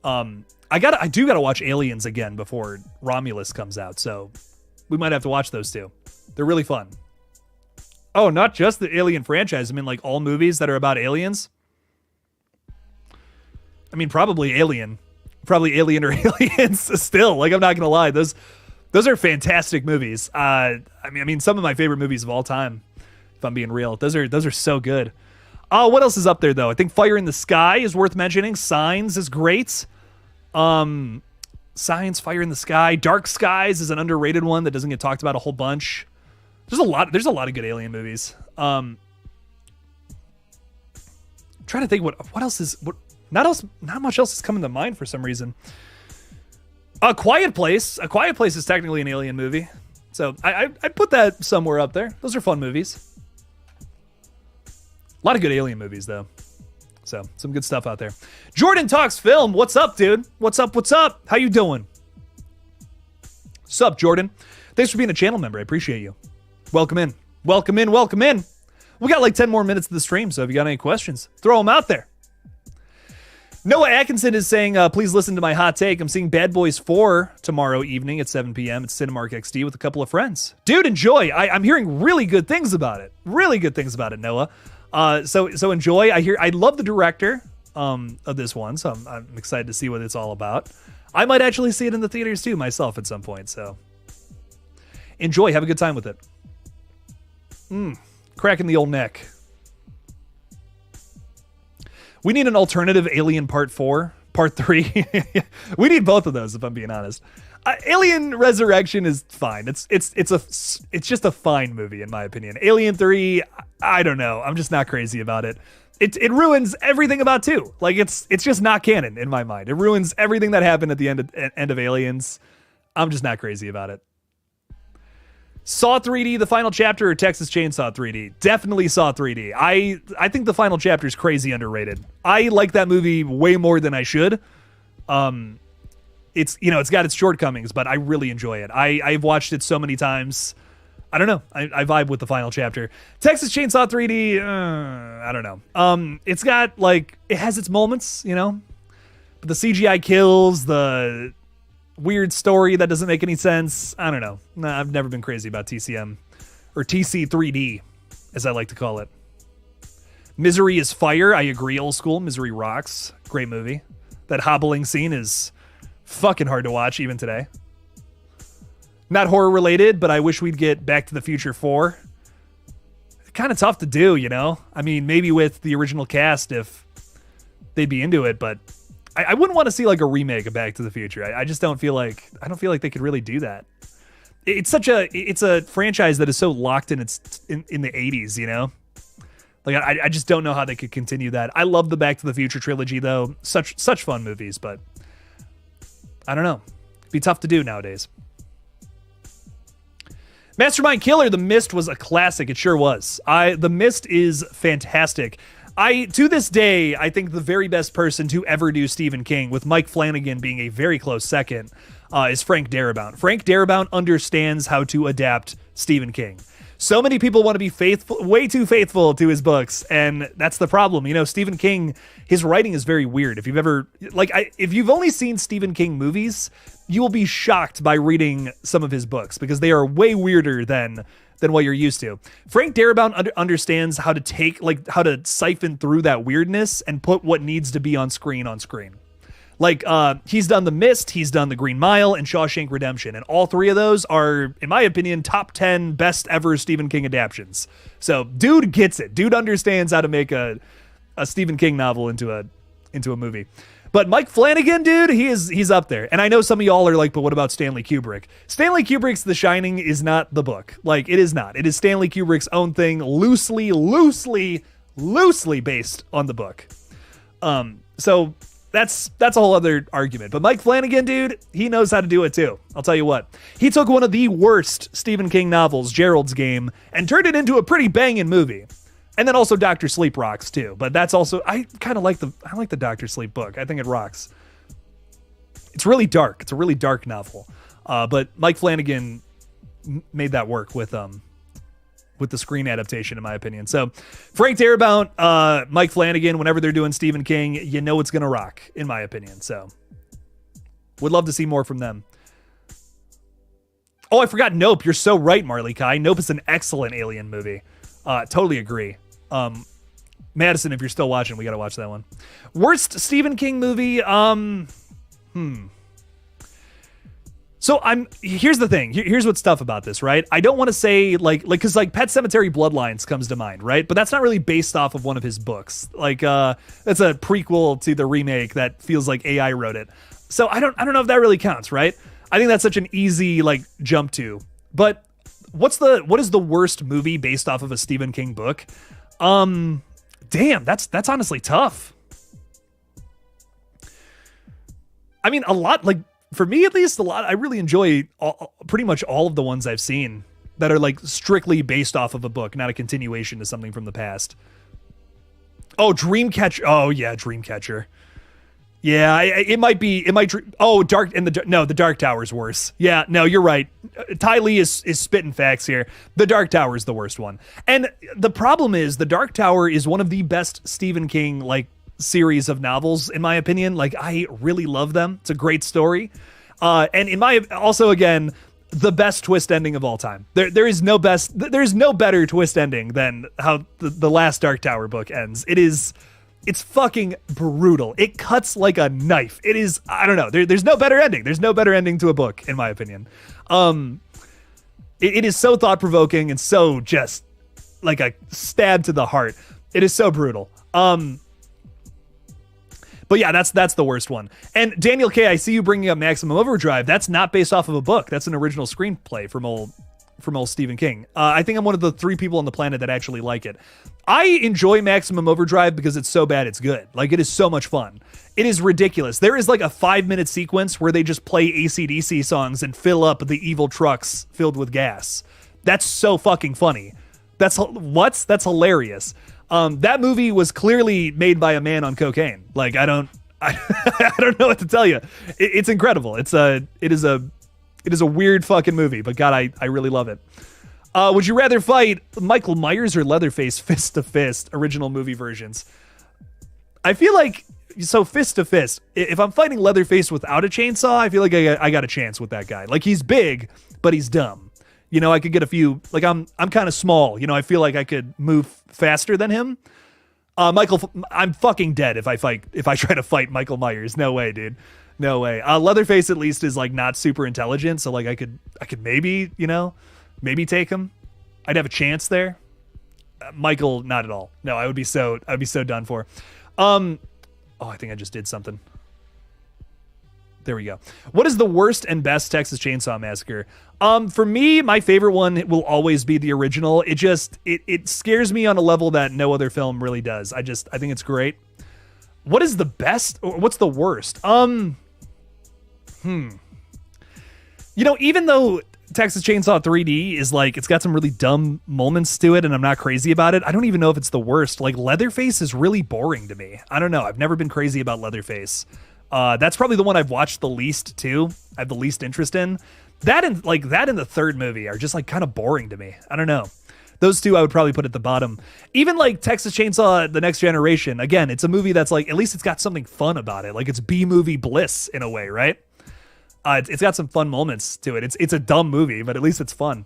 I do gotta watch Aliens again before Romulus comes out. So we might have to watch those two. They're really fun. Oh, not just the Alien franchise. I mean, like all movies that are about aliens. I mean, probably Alien or Aliens still. Like, I'm not gonna lie, those are fantastic movies. I mean, some of my favorite movies of all time. If I'm being real, those are so good. What else is up there though? I think Fire in the Sky is worth mentioning. Signs is great. Signs, Fire in the Sky, Dark Skies is an underrated one that doesn't get talked about a whole bunch. There's a lot of good Alien movies. I'm trying to think what else is not much else is coming to mind for some reason. A Quiet Place is technically an Alien movie. So I'd put that somewhere up there. Those are fun movies. A lot of good Alien movies though. So some good stuff out there. Jordan Talks Film. What's up, dude? What's up? How you doing? Sup, Jordan? Thanks for being a channel member. I appreciate you. Welcome in. We got like 10 more minutes of the stream, so if you got any questions, throw them out there. Noah Atkinson is saying, please listen to my hot take. I'm seeing Bad Boys 4 tomorrow evening at 7 p.m. at Cinemark XD with a couple of friends. Dude, enjoy. I'm hearing really good things about it. Noah. So enjoy. I love the director of this one, so I'm excited to see what it's all about. I might actually see it in the theaters too myself at some point. So enjoy, have a good time with it. Cracking the old neck. We need an alternative Alien Part 4, Part 3. We need both of those, if I'm being honest. Alien Resurrection is fine. It's just a fine movie in my opinion. Alien 3, I don't know. I'm just not crazy about it. It ruins everything about 2. Like it's just not canon in my mind. It ruins everything that happened at the end of Aliens. I'm just not crazy about it. Saw 3D, the final chapter, or Texas Chainsaw 3D? Definitely Saw 3D. I think the final chapter is crazy underrated. I like that movie way more than I should. It's got its shortcomings, but I really enjoy it. I've watched it so many times. I don't know. I vibe with the final chapter. Texas Chainsaw 3D, I don't know. It's got it has its moments, but the CGI kills, the weird story that doesn't make any sense. I don't know. Nah, I've never been crazy about TCM or TC3D, as I like to call it. Misery is fire. I agree. Old school. Misery rocks. Great movie. That hobbling scene is fucking hard to watch even today. Not horror related, but I wish we'd get Back to the Future 4. Kind of tough to do, I mean, maybe with the original cast if they'd be into it, but I wouldn't want to see a remake of Back to the Future. I just don't feel like they could really do that. It's a franchise that is so locked in the 80s, I just don't know how they could continue that. I love the Back to the Future trilogy though. Such fun movies, but I don't know. It'd be tough to do nowadays. Mastermind Killer, The Mist was a classic. It sure was. The Mist is fantastic. To this day, I think the very best person to ever do Stephen King, with Mike Flanagan being a very close second, is Frank Darabont. Frank Darabont understands how to adapt Stephen King. So many people want to be way too faithful to his books, and that's the problem. Stephen King, his writing is very weird. If you've only seen Stephen King movies, you will be shocked by reading some of his books because they are way weirder than what you're used to. Frank Darabont understands how to how to siphon through that weirdness and put what needs to be on screen. He's done The Mist, he's done The Green Mile, and Shawshank Redemption, and all three of those are, in my opinion, top 10 best ever Stephen King adaptions. So, dude gets it. Dude understands how to make a Stephen King novel into a movie. But Mike Flanagan, dude, he's up there. And I know some of y'all are like, but what about Stanley Kubrick? Stanley Kubrick's The Shining is not the book. It is not. It is Stanley Kubrick's own thing, loosely based on the book. So that's a whole other argument. But Mike Flanagan, dude, he knows how to do it too. I'll tell you what. He took one of the worst Stephen King novels, Gerald's Game, and turned it into a pretty banging movie. And then also Dr. Sleep rocks too. But that's also, I like the Dr. Sleep book. I think it rocks. It's really dark. It's a really dark novel. But Mike Flanagan made that work with the screen adaptation, in my opinion. So Frank Darabont, Mike Flanagan, whenever they're doing Stephen King, it's going to rock, in my opinion. So would love to see more from them. Oh, I forgot Nope. You're so right, Marley Kai. Nope is an excellent Alien movie. Totally agree. Madison, if you're still watching, we got to watch that one. Worst Stephen King movie. So here's the thing. Here's what's tough about this, right? I don't want to say because Pet Sematary Bloodlines comes to mind, right? But that's not really based off of one of his books. That's a prequel to the remake that feels like AI wrote it. So I don't know if that really counts, right? I think that's such an easy jump to. But what is the worst movie based off of a Stephen King book? Damn, that's honestly tough. I mean, a lot, for me at least, I really enjoy pretty much all of the ones I've seen that are strictly based off of a book, not a continuation to something from the past. Oh, Dreamcatcher. Oh yeah, Dreamcatcher. Yeah, the Dark Tower's worse. Yeah, no, you're right. Ty Lee is spitting facts here. The Dark Tower is the worst one. And the problem is the Dark Tower is one of the best Stephen King series of novels, in my opinion. I really love them. It's a great story. And also again, the best twist ending of all time. There's no better twist ending than how the last Dark Tower book ends. It is It's fucking brutal. It cuts like a knife. It is, I don't know. There's no better ending. There's no better ending to a book, in my opinion. It is so thought-provoking and so just like a stab to the heart. It is so brutal. But yeah, that's the worst one. And Daniel K., I see you bringing up Maximum Overdrive. That's not based off of a book. That's an original screenplay from old Stephen King. I think I'm one of the 3 people on the planet that actually like it. I enjoy Maximum Overdrive because it's so bad it's good. Like, it is so much fun. It is ridiculous. There is like a 5-minute sequence where they just play AC/DC songs and fill up the evil trucks filled with gas. That's so fucking funny. That's hilarious. That movie was clearly made by a man on cocaine. Like, I don't know what to tell you. It's incredible. It is a weird fucking movie, but God, I really love it. Would you rather fight Michael Myers or Leatherface fist to fist, original movie versions? I feel like, so fist to fist, if I'm fighting Leatherface without a chainsaw, I feel like I got a chance with that guy. Like, he's big, but he's dumb. You know, I could get a few, like, I'm kind of small. You know, I feel like I could move faster than him. I'm fucking dead if I try to fight Michael Myers. No way, dude. No way. Leatherface at least is like not super intelligent, so like I could maybe, you know, maybe take him. I'd have a chance there. Michael, not at all. No, I'd be so done for. Oh, I think I just did something. There we go. What is the worst and best Texas Chainsaw Massacre? For me, my favorite one will always be the original. It scares me on a level that no other film really does. I think it's great. What is the best or what's the worst? You know, even though Texas Chainsaw 3D is like, it's got some really dumb moments to it and I'm not crazy about it, I don't even know if it's the worst. Like, Leatherface is really boring to me. I don't know. I've never been crazy about Leatherface. That's probably the one I've watched the least too. I have the least interest in. That and the third movie are just like kind of boring to me. I don't know. Those two I would probably put at the bottom. Even like Texas Chainsaw The Next Generation, again, it's a movie that's like, at least it's got something fun about it. Like, it's B-movie bliss in a way, right? It's got some fun moments to it. It's a dumb movie, but at least it's fun.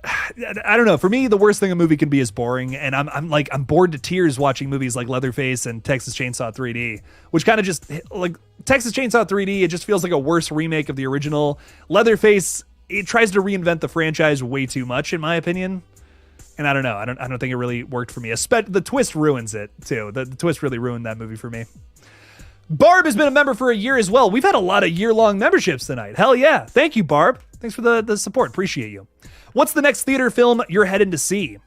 I don't know. For me, the worst thing a movie can be is boring, and I'm bored to tears watching movies like Leatherface and Texas Chainsaw 3D, which kind of just, like, Texas Chainsaw 3D, it just feels like a worse remake of the original. Leatherface, it tries to reinvent the franchise way too much, in my opinion. And I don't know. I don't think it really worked for me. The twist ruins it too. The twist really ruined that movie for me. Barb has been a member for a year as well. We've had a lot of year-long memberships tonight. Hell yeah. Thank you, Barb. Thanks for the support. Appreciate you. What's the next theater film you're heading to see?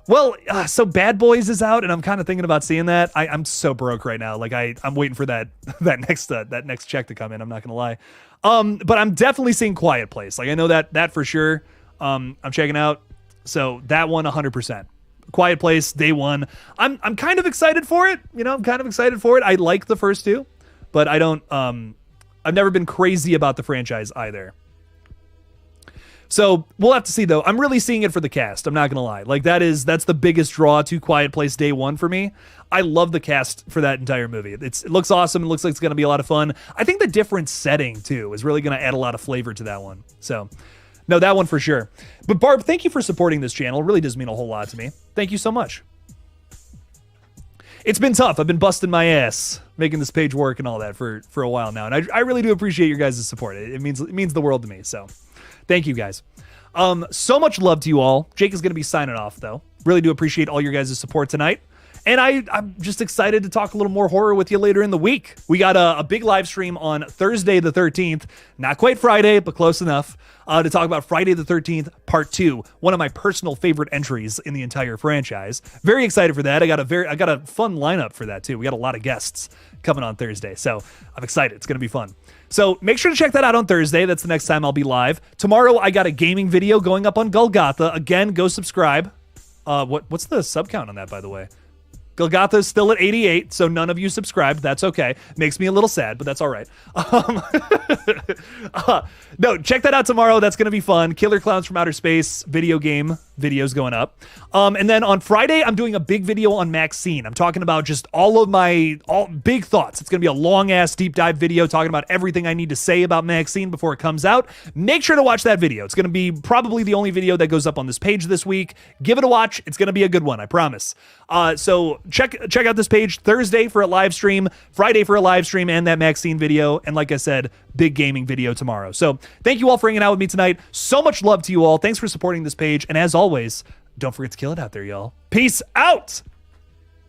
Well, so Bad Boys is out, and I'm kind of thinking about seeing that. I'm so broke right now. Like, I'm waiting for that next check to come in. I'm not gonna lie. But I'm definitely seeing Quiet Place. Like, I know that for sure. I'm checking out. So that one, 100%. Quiet Place, day one. I'm kind of excited for it. You know, I'm kind of excited for it. I like the first two, but I don't. I've never been crazy about the franchise either. So we'll have to see, though. I'm really seeing it for the cast. I'm not gonna lie. Like, that's the biggest draw to Quiet Place day one for me. I love the cast for that entire movie. It looks awesome. It looks like it's gonna be a lot of fun. I think the different setting too is really gonna add a lot of flavor to that one. So, no, that one for sure. But Barb, thank you for supporting this channel. It really does mean a whole lot to me. Thank you so much. It's been tough. I've been busting my ass making this page work and all that for a while now, and I really do appreciate your guys' support. It means the world to me. So. Thank you, guys. So much love to you all. Jake is going to be signing off, though. Really do appreciate all your guys' support tonight. And I'm just excited to talk a little more horror with you later in the week. We got a big live stream on Thursday the 13th. Not quite Friday, but close enough. To talk about Friday the 13th, Part 2. One of my personal favorite entries in the entire franchise. Very excited for that. I got a fun lineup for that, too. We got a lot of guests coming on Thursday. So I'm excited. It's going to be fun. So make sure to check that out on Thursday. That's the next time I'll be live. Tomorrow, I got a gaming video going up on Golgotha. Again, go subscribe. What's the sub count on that, by the way? Golgotha is still at 88, so none of you subscribed. That's okay. Makes me a little sad, but that's all right. No, check that out tomorrow. That's going to be fun. Killer Clowns from Outer Space video game videos going up. And then on Friday, I'm doing a big video on MAXXXINE. I'm talking about just all big thoughts. It's going to be a long ass deep dive video talking about everything I need to say about MAXXXINE before it comes out. Make sure to watch that video. It's going to be probably the only video that goes up on this page this week. Give it a watch. It's going to be a good one, I promise. So check out this page Thursday for a live stream, Friday for a live stream, and that MAXXXINE video. And like I said, big gaming video tomorrow. So thank you all for hanging out with me tonight. So much love to you all. Thanks for supporting this page. And as always, don't forget to kill it out there, y'all. Peace out.